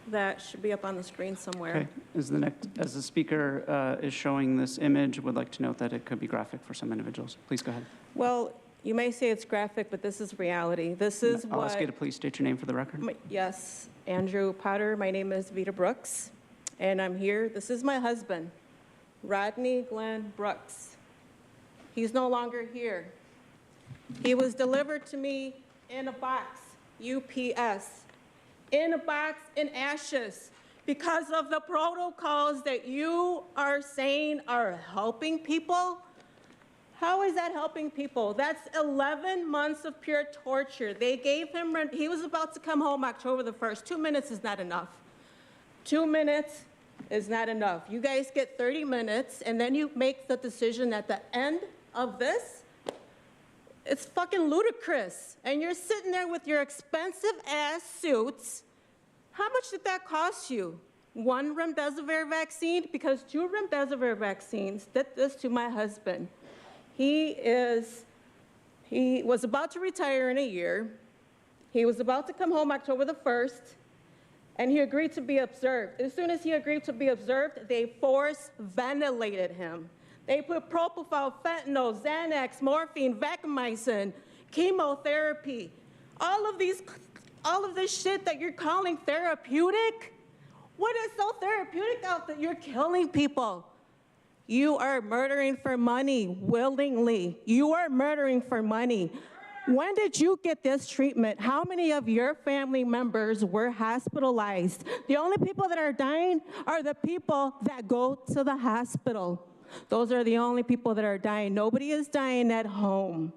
that should be up on the screen somewhere. Okay. As the speaker is showing this image, would like to note that it could be graphic for some individuals. Please go ahead. Well, you may say it's graphic, but this is reality. This is I'll ask you to please state your name for the record. Yes, Andrew Potter. My name is Vita Brooks, and I'm here. This is my husband, Rodney Glenn Brooks. He's no longer here. He was delivered to me in a box, UPS, in a box in ashes because of the protocols that you are saying are helping people. How is that helping people? That's 11 months of pure torture. They gave him, he was about to come home October the 1st. 2 minutes is not enough. 2 minutes is not enough. You guys get 30 minutes, and then you make the decision at the end of this. It's fucking ludicrous. And you're sitting there with your expensive ass suits. How much did that cost you? 1 remdesivir vaccine? Because 2 remdesivir vaccines did this to my husband. He was about to retire in a year. He was about to come home October the 1st, and he agreed to be observed. As soon as he agreed to be observed, they force ventilated him. They put propofol, fentanyl, Xanax, morphine, vancomycin, chemotherapy. All of this shit that you're calling therapeutic? What is so therapeutic out that you're killing people? You are murdering for money, willingly. You are murdering for money. When did you get this treatment? How many of your family members were hospitalized? The only people that are dying are the people that go to the hospital. Those are the only people that are dying. Nobody is dying at home.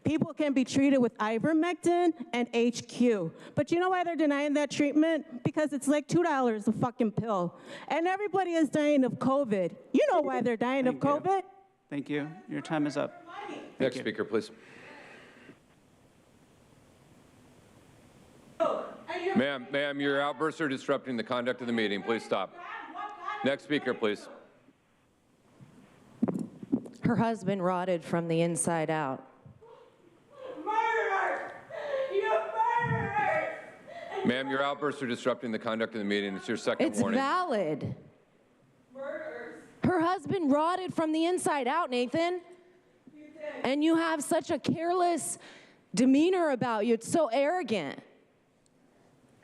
People can be treated with ivermectin and HQ. But you know why they're denying that treatment? Because it's like $2 a fucking pill. And everybody is dying of COVID. You know why they're dying of COVID? Thank you. Your time is up. Next speaker, please. Ma'am, your outbursts are disrupting the conduct of the meeting. Please stop. Next speaker, please. Her husband rotted from the inside out. Murderer! You murderer! Ma'am, your outbursts are disrupting the conduct of the meeting. It's your second It's warning. valid. Murderers. Her husband rotted from the inside out, Nathan. And you have such a careless demeanor about you. It's so arrogant.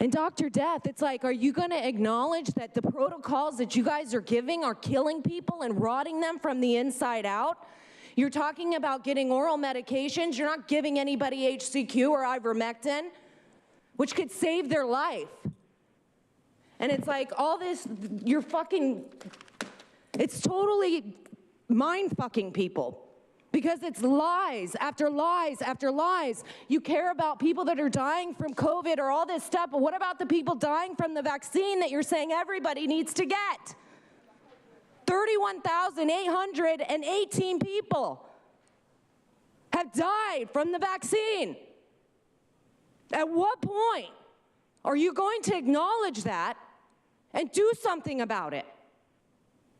And Dr. Death, it's like, are you going to acknowledge that the protocols that you guys are giving are killing people and rotting them from the inside out? You're talking about getting oral medications. You're not giving anybody HCQ or ivermectin, which could save their life. And it's like all this, you're fucking, it's totally mind-fucking people. Because it's lies after lies after lies. You care about people that are dying from COVID or all this stuff, but what about the people dying from the vaccine that you're saying everybody needs to get? 31,818 people have died from the vaccine. At what point are you going to acknowledge that and do something about it?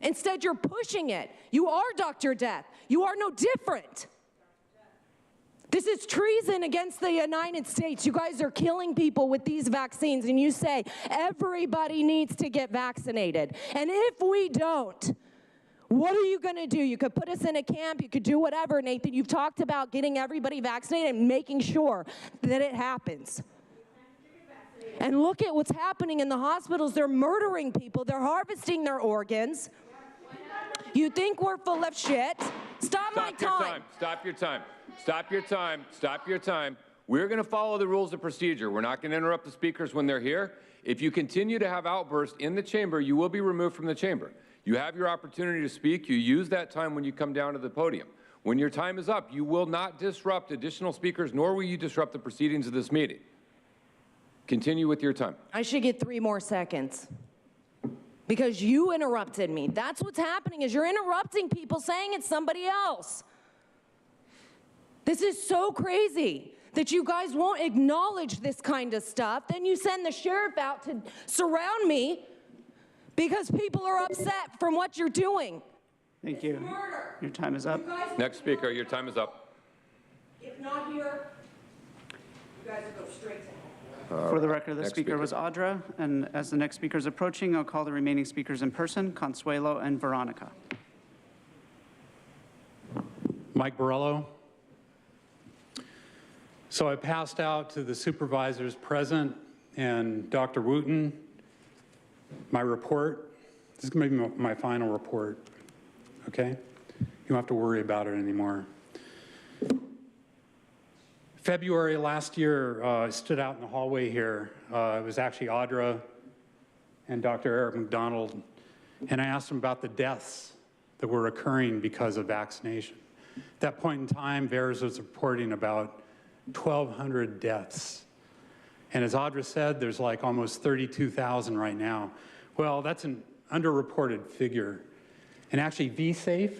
Instead, you're pushing it. You are Dr. Death. You are no different. This is treason against the United States. You guys are killing people with these vaccines, and you say everybody needs to get vaccinated. And if we don't, what are you going to do? You could put us in a camp. You could do whatever, Nathan. You've talked about getting everybody vaccinated and making sure that it happens. And look at what's happening in the hospitals. They're murdering people. They're harvesting their organs. You think we're full of shit? Stop my time. Stop your time. Stop your time. Stop your time. We're going to follow the rules of procedure. We're not going to interrupt the speakers when they're here. If you continue to have outbursts in the chamber, you will be removed from the chamber. You have your opportunity to speak. You use that time when you come down to the podium. When your time is up, you will not disrupt additional speakers, nor will you disrupt the proceedings of this meeting. Continue with your time. I should get 3 more seconds. Because you interrupted me. That's what's happening, is you're interrupting people saying it's somebody else. This is so crazy that you guys won't acknowledge this kind of stuff. Then you send the sheriff out to surround me because people are upset from what you're doing. Thank you. Your time is up. Next speaker, your time is up. If not here, you guys will go straight to hell. For the record, the speaker was Audra, and as the next speaker is approaching, I'll call the remaining speakers in person, Consuelo and Veronica. Mike Borello. So I passed out to the supervisors present and Dr. Wooten my report. This is going to be my final report, okay? You don't have to worry about it anymore. February last year, I stood out in the hallway here. It was actually Audra and Dr. Eric McDonald, and I asked them about the deaths that were occurring because of vaccination. At that point in time, VAERS was reporting about 1,200 deaths. And as Audra said, there's like almost 32,000 right now. Well, that's an underreported figure. And actually, VSafe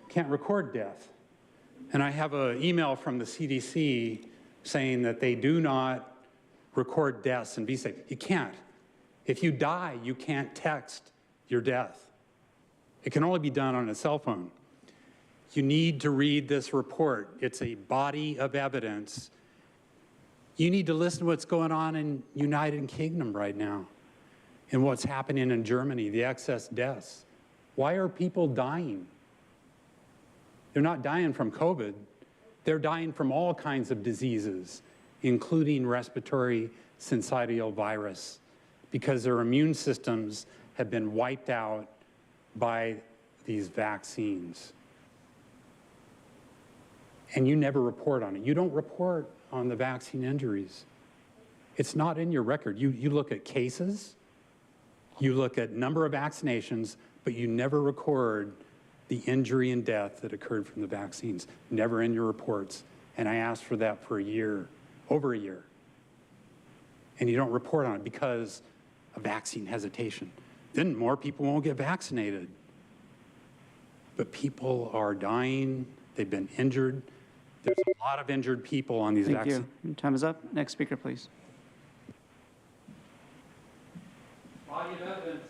can't record death. And I have an email from the CDC saying that they do not record deaths in VSafe. You can't. If you die, you can't text your death. It can only be done on a cell phone. You need to read this report. It's a body of evidence. You need to listen to what's going on in United Kingdom right now and what's happening in Germany, the excess deaths. Why are people dying? They're not dying from COVID. They're dying from all kinds of diseases, including respiratory syncytial virus, because their immune systems have been wiped out by these vaccines. And you never report on it. You don't report on the vaccine injuries. It's not in your record. You look at cases, you look at number of vaccinations, but you never record the injury and death that occurred from the vaccines, never in your reports. And I asked for that for a year, over a year. And you don't report on it because of vaccine hesitation. Then more people won't get vaccinated. But people are dying, they've been injured. There's a lot of injured people on these vaccines. Thank you. Your time is up. Next speaker, please. Body of evidence.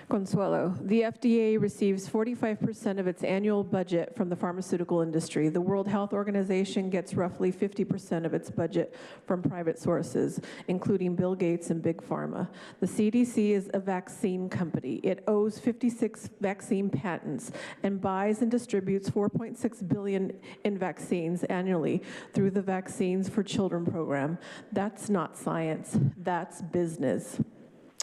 Consuelo, the FDA receives 45% of its annual budget from the pharmaceutical industry. The World Health Organization gets roughly 50% of its budget from private sources, including Bill Gates and Big Pharma. The CDC is a vaccine company. It owns 56 vaccine patents and buys and distributes $4.6 billion in vaccines annually through the Vaccines for Children program. That's not science, that's business.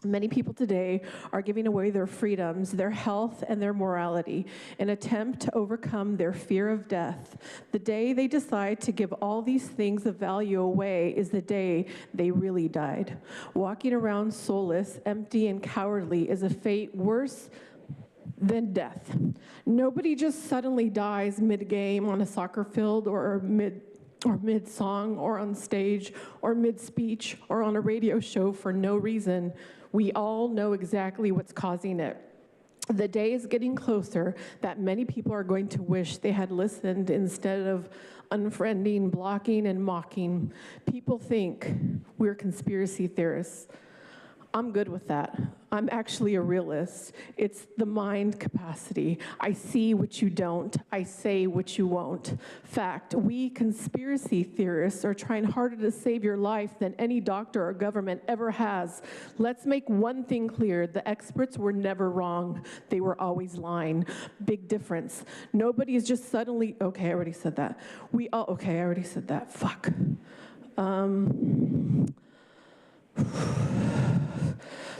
Many people today are giving away their freedoms, their health, and their morality in an attempt to overcome their fear of death. The day they decide to give all these things of value away is the day they really died. Walking around soulless, empty, and cowardly is a fate worse than death. Nobody just suddenly dies mid-game on a soccer field or mid-song or on stage or mid-speech or on a radio show for no reason. We all know exactly what's causing it. The day is getting closer that many people are going to wish they had listened instead of unfriending, blocking, and mocking. People think we're conspiracy theorists. I'm good with that. I'm actually a realist. It's the mind capacity. I see what you don't. I say what you won't. Fact, we conspiracy theorists are trying harder to save your life than any doctor or government ever has. Let's make one thing clear. The experts were never wrong. They were always lying. Big difference. Nobody is just suddenly, okay, I already said that. Okay, I already said that. Fuck.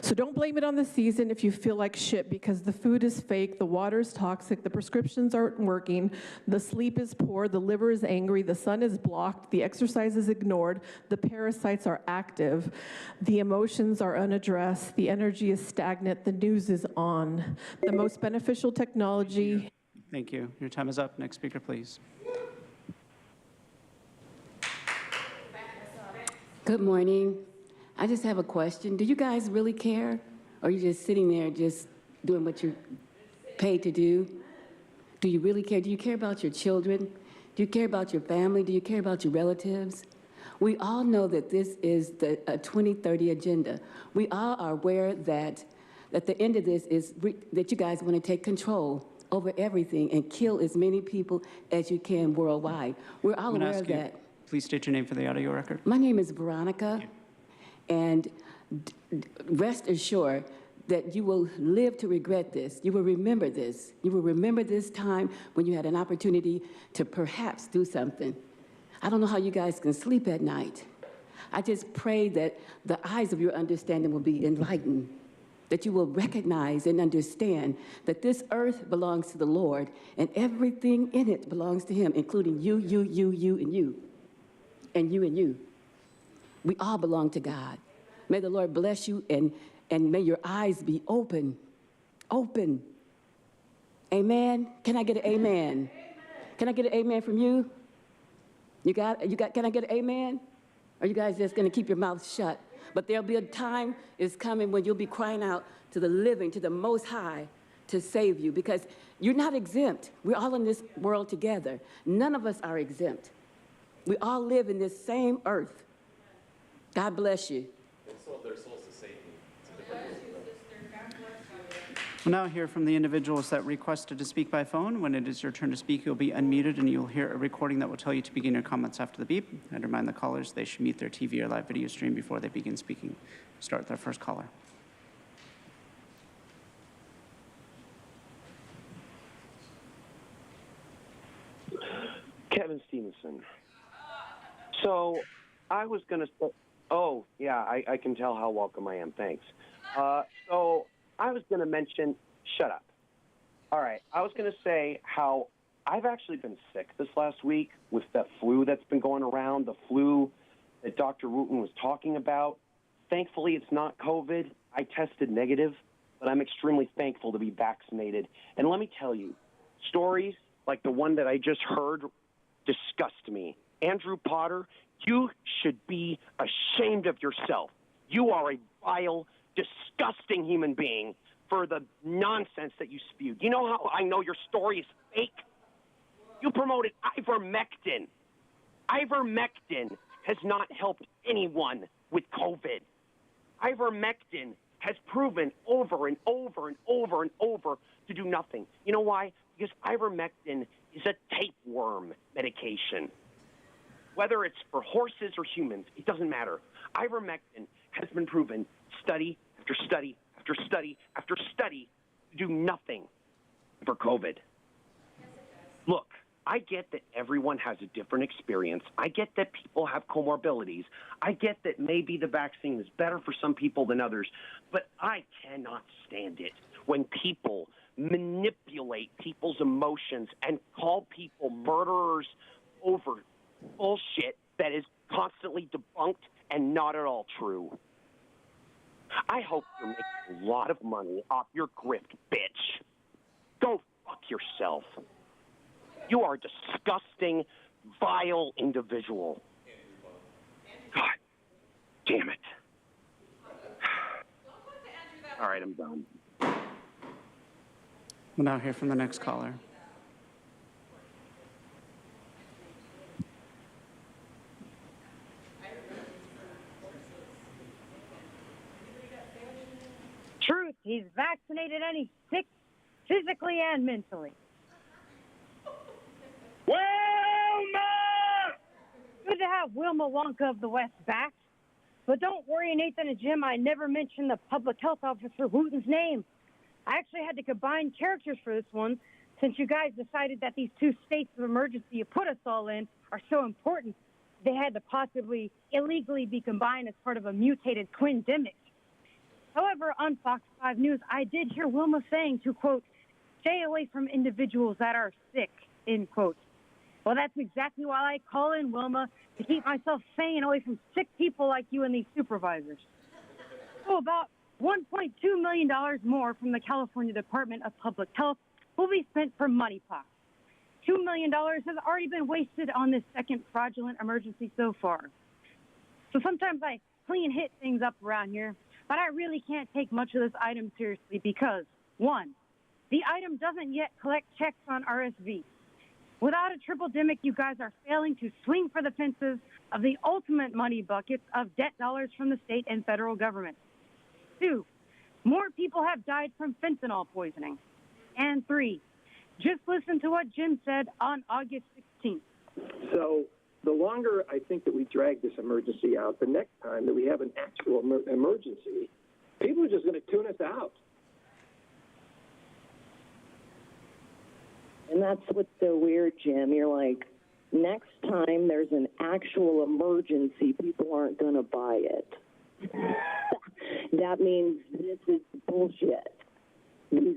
So don't blame it on the season if you feel like shit, because the food is fake, the water is toxic, the prescriptions aren't working, the sleep is poor, the liver is angry, the sun is blocked, the exercise is ignored, the parasites are active, the emotions are unaddressed, the energy is stagnant, the news is on. The most beneficial technology. Thank you. Your time is up. Next speaker, please. Good morning. I just have a question. Do you guys really care? Or are you just sitting there just doing what you're paid to do? Do you really care? Do you care about your children? Do you care about your family? Do you care about your relatives? We all know that this is the 2030 agenda. We all are aware that at the end of this is that you guys want to take control over everything and kill as many people as you can worldwide. We're all aware of that. Please state your name for the audio record. My name is Veronica. And rest assured that you will live to regret this. You will remember this. You will remember this time when you had an opportunity to perhaps do something. I don't know how you guys can sleep at night. I just pray that the eyes of your understanding will be enlightened, that you will recognize and understand that this earth belongs to the Lord and everything in it belongs to Him, including you, and you, and you, and you. We all belong to God. May the Lord bless you and may your eyes be open. Open. Amen. Can I get an amen? Can I get an amen from you? Can I get an amen? Or are you guys just going to keep your mouth shut? But there'll be a time is coming when you'll be crying out to the living, to the Most High, to save you, because you're not exempt. We're all in this world together. None of us are exempt. We all live in this same earth. God bless you. They sold their souls to Satan. We'll now hear from the individuals that requested to speak by phone. When it is your turn to speak, you'll be unmuted and you'll hear a recording that will tell you to begin your comments after the beep. I'd remind the callers they should mute their TV or live video stream before they begin speaking. Start with our first caller. Kevin Stevenson. So I was going to say, oh, yeah, I can tell how welcome I am. Thanks. So I was going to mention, shut up. All right. I was going to say how I've actually been sick this last week with that flu that's been going around, the flu that Dr. Wooten was talking about. Thankfully, it's not COVID. I tested negative, but I'm extremely thankful to be vaccinated. And let me tell you, stories like the one that I just heard disgust me. Andrew Potter, you should be ashamed of yourself. You are a vile, disgusting human being for the nonsense that you spewed. You know how I know your story is fake? You promoted ivermectin. Ivermectin has not helped anyone with COVID. Ivermectin has proven over and over and over and over to do nothing. You know why? Because ivermectin is a tapeworm medication. Whether it's for horses or humans, it doesn't matter. Ivermectin has been proven study after study after study after study to do nothing for COVID. Look, I get that everyone has a different experience. I get that people have comorbidities. I get that maybe the vaccine is better for some people than others. But I cannot stand it when people manipulate people's emotions and call people murderers over bullshit that is constantly debunked and not at all true. I hope you're making a lot of money off your grift, bitch. Go fuck yourself. You are a disgusting, vile individual. God damn it. All right, I'm done. We'll now hear from the next caller. Truth, he's vaccinated and he's sick physically and mentally. Wilma! Good to have Wilma Wonka of the West back. But don't worry, Nathan and Jim, I never mentioned the public health officer Wooten's name. I actually had to combine characters for this one since you guys decided that these 2 states of emergency you put us all in are so important. They had to possibly illegally be combined as part of a mutated twin-demic. However, on Fox 5 News, I did hear Wilma saying to, quote, stay away from individuals that are sick, end quote. Well, that's exactly why I call in Wilma, to keep myself sane away from sick people like you and these supervisors. So about $1.2 million more from the California Department of Public Health will be spent for moneypox. $2 million has already been wasted on this second fraudulent emergency so far. So sometimes I clean hit things up around here, but I really can't take much of this item seriously because, 1, the item doesn't yet collect checks on RSV. Without a triple demic, you guys are failing to swing for the fences of the ultimate money buckets of debt dollars from the state and federal government. 2, more people have died from fentanyl poisoning. And 3, just listen to what Jim said on August 16th. So the longer I think that we drag this emergency out, the next time that we have an actual emergency, people are just going to tune us out. And that's what's so weird, Jim. You're like, next time there's an actual emergency, people aren't going to buy it. That means this is bullshit. These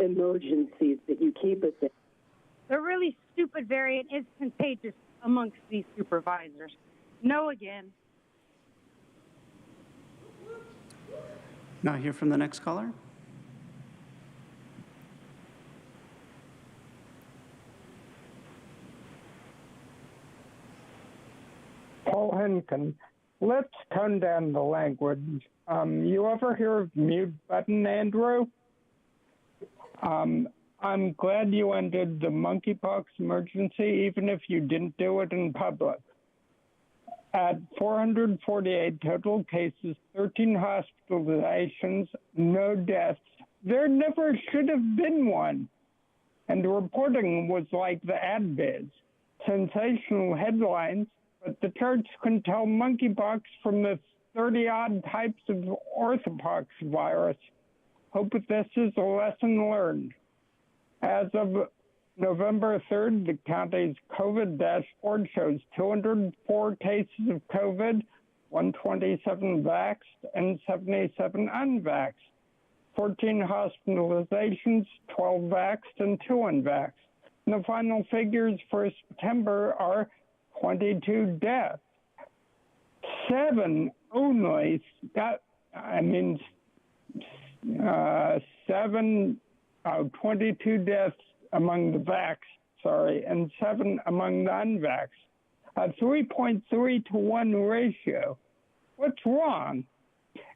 emergencies that you keep us in. The really stupid variant is contagious amongst these supervisors. No again. Now hear from the next caller. Paul Henkin, let's tone down the language. You ever hear of mute button, Andrew? I'm glad you ended the monkeypox emergency, even if you didn't do it in public. At 448 total cases, 13 hospitalizations, no deaths, there never should have been one. And the reporting was like the ad biz. Sensational headlines, but the church couldn't tell monkeypox from the 30-odd types of orthopox virus. Hope that this is a lesson learned. As of November 3rd, the county's COVID dashboard shows 204 cases of COVID, 127 vaxxed, and 77 unvaxxed. 14 hospitalizations, 12 vaxxed, and 2 unvaxxed. And the final figures for September are 22 deaths. 7 only got, 22 deaths among the vaxxed, and 7 among the unvaxxed. A 3.3 to 1 ratio. What's wrong?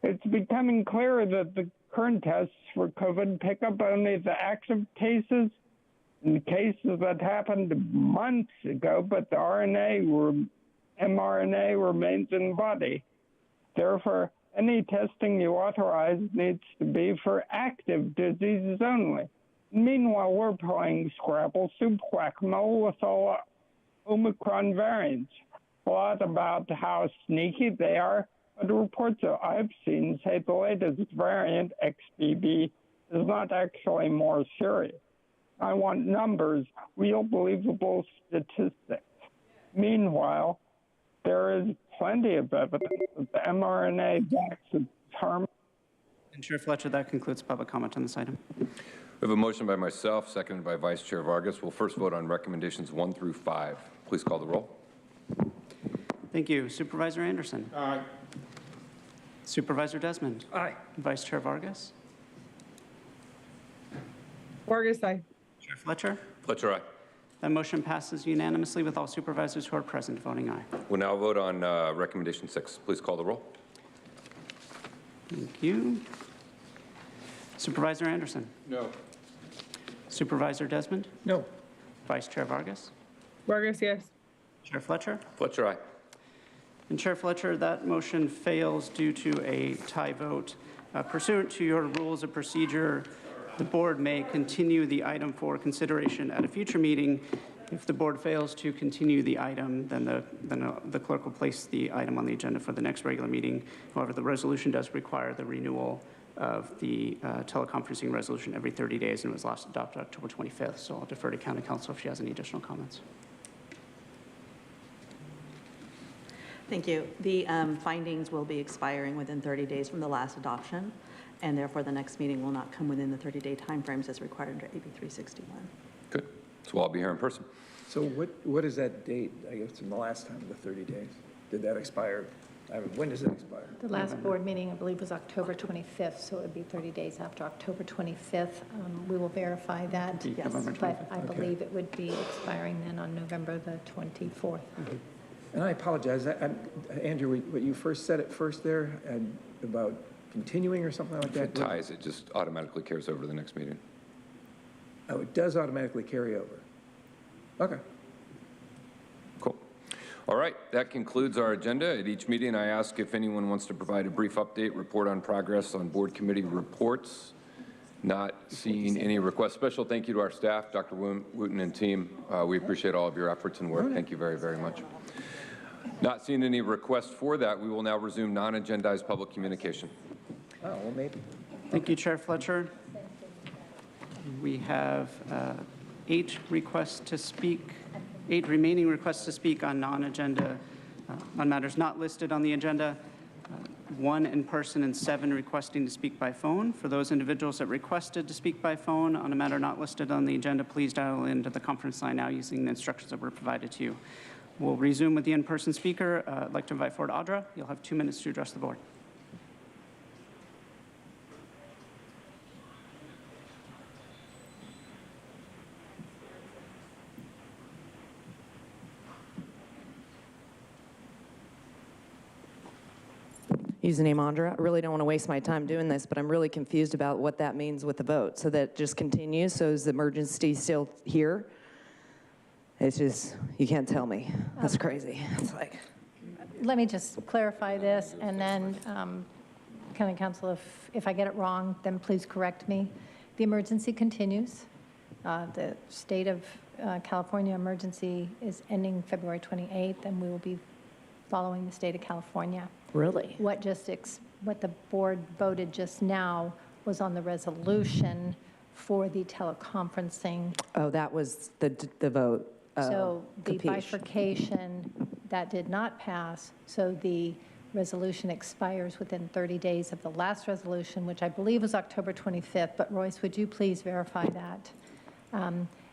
It's becoming clear that the current tests for COVID pick up only the active cases and the cases that happened months ago, but the mRNA remains in the body. Therefore, Any testing you authorize needs to be for active diseases only. Meanwhile, we're playing Scrabble, Soup Whack-A-Mole with all Omicron variants. A lot about how sneaky they are, but the reports that I've seen say the latest variant, XBB, is not actually more serious. I want numbers, real believable statistics. Meanwhile, there is plenty of evidence that the mRNA vaccine is harmful. And Chair Fletcher, that concludes public comment on this item. We have a motion by myself, seconded by Vice Chair Vargas. We'll first vote on recommendations 1 through 5. Please call the roll. Thank you. Supervisor Anderson. Aye. Supervisor Desmond. Aye. Vice Chair Vargas. Vargas, aye. Chair Fletcher. Fletcher, aye. That motion passes unanimously with all supervisors who are present voting aye. We'll now vote on recommendation 6. Please call the roll. Thank you. Supervisor Anderson. No. Supervisor Desmond. No. Vice Chair Vargas. Vargas, yes. Chair Fletcher. Fletcher, aye. And Chair Fletcher, that motion fails due to a tie vote. Pursuant to your rules of procedure, the board may continue the item for consideration at a future meeting. If the board fails to continue the item, then the clerk will place the item on the agenda for the next regular meeting. However, the resolution does require the renewal of the teleconferencing resolution every 30 days, and it was last adopted October 25th. So I'll defer to County Council if she has any additional comments. Thank you. The findings will be expiring within 30 days from the last adoption, and therefore the next meeting will not come within the 30-day timeframes as required under AB 361. Good. So we'll all be here in person. So what is that date? I guess from the last time, the 30 days. Did that expire? When does it expire? The last board meeting, I believe, was October 25th, so it would be 30 days after October 25th. We will verify that, yes, but I believe it would be expiring then on November the 24th. And I apologize. Andrew, what you first said at first there about continuing or something like If that? it ties, it just automatically carries over to the next meeting. Oh, it does automatically carry over. Okay. Cool. All right, that concludes our agenda. At each meeting, I ask if anyone wants to provide a brief update, report on progress on board committee reports. Not seeing any requests. Special thank you to our staff, Dr. Wooten and team. We appreciate all of your efforts and work. Thank you very, very much. Not seeing any requests for that, we will now resume non-agendized public communication. Oh, well, maybe. Thank you, Chair Fletcher. We have 8 requests to speak, 8 remaining requests to speak on non-agenda, on matters not listed on the agenda, 1 in person and 7 requesting to speak by phone. For those individuals that requested to speak by phone on a matter not listed on the agenda, please dial into the conference line now using the instructions that were provided to you. We'll resume with the in-person speaker. I'd like to invite forward Audra. You'll have 2 minutes to address the board. Username Andra. I really don't want to waste my time doing this, but I'm really confused about what that means with the vote. So that just continues. So is the emergency still here? It's just, you can't tell me. That's crazy. It's like. Let me just clarify this, and then, County Council, if I get it wrong, then please correct me. The emergency continues. The state of California emergency is ending February 28th, and we will be following the state of California. Really? What the board voted just now was on the resolution for the teleconferencing. Oh, that was the vote. So the capiche. bifurcation, that did not pass, so the resolution expires within 30 days of the last resolution, which I believe was October 25th, but Royce, would you please verify that?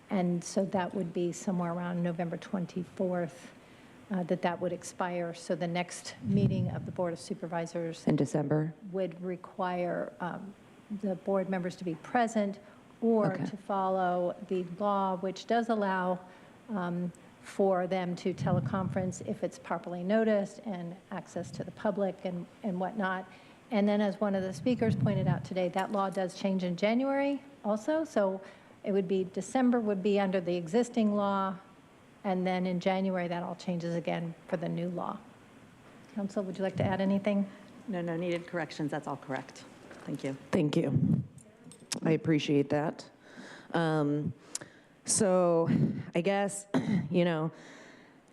And so that would be somewhere around November 24th that would expire. So the next meeting of the Board of Supervisors in December would require the board members to be present or to follow the law, which does allow for them to teleconference if it's properly noticed and access to the public and whatnot. And then, as one of the speakers pointed out today, that law does change in January also. So it would be December would be under the existing law, and then in January that all changes again for the new law. Council, would you like to add anything? No needed corrections. That's all correct. Thank you. Thank you. I appreciate that. So I guess,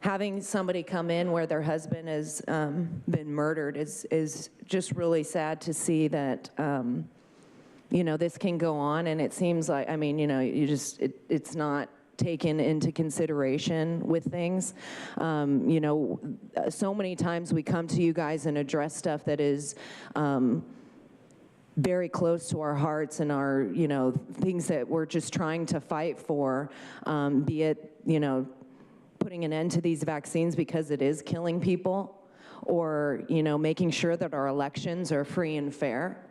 having somebody come in where their husband has been murdered is just really sad to see that, this can go on. And it seems like, it's not taken into consideration with things. So many times we come to you guys and address stuff that is very close to our hearts and our, things that we're just trying to fight for, be it, putting an end to these vaccines because it is killing people, or, making sure that our elections are free and fair.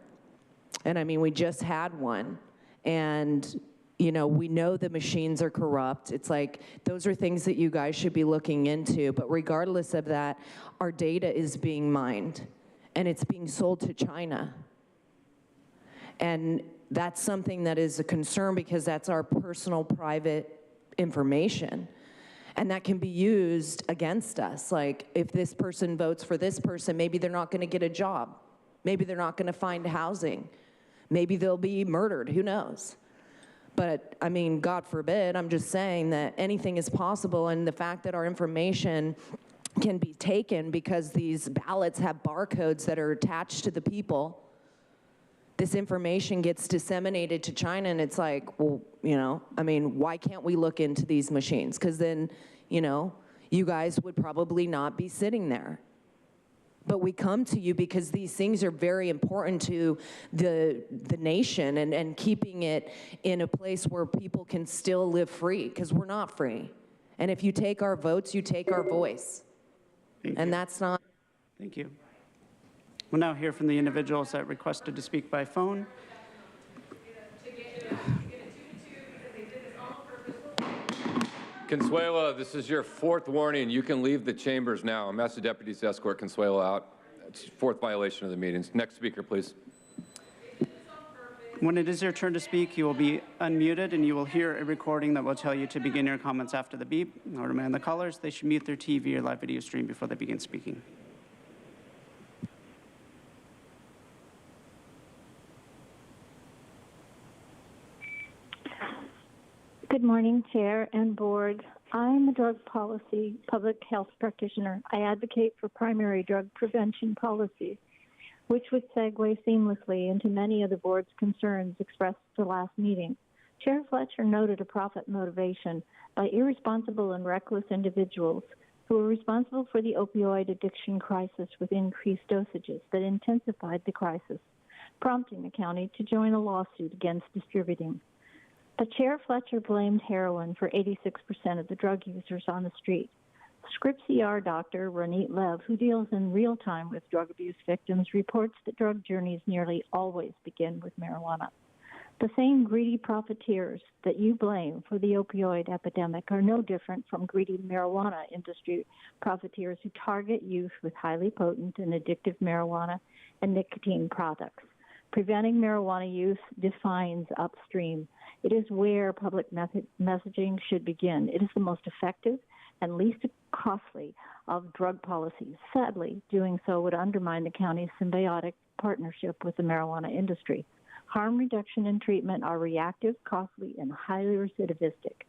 And we just had one, and we know the machines are corrupt. It's like, those are things that you guys should be looking into. But regardless of that, our data is being mined, and it's being sold to China. And that's something that is a concern, because that's our personal, private information. And that can be used against us. Like, if this person votes for this person, maybe they're not going to get a job. Maybe they're not going to find housing. Maybe they'll be murdered. Who knows? But, God forbid, I'm just saying that anything is possible. And the fact that our information can be taken because these ballots have barcodes that are attached to the people, this information gets disseminated to China, and it's like, well, why can't we look into these machines? Because then, you guys would probably not be sitting there. But we come to you because these things are very important to the nation, and keeping it in a place where people can still live free, because we're not free. And if you take our votes, you take our voice. And that's not. Thank you. We'll now hear from the individuals that requested to speak by phone. Consuela, this is your fourth warning. You can leave the chambers now. I'm asking deputies to escort Consuela out. It's fourth violation of the meetings. Next speaker, please. When it is your turn to speak, you will be unmuted, and you will hear a recording that will tell you to begin your comments after the beep. In order to man the callers, they should mute their TV or live video stream before they begin speaking. Good morning, Chair and Board. I'm a drug policy public health practitioner. I advocate for primary drug prevention policy, which would segue seamlessly into many of the Board's concerns expressed at the last meeting. Chair Fletcher noted a profit motivation by irresponsible and reckless individuals who were responsible for the opioid addiction crisis with increased dosages that intensified the crisis, prompting the county to join a lawsuit against distributing. But Chair Fletcher blamed heroin for 86% of the drug users on the street. Scripps ER doctor Ronit Lev, who deals in real time with drug abuse victims, reports that drug journeys nearly always begin with marijuana. The same greedy profiteers that you blame for the opioid epidemic are no different from greedy marijuana industry profiteers who target youth with highly potent and addictive marijuana and nicotine products. Preventing marijuana use defines upstream. It is where public messaging should begin. It is the most effective and least costly of drug policies. Sadly, doing so would undermine the county's symbiotic partnership with the marijuana industry. Harm reduction and treatment are reactive, costly, and highly recidivistic.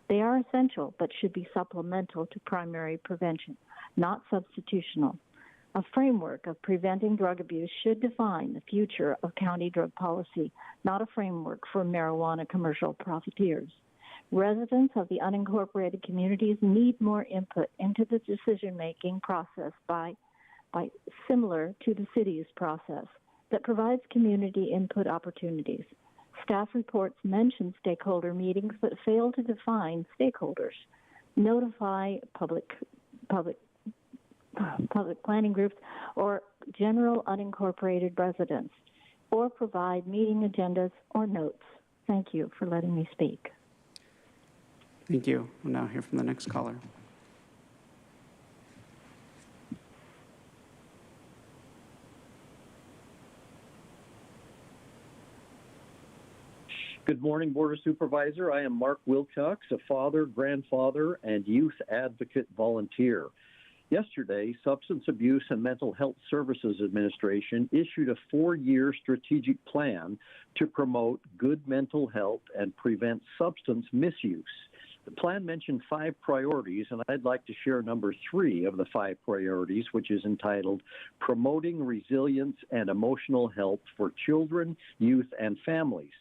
They are essential, but should be supplemental to primary prevention, not substitutional. A framework of preventing drug abuse should define the future of county drug policy, not a framework for marijuana commercial profiteers. Residents of the unincorporated communities need more input into the decision-making process by similar to the city's process that provides community input opportunities. Staff reports mention stakeholder meetings but fail to define stakeholders. Notify public planning groups or general unincorporated residents, or provide meeting agendas or notes. Thank you for letting me speak. Thank you. We'll now hear from the next caller. Good morning, Board of Supervisor. I am Mark Wilcox, a father, grandfather, and youth advocate volunteer. Yesterday, Substance Abuse and Mental Health Services Administration issued a 4-year strategic plan to promote good mental health and prevent substance misuse. The plan mentioned 5 priorities, and I'd like to share number 3 of the 5 priorities, which is entitled Promoting Resilience and Emotional Health for Children, Youth, and Families.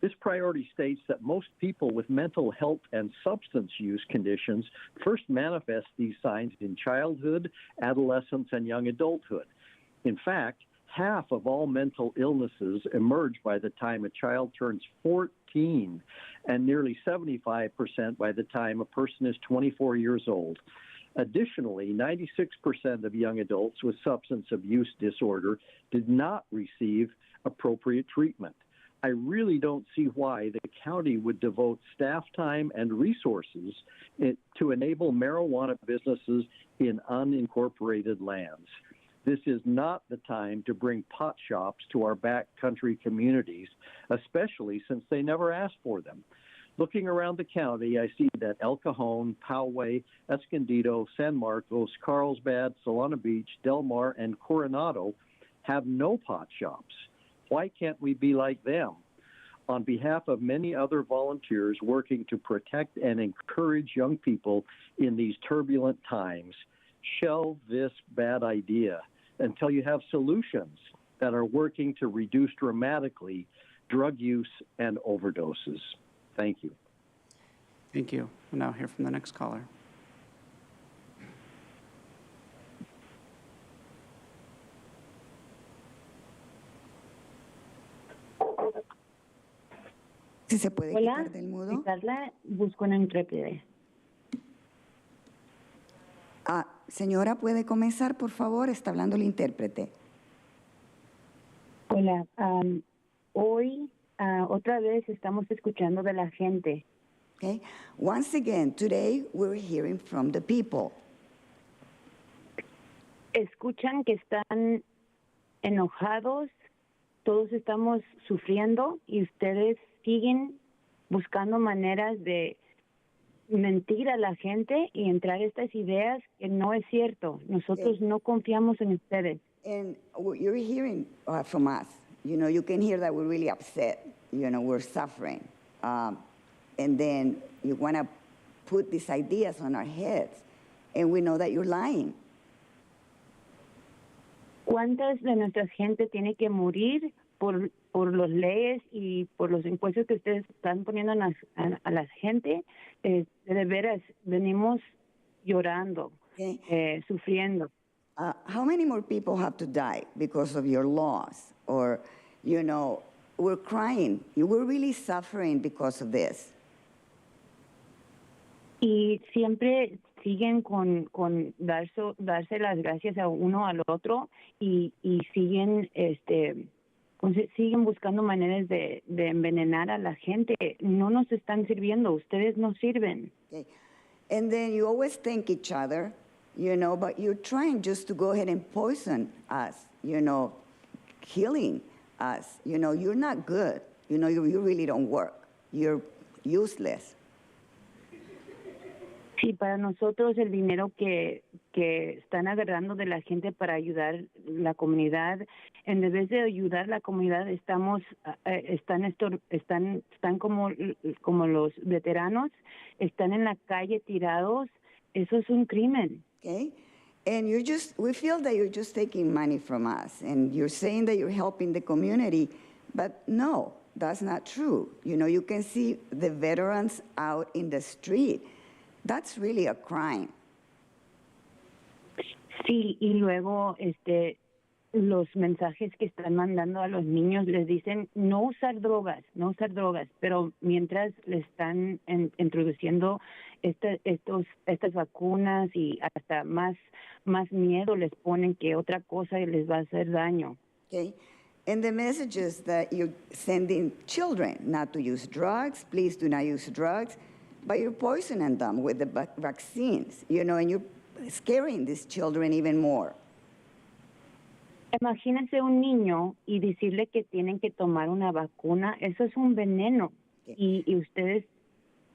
This priority states that most people with mental health and substance use conditions first manifest these signs in childhood, adolescence, and young adulthood. In fact, half of all mental illnesses emerge by the time a child turns 14, and nearly 75% by the time a person is 24 years old. Additionally, 96% of young adults with substance abuse disorder did not receive appropriate treatment. I really don't see why the county would devote staff time and resources to enable marijuana businesses in unincorporated lands. This is not the time to bring pot shops to our backcountry communities, especially since they never asked for them. Looking around the county, I see that El Cajon, Poway, Escondido, San Marcos, Carlsbad, Solana Beach, Del Mar, and Coronado have no pot shops. Why can't we be like them? On behalf of many other volunteers working to protect and encourage young people in these turbulent times, shelve this bad idea until you have solutions that are working to reduce dramatically drug use and overdoses. Thank you. Thank you. We'll now hear from the next caller. Si se puede quitar del mudo. Carla, busco una intérprete. Señora, ¿puede comenzar, por favor? Está hablando el intérprete. Hola, hoy otra vez estamos escuchando de la gente. Okay. Once again, today we're hearing from the people. Escuchan que están enojados, todos estamos sufriendo y ustedes siguen buscando maneras de mentir a la gente y entrar estas ideas que no es cierto. Nosotros no confiamos en ustedes. And you're hearing from us. You know, you can hear that we're really upset. You know, we're suffering. And then you want to put these ideas on our heads. And we know that you're lying. ¿Cuántas de nuestra gente tiene que morir por las leyes y por los impuestos que ustedes están poniendo a la gente? De veras, venimos llorando, sufriendo. How many more people have to die because of your laws? Or, you know, we're crying. We're really suffering because of this. Y siempre siguen con darse las gracias a uno al otro y siguen siguen buscando maneras de envenenar a la gente. No nos están sirviendo, ustedes no sirven. Okay. And then you always thank each other, you know, but you're trying just to go ahead and poison us, you know, killing us. You know, you're not good. You know, you really don't work. You're useless. Sí, para nosotros el dinero que están agarrando de la gente para ayudar la comunidad, en vez de ayudar la comunidad, están como los veteranos, están en la calle tirados. Eso es un crimen. Okay, and we feel that you're just taking money from us, and you're saying that you're helping the community, but no, that's not true. You know, you can see the veterans out in the street. That's really a crime. Sí, y luego los mensajes que están mandando a los niños les dicen no usar drogas, pero mientras le están introduciendo estas vacunas y hasta más miedo les ponen que otra cosa les va a hacer daño. Okay. And the messages that you're sending children not to use drugs, please do not use drugs, but you're poisoning them with the vaccines, you know, and you're scaring these children even more. Imagínense un niño y decirle que tienen que tomar una vacuna, eso es un veneno, y ustedes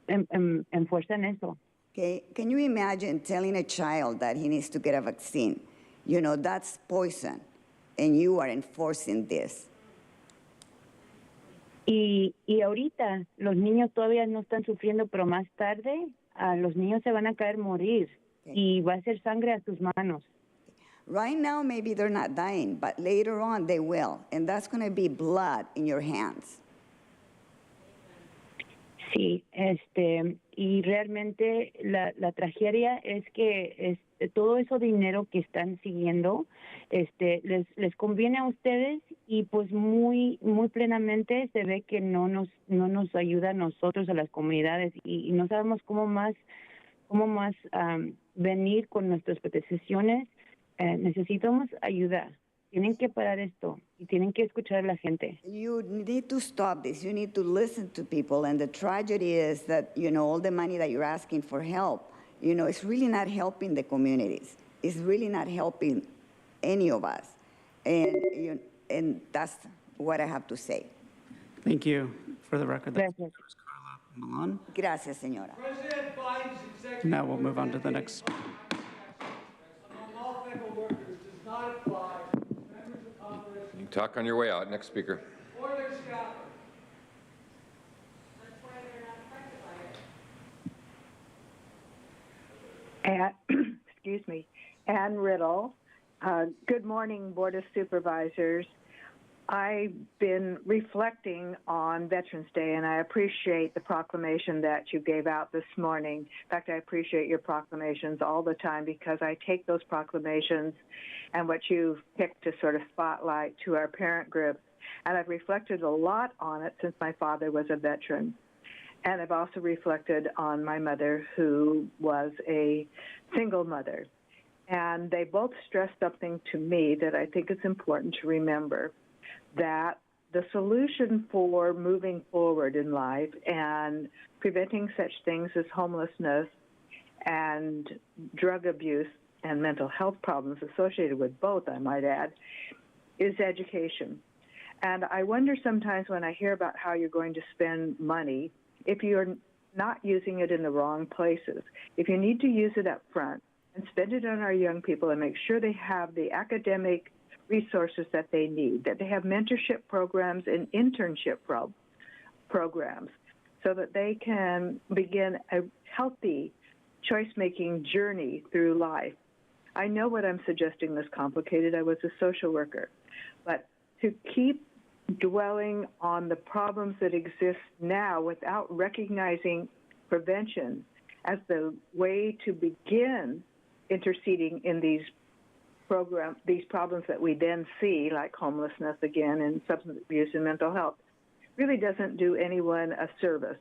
enfuerzan eso. Okay, can you imagine telling a child that he needs to get a vaccine? You know, that's poison, and you are enforcing this. Y ahorita los niños todavía no están sufriendo, pero más tarde los niños se van a caer morir y va a ser sangre a sus manos. Right now, maybe they're not dying, but later on they will, and that's going to be blood in your hands. Sí, y realmente la tragedia es que todo ese dinero que están siguiendo, les conviene a ustedes y pues muy plenamente se ve que no nos ayuda a nosotros, a las comunidades, y no sabemos cómo más venir con nuestras peticiones. Necesitamos ayuda. Tienen que parar esto y tienen que escuchar a la gente. You need to stop this. You need to listen to people. And the tragedy is that, you know, all the money that you're asking for help, you know, it's really not helping the communities. It's really not helping any of us. And that's what I have to say. Thank you. For the record, that's Gracias. Carla Milan. Gracias, señora. President Biden's executive Now we'll move on to the next. among all federal workers does not apply to members of Congress You can talk on your way out. Next speaker. or their staff. Excuse me, Ann Riddle. Good morning, Board of Supervisors. I've been reflecting on Veterans Day, and I appreciate the proclamation that you gave out this morning. In fact, I appreciate your proclamations all the time because I take those proclamations and what you've picked to sort of spotlight to our parent groups. And I've reflected a lot on it since my father was a veteran. And I've also reflected on my mother, who was a single mother. And they both stressed something to me that I think is important to remember, that the solution for moving forward in life and preventing such things as homelessness and drug abuse and mental health problems associated with both, I might add, is education. And I wonder sometimes when I hear about how you're going to spend money, if you're not using it in the wrong places. If you need to use it up front and spend it on our young people and make sure they have the academic resources that they need, that they have mentorship programs and internship programs so that they can begin a healthy choice-making journey through life. I know what I'm suggesting is complicated. I was a social worker. But to keep dwelling on the problems that exist now without recognizing prevention as the way to begin interceding in these problems that we then see, like homelessness again and substance abuse and mental health, really doesn't do anyone a service.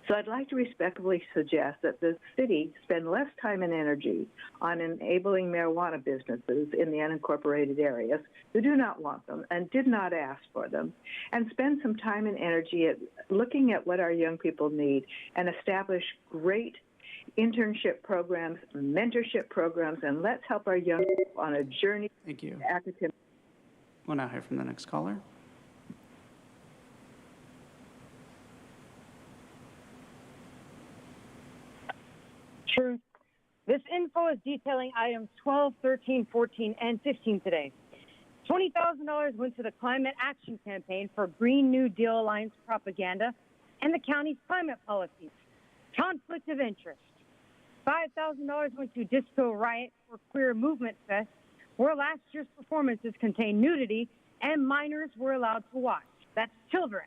So I'd like to respectfully suggest that the city spend less time and energy on enabling marijuana businesses in the unincorporated areas who do not want them and did not ask for them, and spend some time and energy at looking at what our young people need and establish great internship programs, mentorship programs, and let's help our young people on a journey to academic. We'll now hear from the next caller. Truth. This info is detailing items 12, 13, 14, and 15 today. $20,000 went to the Climate Action Campaign for Green New Deal Alliance propaganda and the county's climate policies. Conflict of interest. $5,000 went to Disco Riot for Queer Movement Fest, where last year's performances contained nudity and minors were allowed to watch. That's children.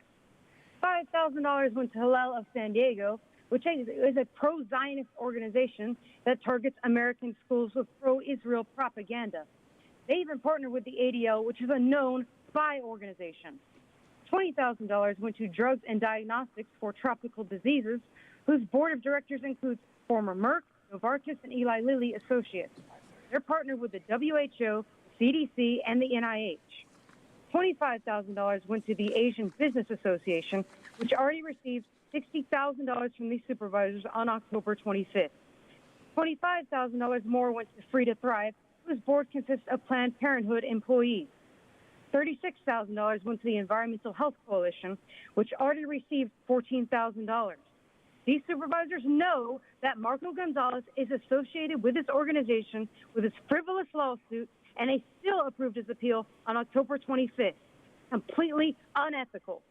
$5,000 went to Hillel of San Diego, which is a pro-Zionist organization that targets American schools with pro-Israel propaganda. They even partner with the ADL, which is a known spy organization. $20,000 went to Drugs and Diagnostics for Tropical Diseases, whose board of directors includes former Merck, Novartis, and Eli Lilly associates. They're partnered with the WHO, CDC, and the NIH. $25,000 went to the Asian Business Association, which already received $60,000 from the supervisors on October 25th. $25,000 more went to Free to Thrive, whose board consists of Planned Parenthood employees. $36,000 went to the Environmental Health Coalition, which already received $14,000. These supervisors know that Marco Gonzalez is associated with this organization with his frivolous lawsuit, and they still approved his appeal on October 25th. Completely unethical.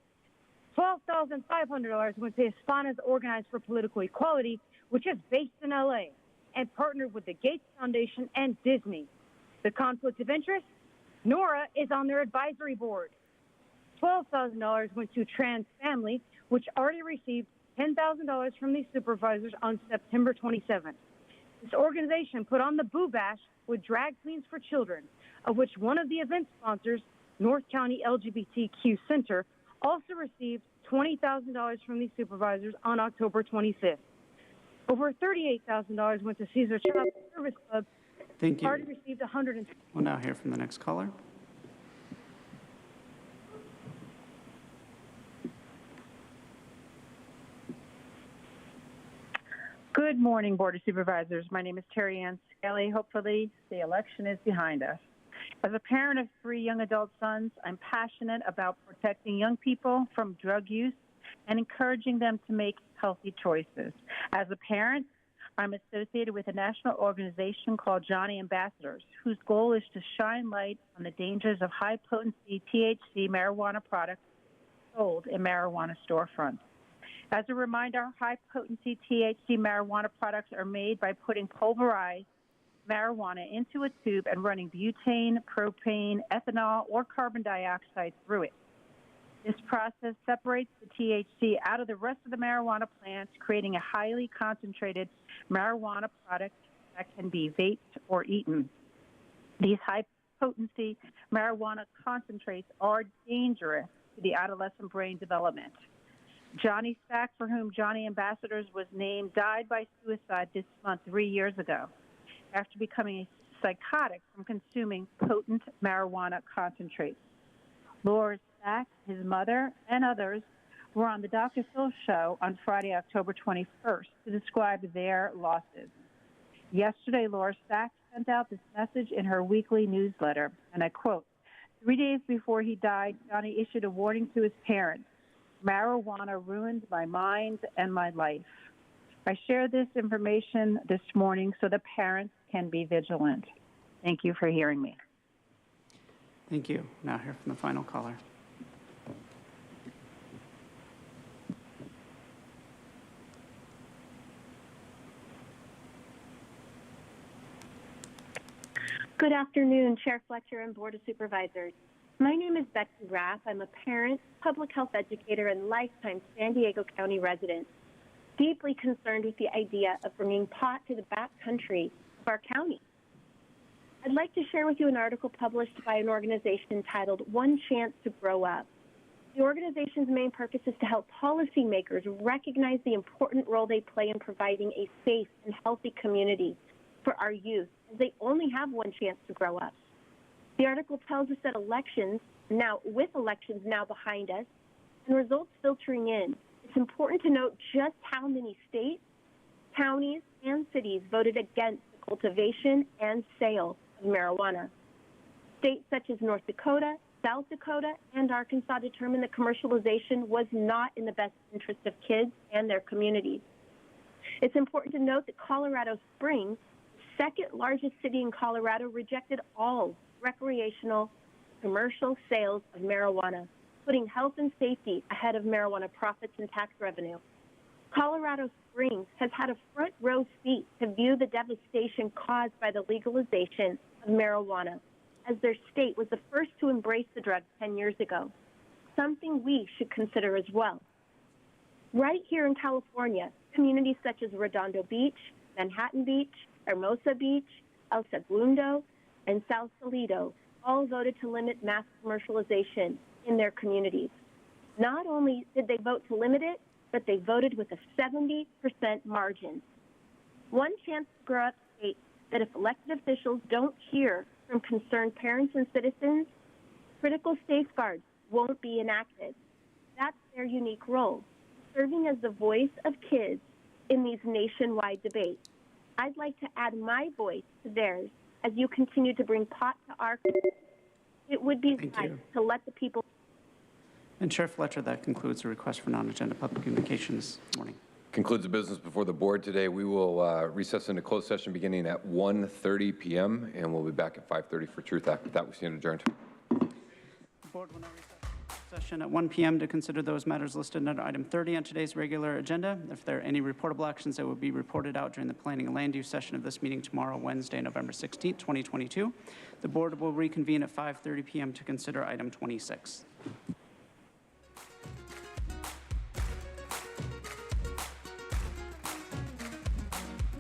$12,500 went to Hispanas Organized for Political Equality, which is based in LA and partnered with the Gates Foundation and Disney. The conflict of interest? Nora is on their advisory board. $12,000 went to Trans Family, which already received $10,000 from these supervisors on September 27th. This organization put on the Boo Bash with drag queens for children, of which one of the event sponsors, North County LGBTQ Center, also received $20,000 from these supervisors on October 25th. Over $38,000 went to Caesar Child Service Club. Thank you. Already received $100. We'll now hear from the next caller. Good morning, Board of Supervisors. My name is Terry Ann Skelly. Hopefully, the election is behind us. As a parent of 3 young adult sons, I'm passionate about protecting young people from drug use and encouraging them to make healthy choices. As a parent, I'm associated with a national organization called Johnny Ambassadors, whose goal is to shine light on the dangers of high-potency THC marijuana products sold in marijuana storefronts. As a reminder, high-potency THC marijuana products are made by putting pulverized marijuana into a tube and running butane, propane, ethanol, or carbon dioxide through it. This process separates the THC out of the rest of the marijuana plant, creating a highly concentrated marijuana product that can be vaped or eaten. These high-potency marijuana concentrates are dangerous to the adolescent brain development. Johnny Stack, for whom Johnny Ambassadors was named, died by suicide this month 3 years ago after becoming psychotic from consuming potent marijuana concentrates. Laura Stack, his mother, and others were on the Dr. Phil show on Friday, October 21st to describe their losses. Yesterday, Laura Stack sent out this message in her weekly newsletter, and I quote, "3 days before he died, Johnny issued a warning to his parents. Marijuana ruined my mind and my life. I share this information this morning so the parents can be vigilant." Thank you for hearing me. Thank you. Now hear from the final caller. Good afternoon, Chair Fletcher and Board of Supervisors. My name is Betsy Raff. I'm a parent, public health educator, and lifetime San Diego County resident, deeply concerned with the idea of bringing pot to the backcountry of our county. I'd like to share with you an article published by an organization titled One Chance to Grow Up. The organization's main purpose is to help policymakers recognize the important role they play in providing a safe and healthy community for our youth, as they only have one chance to grow up. The article tells us that with elections now behind us and results filtering in, it's important to note just how many states, counties, and cities voted against the cultivation and sale of marijuana. States such as North Dakota, South Dakota, and Arkansas determined that commercialization was not in the best interest of kids and their communities. It's important to note that Colorado Springs, the second largest city in Colorado, rejected all recreational commercial sales of marijuana, putting health and safety ahead of marijuana profits and tax revenue. Colorado Springs has had a front row seat to view the devastation caused by the legalization of marijuana, as their state was the first to embrace the drug 10 years ago, something we should consider as well. Right here in California, communities such as Redondo Beach, Manhattan Beach, Hermosa Beach, El Segundo, and South Toledo all voted to limit mass commercialization in their communities. Not only did they vote to limit it, but they voted with a 70% margin. One Chance to Grow Up states that if elected officials don't hear from concerned parents and citizens, critical safeguards won't be enacted. That's their unique role, serving as the voice of kids in these nationwide debates. I'd like to add my voice to theirs as you continue to bring pot to our community. It would be right to let the people. And Chair Fletcher, that concludes the request for non-agenda public communications this morning. Concludes the business before the board today. We will recess into closed session beginning at 1:30 p.m. and we'll be back at 5:30 for Truth Act. With that, we stand adjourned. The board will now recess session at 1 p.m. to consider those matters listed under item 30 on today's regular agenda. If there are any reportable actions that will be reported out during the planning and land use session of this meeting tomorrow, Wednesday, November 16th, 2022, the board will reconvene at 5:30 p.m. to consider item 26.